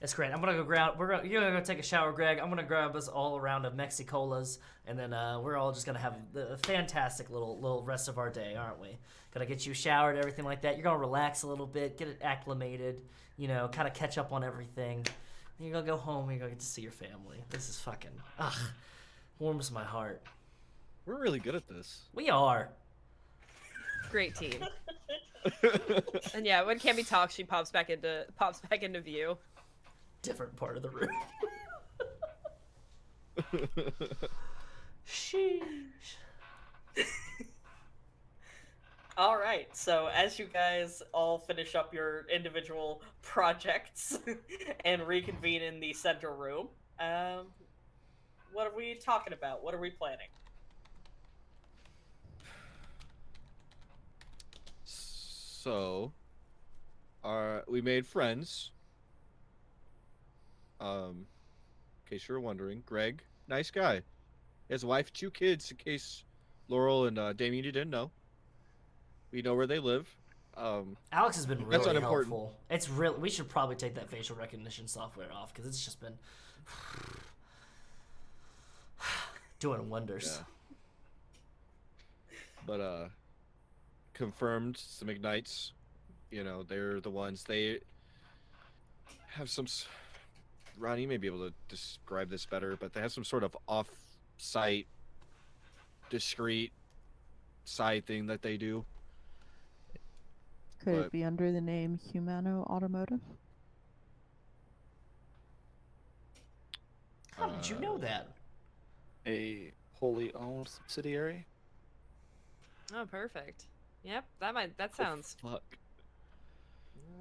That's great. I'm gonna go grab. You're gonna go take a shower, Greg. I'm gonna grab us all a round of Mexicolas, and then we're all just gonna have a fantastic little rest of our day, aren't we? Gonna get you showered, everything like that. You're gonna relax a little bit, get it acclimated, kind of catch up on everything. Then you're gonna go home. And you're gonna get to see your family. This is fucking warms my heart. We're really good at this. We are. Great team. And yeah, when Cammie talks, she pops back into view. Different part of the room. Sheesh. All right, so as you guys all finish up your individual projects and reconvene in the central room, what are we talking about? What are we planning? So, we made friends. In case you're wondering, Greg, nice guy. He has a wife, 2 kids, in case Laurel and Damian, you didn't know. We know where they live. Alex has been really helpful. It's real. We should probably take that facial recognition software off because it's just been doing wonders. Yeah. But confirmed some Ignites. They're the ones. They have some. Ronnie may be able to describe this better, but they have some sort of off-site, discreet side thing that they do. Could But- it be under the name Humano Automotive? How did you know that? A wholly owned subsidiary. Oh, perfect. Yep, that sounds Fuck.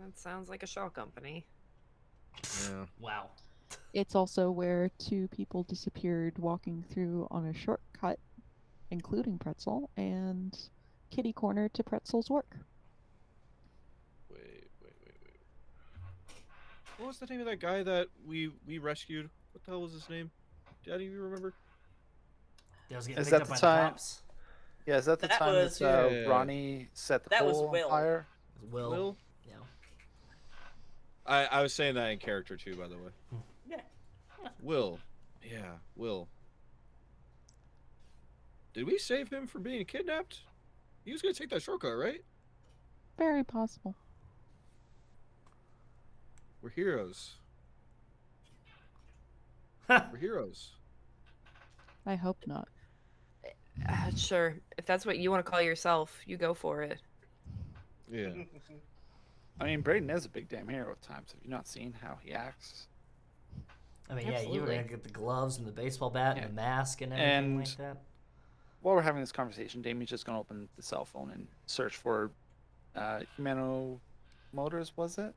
that sounds like a shell company. Yeah. Wow. It's also where 2 people disappeared walking through on a shortcut, including Pretzel, and kitty corner to Pretzel's work. Wait. What was the name of that guy that we rescued? What the hell was his name? Do any of you remember? That was getting Is picked that up the by time? the cops. Yeah, is that the That time was- that Yeah. Ronnie set the That was pole on Will. fire? Will. Will? Yeah. I was saying that in character too, by the way. Yeah. Will. Yeah, Will. Did we save him from being kidnapped? He was gonna take that shortcut, right? Very possible. We're heroes. We're heroes. I hope not. Sure, if that's what you want to call yourself, you go for it. Yeah. I mean, Brayden is a big damn hero at times. Have you not seen how he acts? I mean, yeah, you were Absolutely. gonna get the gloves and the baseball bat Yeah. and the mask and everything And- like that. While we're having this conversation, Damian's just going to open the cell phone and search for Humano Motors, was it?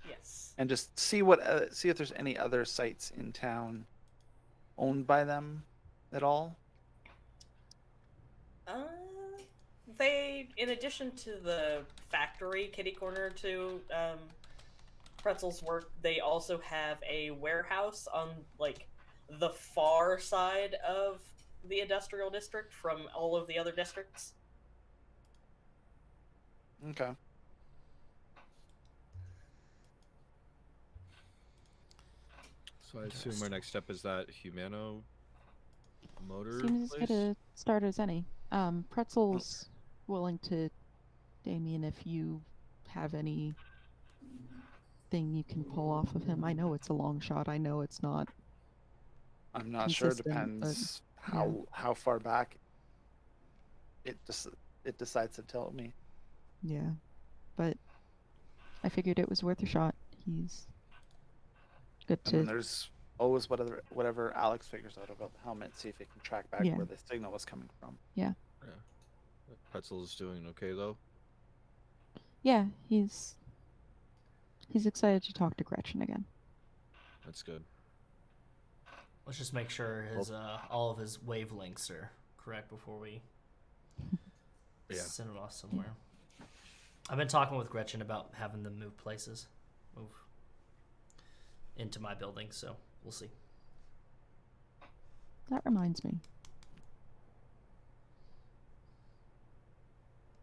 Yes. And just see see if there's any other sites in town owned by them at all. They, in addition to the factory kitty corner to Pretzel's work, they also have a warehouse on like the far side of the industrial district from all of the other districts. Okay. So I assume our next step is that Humano motor Seems as place? good a start as any. Pretzel's willing to, Damian, if you have any thing you can pull off of him. I know it's a long shot. I know it's not. I'm not sure. It Consistent, but, depends how far back it decides to tell me. Yeah, but I figured it was worth a shot. He's good And then to. there's always whatever Alex figures out about the helmet, see if it can track back Yeah. where the signal was coming from. Pretzel's doing okay though. Yeah, he's excited to talk to Gretchen again. That's good. Let's just make sure his all of his wavelengths are correct before we Yeah. send him off somewhere. I've been talking with Gretchen about having them move into my building, so we'll see. That reminds me.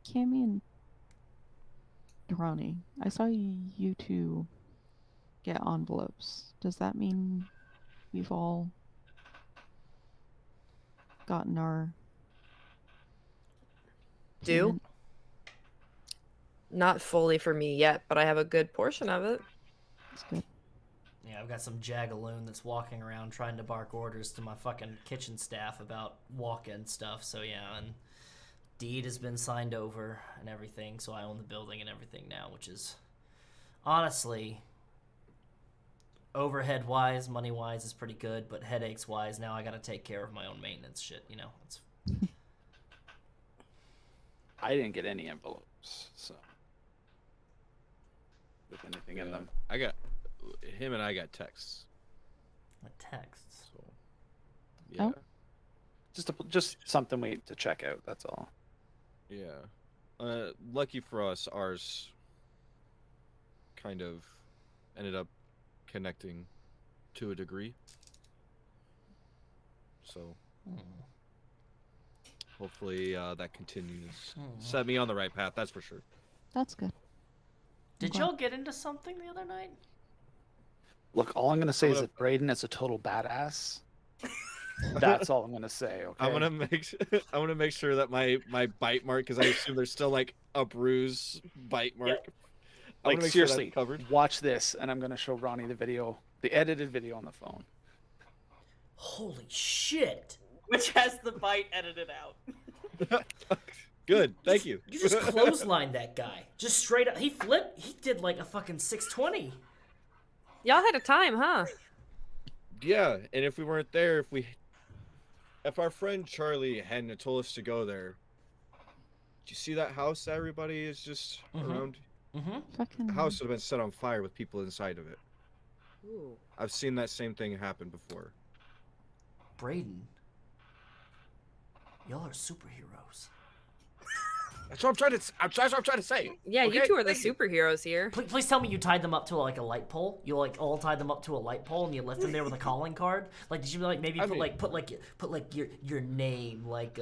Cammie and Ronnie, I saw you two get envelopes. Does that mean we've all gotten our Do? payment? Not fully for me yet, but I have a good portion of it. That's good. Yeah, I've got some jagaloon that's walking around trying to bark orders to my fucking kitchen staff about walk-in stuff. So yeah, and deed has been signed over and everything, so I own the building and everything now, which is honestly overhead-wise, money-wise is pretty good, but headaches-wise, now I got to take care of my own maintenance shit. You know, it's I didn't get any envelopes, so with anything in them. I got him and I got texts. my texts. So yeah. Oh. Just something we to check out. That's all. Yeah. Lucky for us, ours kind of ended up connecting to a degree. So hopefully that continues. Set me on the right path, that's for sure. That's good. Did Okay. y'all get into something the other night? Look, all I'm gonna say I'm is gonna- that Brayden is a total badass. That's all I'm gonna say. Okay. I'm gonna make sure that my bite mark, because I assume there's still like a bruise bite mark. I'm like gonna make sure that's seriously covered. watch this, and I'm gonna show Ronnie the video, the edited video on the phone. Holy shit! Which has the bite edited out. Good. Thank you. You just clotheslined that guy. Just straight up. He flipped. He did like a fucking 620. Y'all had a time, huh? Yeah, and if we weren't there, if our friend Charlie hadn't told us to go there, do you see that house that everybody is just around? Fucking The house would have been set on fire with people inside of it. Ooh. I've seen that same thing happen before. Brayden, y'all are superheroes. That's what I'm trying to say. Yeah, Okay? you two are the Thank you. superheroes here. Please tell me you tied them up to like a light pole. You like all tied them up to a light pole and you left them there with a calling card. Like, did you like maybe put your name like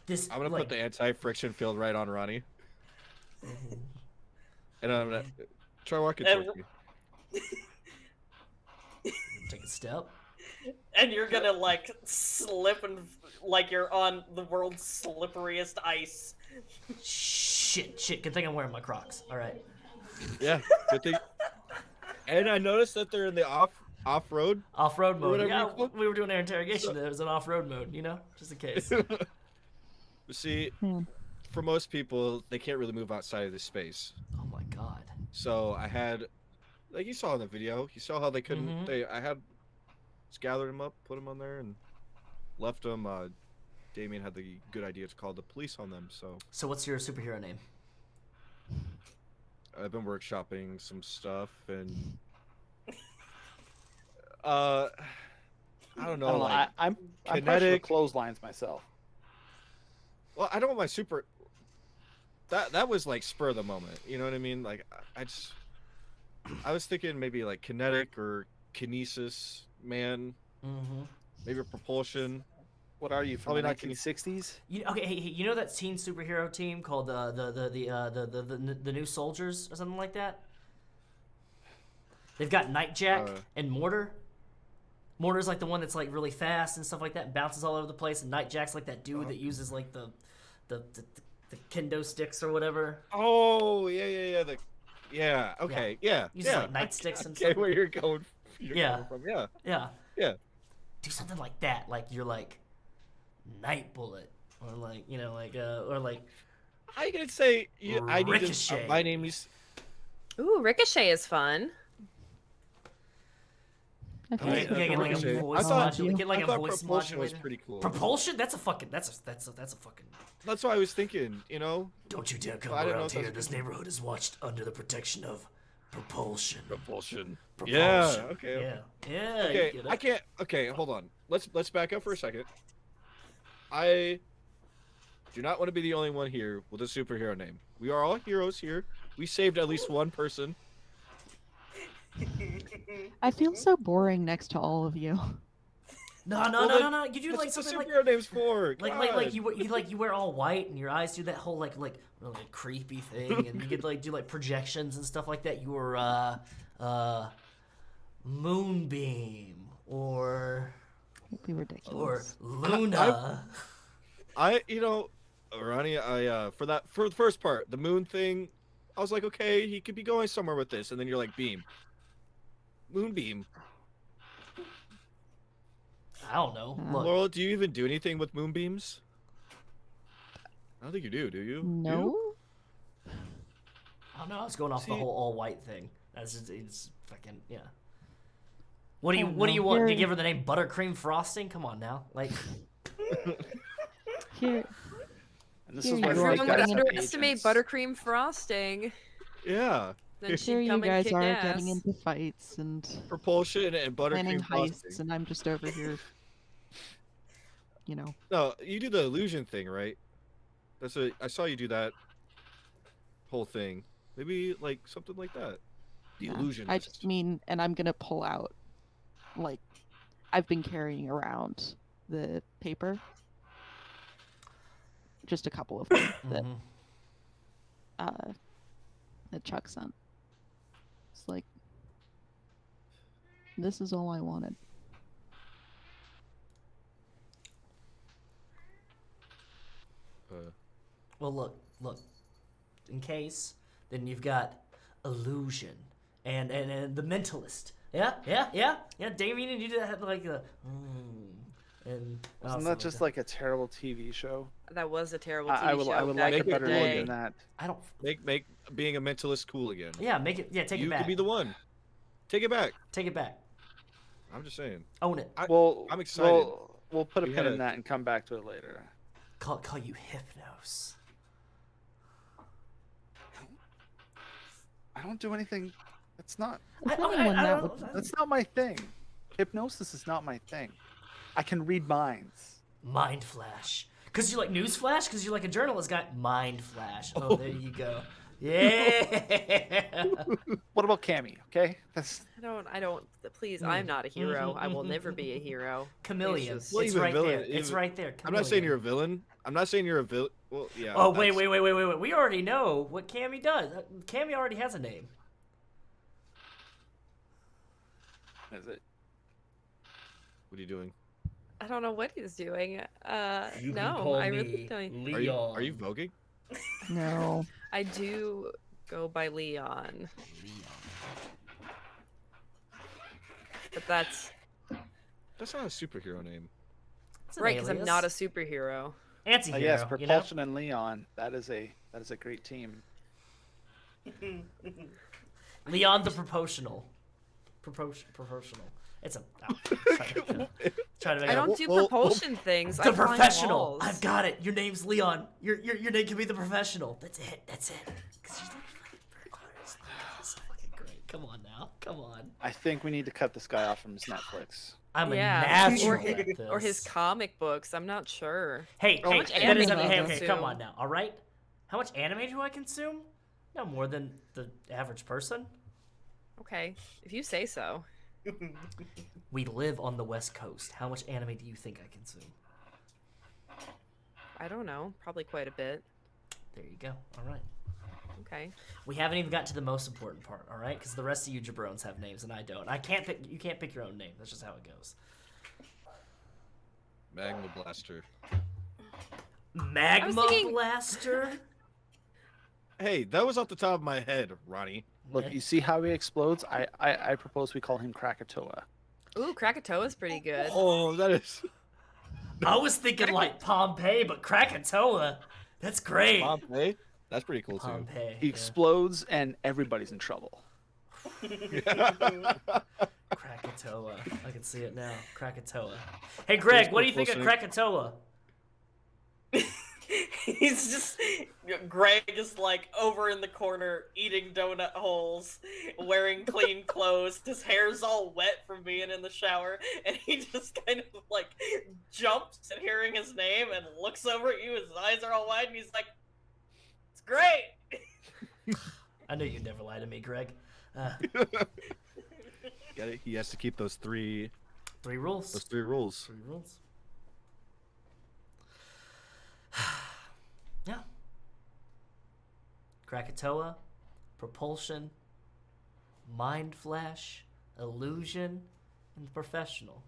this? I'm gonna put the anti-friction field right on Ronnie. And I'm gonna try walking towards me. Take a step. And you're gonna like slip and like you're on the world's slipperiest ice. Shit. Good thing I'm wearing my Crocs. All right. Yeah, good thing. And I noticed that they're in the off-road. Off-road mode. whatever Yeah, you call it. we were doing our interrogation. There was an off-road mode, you know, just in case. See, for most people, they can't really move outside of this space. Oh my god. So I had, like you saw in the video, you saw how they couldn't. I had just gathered them up, put them on there, and left them. Damian had the good idea to call the police on them. So what's your superhero name? I've been workshopping some stuff, and I don't know. Like, I'm kinetic kinetic clotheslines myself. Well, I don't want my super. That was like spur of the moment. You know what I mean? Like I was thinking maybe like kinetic or kinesis man. Maybe propulsion. What are you from Probably the not 1960s? Hey, you know that teen superhero team called the New Soldiers or something like that? They've got Nightjack and Mortar. Mortar's like the one that's like really fast and stuff like that, and bounces all over the place. And Nightjack's like that dude that uses like the kendo sticks or whatever. Oh yeah. Okay. Yeah. Uses like nightsticks and okay, stuff. where you're going from. Yeah. Yeah. Do something like that. Like you're like Night Bullet, or like or like. How you gonna say I need Ricochet. to? My name is. Ooh, Ricochet is fun. Okay. Get like a voice modulator. Get like a voice propulsion was modulator. pretty cool. Propulsion? That's a fucking. That's a fucking. That's what I was thinking. You know. Don't you dare come I didn't know around if that's here. This neighborhood is watched under the protection of propulsion. Propulsion. Propulsion. Yeah. Okay. Yeah. Okay. you get I it. can't. Okay. Hold on. Let's back up for a second. I do not want to be the only one here with a superhero name. We are all heroes here. We saved at least one person. I feel so boring next to all of you. No. You do like What's the something like superhero names for? like you wear all white and your eyes do that whole like really creepy thing, and you get like do like projections and stuff like that. You were Moonbeam or It'd be ridiculous. Luna. Ronnie, for the first part, the moon thing, I was like, okay, he could be going somewhere with this, and then you're like, Beam. Moonbeam. I don't know. Look, Laurel, do you even do anything with moonbeams? I don't think you do you? No. I don't know. I was going off the whole all white thing. That's just, it's fucking yeah. What do you want? Do you give her the name Buttercream Frosting? Come on now, like. Here. And this is where Everyone like would guys have underestimate agents. Buttercream frosting. Yeah. Then Here she'd you come and guys kick are ass. getting into fights and Propulsion and planning buttercream heists, frosting. and I'm just over here. You know. No, you do the illusion thing, right? I saw you do that whole thing. Maybe like something like that. The Yeah. illusion. I just mean, and I'm gonna pull out, like, I've been carrying around the paper. Just a couple of them that Chuck sent. It's like, this is all I wanted. Well, look. In case, then you've got illusion and the mentalist. Yeah. Damian, and you did that like And Wasn't that just like a terrible TV show? That was a terrible TV I would, show. I would back like in a the better look day. than that. I don't. Make being a mentalist cool again. Yeah, make it. Yeah, take it You back. could be the one. Take it back. Take it back. I'm just saying. Own it. I'm excited. We'll put a We pin had in that and come back to it later. Call you Hypnos. I don't do anything. That's not. If anyone, that would. That's not my thing. Hypnosis is not my thing. I can read minds. Mind flash. Because you like news flash? Because you're like a journalist guy? Mind flash. Oh, there you go. Yeah. What about Cammie? Okay, that's. I don't. Please, I'm not a hero. I will never be a hero. Chameleon. Please Well, It's even right villain, there. It's even- right there. I'm not saying Chameleon. you're a villain. I'm not saying you're a villain. Well, yeah. Oh, wait. that's- We already know what Cammie does. Cammie already has a name. Is it? What are you doing? I don't know what he's doing. You can No, call I me really don't. Leon. Are you voguing? No. I do go by Leon, but that's That's not a superhero name. It's an right because I'm alias. not a superhero. Anti-hero. Yes, you know? Propulsion and Leon. That is a great team. Leon the Proportional. Proportional. It's a. Try to make I it don't do propulsion things. I The climb Professional. walls. I've got it. Your name's Leon. Your name can be the Professional. That's it. 'Cause she's like very close. That's fucking great. Come on now. Come on. I think we need to cut this guy off from his Netflix. I'm a Yeah, natural or at this. or his comic books. I'm not sure. Hey, How hey, much that anime is do you okay. consume? Come on now. All right. How much anime do I consume? No more than the average person. Okay, if you say so. We live on the West Coast. How much anime do you think I consume? I don't know. Probably quite a bit. There you go. All right. Okay. We haven't even got to the most important part, all right? Because the rest of you jabrones have names and I don't. I can't pick. You can't pick your own name. That's just how it goes. Magma Blaster. Magma thinking- Blaster. Hey, that was off the top of my head, Ronnie. Look, you see how he explodes? I propose we call him Krakatoa. Ooh, Krakatoa's pretty good. Oh, that is I was thinking like Pompeii, but Krakatoa. That's great. Pompeii. That's pretty cool too. Pompeii. He yeah. explodes and everybody's in trouble. Krakatoa. I can see it now. Krakatoa. Hey, Greg, what do you think of Krakatoa? He's just Greg is like over in the corner eating donut holes, wearing clean clothes. His hair's all wet from being in the shower, and he just kind of like jumps at hearing his name and looks over at you. His eyes are all wide, and he's like, "It's great." I knew you'd never lie to me, Greg. He has to keep those three Rules. those 3 rules. 3 rules. Yeah. Krakatoa, propulsion, mind flash, illusion, and the professional.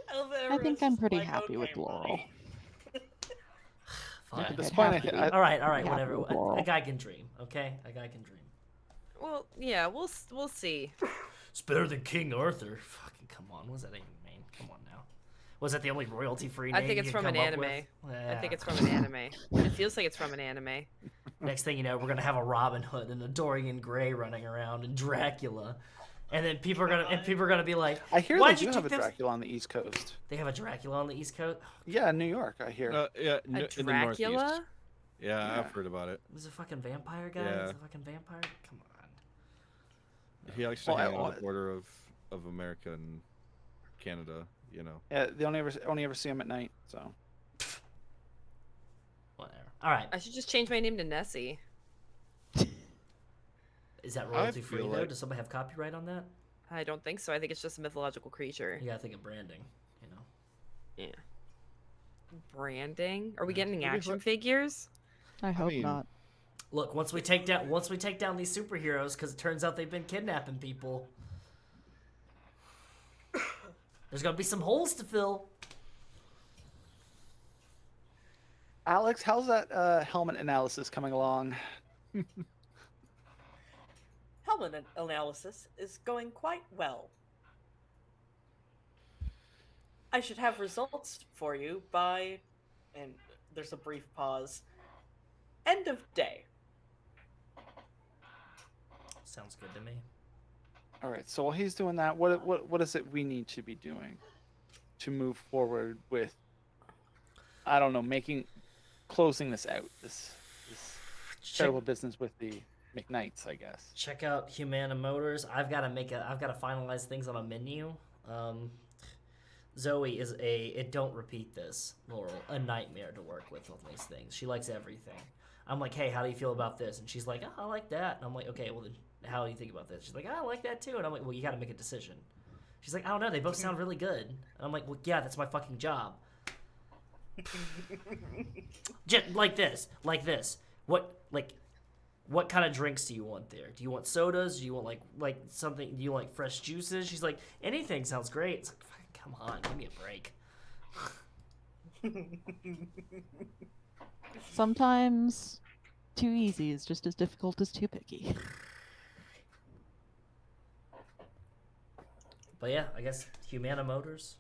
I think I'm pretty happy with Laurel. Fine. At this I'd point, have to be. All right, happy whatever. with A Laurel. guy can dream, okay? A guy can dream. Well, yeah, we'll see. It's better than King Arthur. Fucking come on, what does that even mean? Come on now. Was that the only royalty-free name I think it's you from could an come up anime. with? I think Yeah. it's from an anime. It feels like it's from an anime. Next thing you know, we're gonna have a Robin Hood and a Dorian Gray running around and Dracula, and then people are gonna be like, I hear "Why'd they you do have a take this-" Dracula on the East Coast. They have a Dracula on the East Coast. Yeah, in New York, I hear. Yeah, A in the Northeast. Dracula? Yeah, Yeah. I've heard about it. He's a fucking vampire guy. Yeah. He's a fucking vampire. Come on. He likes to Well, hang on the border of America and Canada. You know. Yeah, they only ever see him at night. So Whatever. All right. I should just change my name to Nessie. Is that royalty free feel though? like- Does somebody have copyright on that? I don't think so. I think it's just a mythological creature. You gotta think of branding. You know. Yeah. Branding? Are we getting Maybe action what- figures? I hope mean- not. Look, once we take down these superheroes, because it turns out they've been kidnapping people. There's gonna be some holes to fill. Alex, how's that helmet analysis coming along? helmet analysis is going quite well. I should have results for you by, and there's a brief pause, end of day. Sounds good to me. All right. So while he's doing that, what is it we need to be doing to move forward with? I don't know, closing this out. This terrible business with the McKnights, I guess. Check out Humana Motors. I've got to finalize things on a menu. Zoe is don't repeat this, Laurel, a nightmare to work with on these things. She likes everything. I'm like, hey, how do you feel about this? And she's like, oh, I like that. And I'm like, okay, well, then how do you think about this? She's like, oh, I like that too. And I'm like, well, you got to make a decision. She's like, I don't know. They both sound really good. And I'm like, well, yeah, that's my fucking job. Just like this. What kind of drinks do you want there? Do you want sodas? Do you want like something? Do you like fresh juices? She's like, anything sounds great. It's like, come on, give me a break. Sometimes too easy is just as difficult as too picky. But yeah, I guess Humana Motors.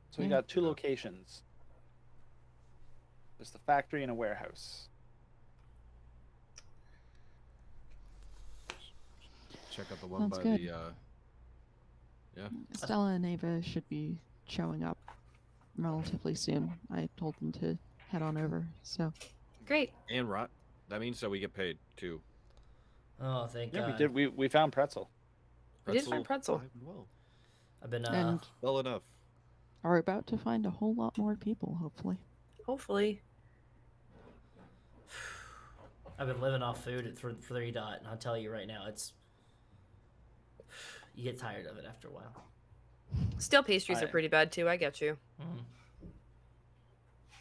So we got 2 locations. There's the factory and a warehouse. Check out the one Sounds by good. the yeah. Stella and Ava should be showing up relatively soon. I told them to head on over, so. Great. And Rot. That means that we get paid too. Oh, thank Yeah, God. we did. We found pretzel. We did find pretzel. alive and well. I've been And Well enough. are about to find a whole lot more people, hopefully. Hopefully. I've been living off food at 3 Dot, and I'll tell you right now, you get tired of it after a while. Stale pastries are pretty bad too. I get you.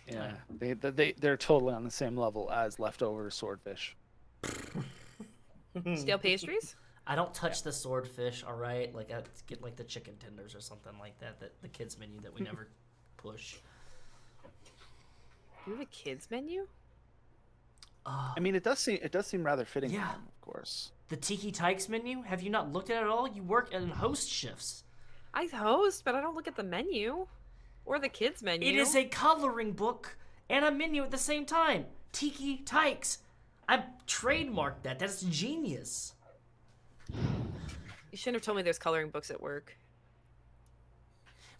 Yeah, they're totally on the same level as leftover swordfish. Stale pastries? I don't touch the swordfish, all right? Like, I get like the chicken tenders or something like that, the kids menu that we never push. You have a kids menu? I mean, it does seem rather fitting. Yeah. For them, of course. The Tiki Tykes menu? Have you not looked at it at all? You work in host shifts. I host, but I don't look at the menu. Or the kids menu. It is a coloring book and a menu at the same time. Tiki Tykes. I trademarked that. That's genius. You shouldn't have told me there's coloring books at work.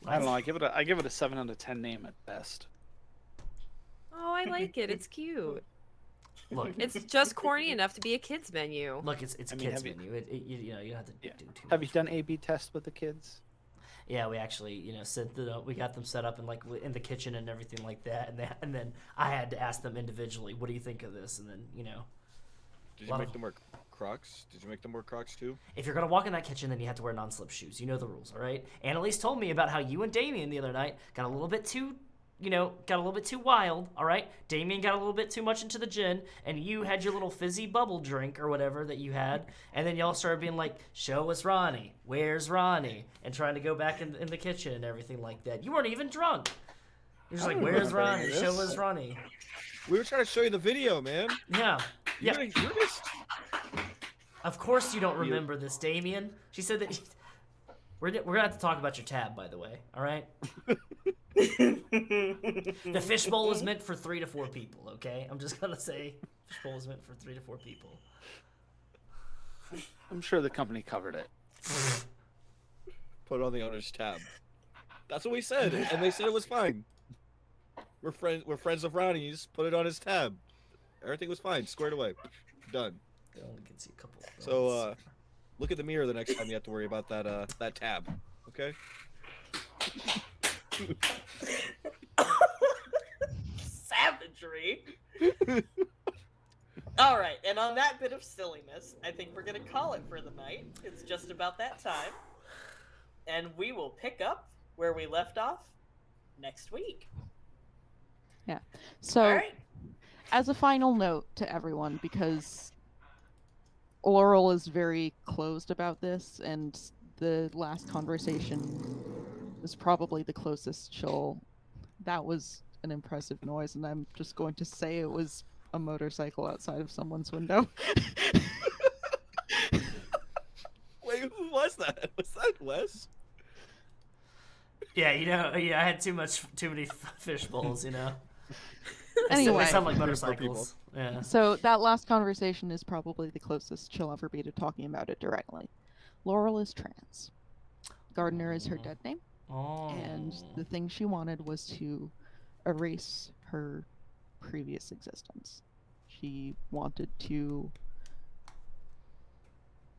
I don't know. I give it a 7 out of 10 name at best. Oh, I like it. It's cute. Look, It's just corny enough to be a kids menu. look, it's a I mean, kids have you- menu. You don't have to do too Have much. you done A/B tests with the kids? Yeah, we actually, we got them set up in the kitchen and everything like that, and then I had to ask them individually, what do you think of this? And then, Did you make them wear Crocs? Did you make them wear Crocs too? if you're gonna walk in that kitchen, then you have to wear non-slip shoes. You know the rules, all right? Annalise told me about how you and Damian the other night got a little bit too wild, all right? Damian got a little bit too much into the gin, and you had your little fizzy bubble drink or whatever that you had, and then y'all started being like, show us Ronnie, where's Ronnie? And trying to go back in the kitchen and everything like that. You weren't even drunk. You're just like, where's Ronnie? Show us Ronnie. We were trying to show you the video, man. Yeah. Yeah. You're just... Of course you don't remember this, Damian. She said that... We're gonna have to talk about your tab, by the way, all right? The fishbowl is meant for 3 to 4 people, okay? I'm just gonna say fishbowl is meant for 3 to 4 people. I'm sure the company covered it. Put it on the owner's tab. That's what we said, and they said it was fine. We're friends of Ronnie's. Put it on his tab. Everything was fine. Squared away. Done. They only can see a couple. So look at the mirror the next time you have to worry about that tab. Okay. Savagery. All right, and on that bit of silliness, I think we're gonna call it for the night. It's just about that time, and we will pick up where we left off next week. Yeah. So, All right. as a final note to everyone, because Laurel is very closed about this, and the last conversation was probably the closest that was an impressive noise, and I'm just going to say it was a motorcycle outside of someone's window. that? Was that Wes? Yeah, I had too many fish bowls, Anyway. They sound like people. motorcycles. Yeah. So that last conversation is probably the closest she'll ever be to talking about it directly. Laurel is trans. Gardner is her dead name. Oh. And the thing she wanted was to erase her previous existence. She wanted to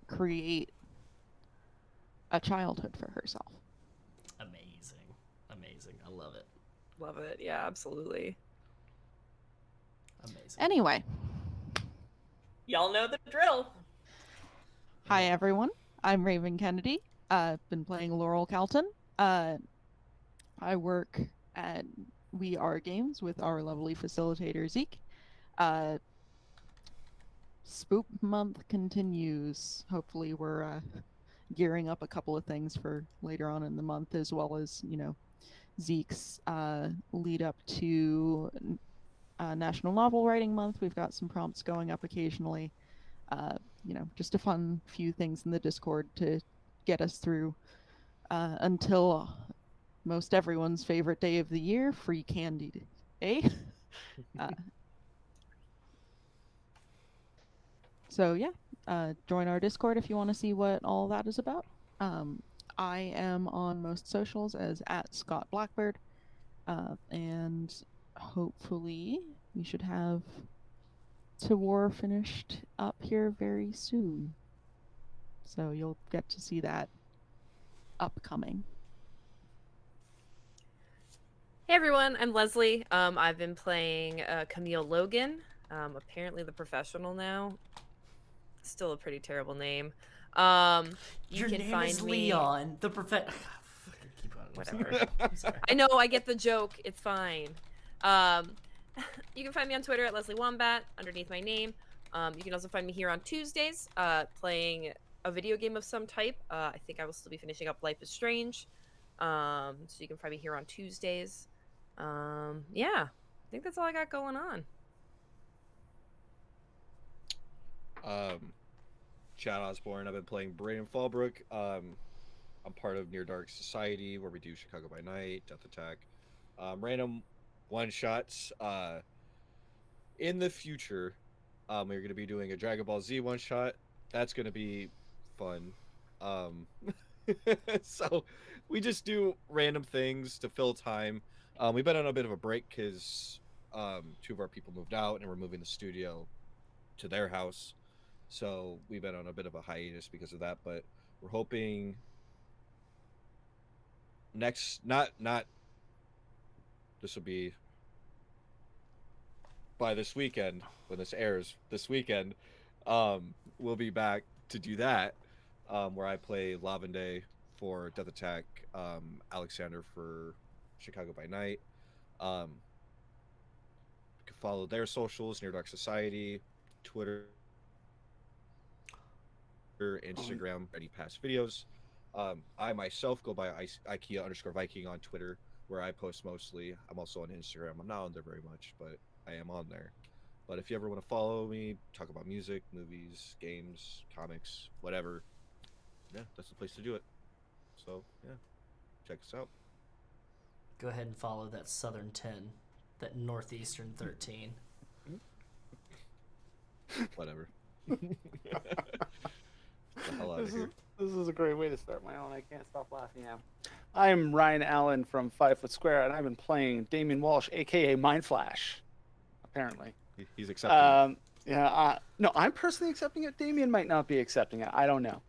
create a childhood for herself. Amazing. I love it. Love it. Yeah, absolutely. Amazing. Anyway. Y'all know the drill. Hi, everyone. I'm Raven Kennedy. I've been playing Laurel Calton. I work at We Are Games with our lovely facilitator, Zeke. Spook Month continues. Hopefully we're gearing up a couple of things for later on in the month, as well as, Zeke's lead up to National Novel Writing Month. We've got some prompts going up occasionally. Just a fun few things in the Discord to get us through until most everyone's favorite day of the year, Free Candy Day. So yeah, join our Discord if you want to see what all that is about. I am on most socials as @ScottBlackbird, and hopefully we should have To War finished up here very soon. So you'll get to see that upcoming. Hey everyone, I'm Leslie. I've been playing Camille Logan, apparently the professional now. Still a pretty terrible name. You Your can name find is me... Leon, the professional. Keep on. Whatever. I'm sorry. I know, I get the joke. It's fine. You can find me on Twitter at Leslie Wombat, underneath my name. You can also find me here on Tuesdays, playing a video game of some type. I think I will still be finishing up Life is Strange. So you can find me here on Tuesdays. Yeah, I think that's all I got going on. Chad Osborn. I've been playing Brayden Fallbrook. I'm part of Near Dark Society, where we do Chicago by Night, Death Attack, random one-shots. In the future, we're going to be doing a Dragon Ball Z one-shot. That's going to be fun. So we just do random things to fill time. We've been on a bit of a break because 2 of our people moved out and we're moving the studio to their house. So we've been on a bit of a hiatus because of that, but we're hoping next, not this will be by this weekend, when this airs this weekend, we'll be back to do that, where I play Lavende for Death Attack, Alexander for Chicago by Night. You can follow their socials, Near Dark Society, Twitter, Instagram, any past videos. I myself go by IKEA_Viking on Twitter, where I post mostly. I'm also on Instagram. I'm not on there very much, but I am on there. But if you ever want to follow me, talk about music, movies, games, comics, whatever, yeah, that's the place to do it. So yeah, check us out. Go ahead and follow that Southern 10, that Northeastern 13. Whatever. The hell out of here. This is a great way to start my own. I can't stop laughing now. I'm Ryan Allen from 5 Foot Square, and I've been playing Damian Walsh, aka Mind Flash. Apparently, he's accepting. No, I'm personally accepting it. Damian might not be accepting it. I don't know.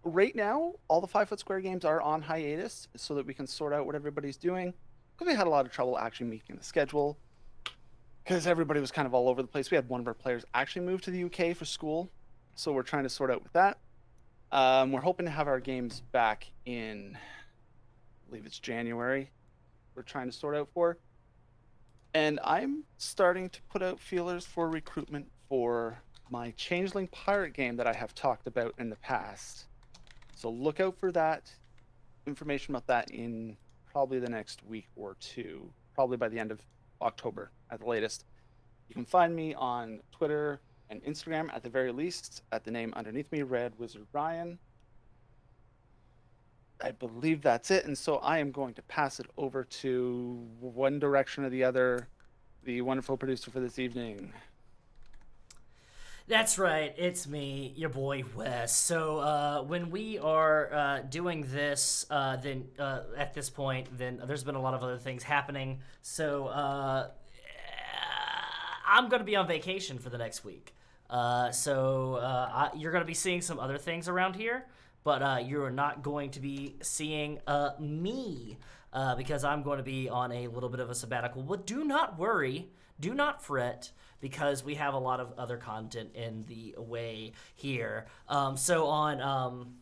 Right now, all the 5 Foot Square games are on hiatus, so that we can sort out what everybody's doing. Because we had a lot of trouble actually making the schedule, because everybody was kind of all over the place. We had one of our players actually move to the UK for school, so we're trying to sort out with that. We're hoping to have our games back in, I believe it's January. We're trying to sort out for. And I'm starting to put out feelers for recruitment for my Changeling Pirate game that I have talked about in the past. So look out for that. Information about that in probably the next week or two. Probably by the end of October at the latest. You can find me on Twitter and Instagram at the very least at the name underneath me, Red Wizard Ryan. I believe that's it. And so I am going to pass it over to one direction or the other, the wonderful producer for this evening. That's right, it's me, your boy Wes. So when we are doing this, then at this point, then there's been a lot of other things happening. So I'm going to be on vacation for the next week. You're going to be seeing some other things around here, but you're not going to be seeing me because I'm going to be on a little bit of a sabbatical. But do not worry, do not fret, because we have a lot of other content in the way here. So on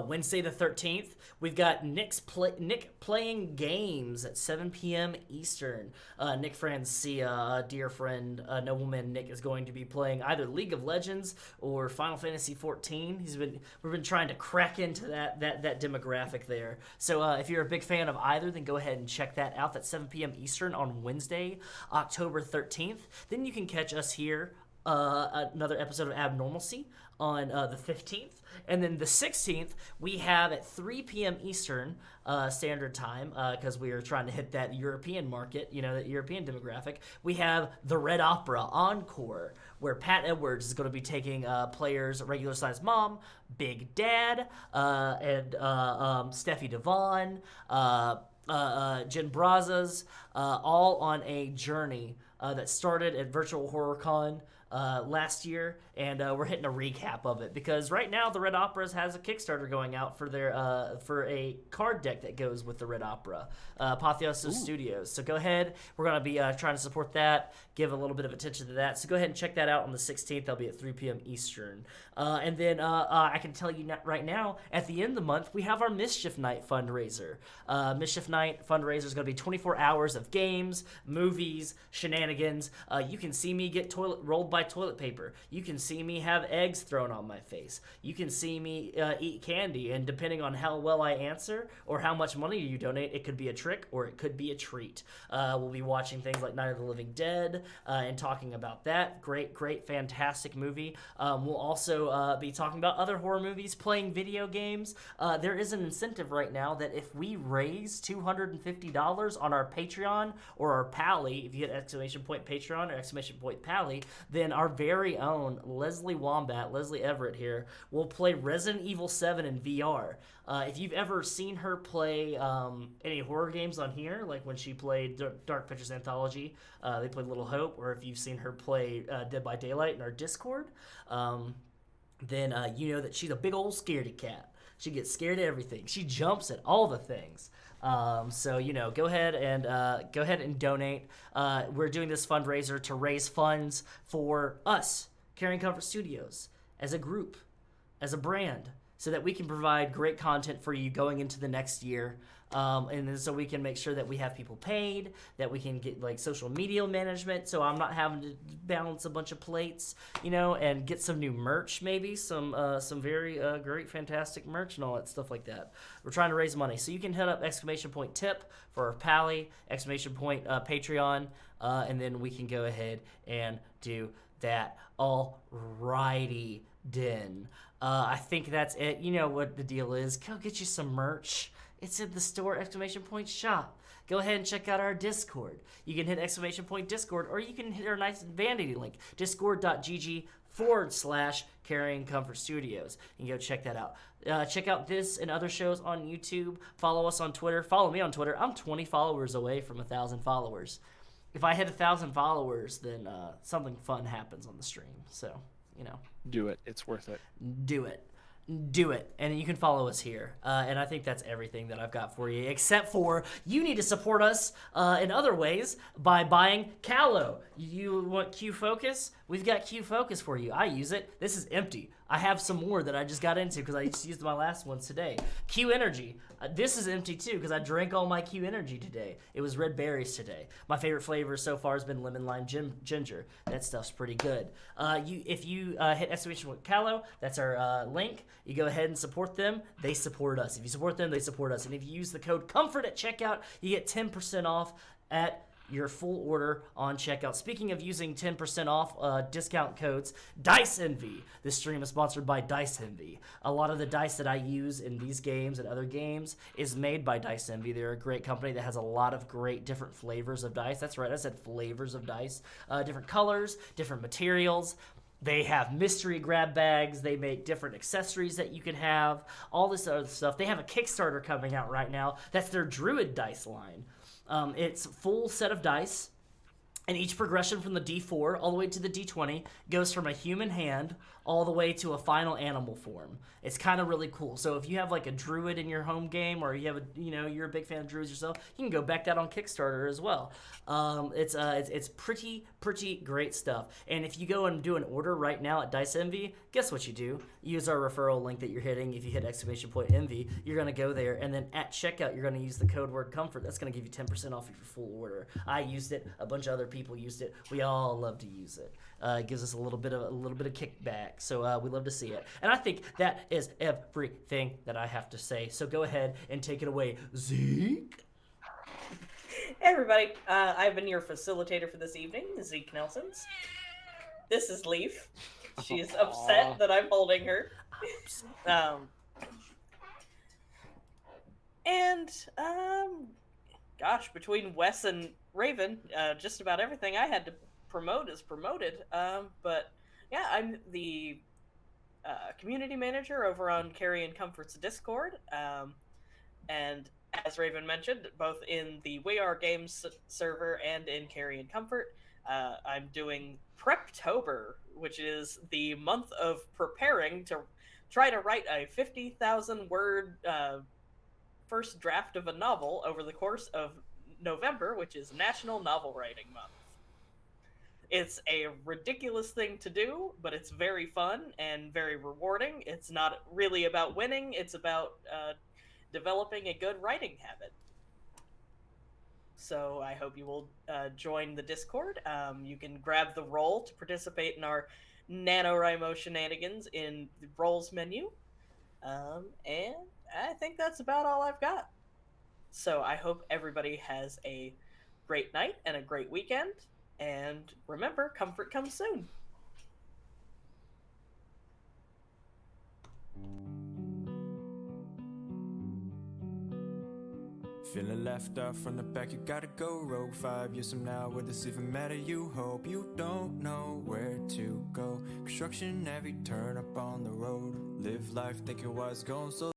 Wednesday the 13th, we've got Nick playing games at 7 p.m. Eastern. Nick Francia, dear friend, nobleman Nick, is going to be playing either League of Legends or Final Fantasy XIV. We've been trying to crack into that demographic there. So if you're a big fan of either, then go ahead and check that out. That's 7 p.m. Eastern on Wednesday, October 13th. Then you can catch us here, another episode of Abnormalcy on the 15th. And then the 16th, we have at 3 p.m. Eastern Standard Time, because we are trying to hit that European market, that European demographic. We have the Red Opera Encore, where Pat Edwards is going to be taking players Regular Size Mom, Big Dad, and Steffi Devon, Jen Brazas, all on a journey that started at Virtual Horror Con last year, and we're hitting a recap of it because right now the Red Operas has a Kickstarter going out for their for a card deck that goes with the Red Opera, Apotheosis Studios. So go ahead, we're gonna be trying to support that, give a little bit of attention to that. So go ahead and check that out on the 16th. That'll be at 3 p.m. Eastern. And then I can tell you right now, at the end of the month, we have our Mischief Night fundraiser. Mischief Night fundraiser is going to be 24 hours of games, movies, shenanigans. You can see me get rolled by toilet paper. You can see me have eggs thrown on my face. You can see me eat candy, and depending on how well I answer or how much money you donate, it could be a trick or it could be a treat. We'll be watching things like Night of the Living Dead and talking about that. Great, fantastic movie. We'll also be talking about other horror movies, playing video games. There is an incentive right now that if we raise $250 on our Patreon or our Pally, if you hit exclamation point Patreon or exclamation point Pally, then our very own Leslee Wombat, Leslee Everett here, will play Resident Evil 7 in VR. If you've ever seen her play any horror games on here, like when she played Dark Pictures Anthology, they played Little Hope, or if you've seen her play Dead by Daylight in our Discord, then you know that she's a big old scaredy cat. She gets scared of everything. She jumps at all the things. So go ahead and donate. We're doing this fundraiser to raise funds for us, Carrion Comfort Studios, as a group, as a brand, so that we can provide great content for you going into the next year. And then so we can make sure that we have people paid, that we can get like social media management, so I'm not having to balance a bunch of plates, and get some new merch, maybe some very great, fantastic merch and all that stuff like that. We're trying to raise money, so you can hit up exclamation point tip for our Pally, exclamation point Patreon, and then we can go ahead and do that. Alrighty, then. I think that's it. You know what the deal is. Go get you some merch. It's in the store, exclamation point shop. Go ahead and check out our Discord. You can hit exclamation point Discord, or you can hit our nice vanity link, discord.gg/Carrion Comfort Studios. You can go check that out. Check out this and other shows on YouTube. Follow us on Twitter. Follow me on Twitter. I'm 20 followers away from 1,000 followers. If I hit 1,000 followers, then something fun happens on the stream. So, Do it. It's worth it. Do it. And you can follow us here, and I think that's everything that I've got for you, except for you need to support us in other ways by buying Callow. You want Q Focus? We've got Q Focus for you. I use it. This is empty. I have some more that I just got into because I just used my last ones today. Q Energy. This is empty too because I drank all my Q Energy today. It was red berries today. My favorite flavor so far has been lemon lime ginger. That stuff's pretty good. If you hit exclamation point Callow, that's our link. You go ahead and support them. They support us. If you support them, they support us. And if you use the code COMFORT at checkout, you get 10% off at your full order on checkout. Speaking of using 10% off discount codes, Dice Envy. This stream is sponsored by Dice Envy. A lot of the dice that I use in these games and other games is made by Dice Envy. They're a great company that has a lot of great different flavors of dice. That's right, I said flavors of dice. Different colors, different materials. They have mystery grab bags. They make different accessories that you can have. All this other stuff. They have a Kickstarter coming out right now. That's their Druid dice line. It's a full set of dice. And each progression from the D4 all the way to the D20 goes from a human hand all the way to a final animal form. It's kind of really cool. So if you have like a druid in your home game, or you have you're a big fan of druids yourself, you can go back that on Kickstarter as well. It's pretty great stuff. And if you go and do an order right now at Dice Envy, guess what you do? Use our referral link that you're hitting. If you hit !envy, you're gonna go there, and then at checkout you're gonna use the code word comfort. That's gonna give you 10% off of your full order. I used it. A bunch of other people used it. We all love to use it. It gives us a little bit of kickback. So we love to see it. And I think that is everything that I have to say. So go ahead and take it away, Zeke. Hey everybody, I've been your facilitator for this evening, Zeke Nelsons. This is Leaf. She's upset that I'm holding her. Gosh, between Wes and Raven, just about everything I had to promote is promoted. But yeah, I'm the community manager over on Carrion Comfort's Discord. And as Raven mentioned, both in the We Are Games server and in Carrion Comfort, I'm doing Preptober, which is the month of preparing to try to write a 50,000 word first draft of a novel over the course of November, which is National Novel Writing Month. It's a ridiculous thing to do, but it's very fun and very rewarding. It's not really about winning, it's about developing a good writing habit. So I hope you will join the Discord. You can grab the role to participate in our NaNoWriMo shenanigans in the roles menu. And I think that's about all I've got. So I hope everybody has a great night and a great weekend. And remember, comfort comes soon. Feeling left out from the back, you gotta go rogue. 5 years from now, will this even matter? You hope you don't know where to go. Construction every turn up on the road. Live life thinking what's going so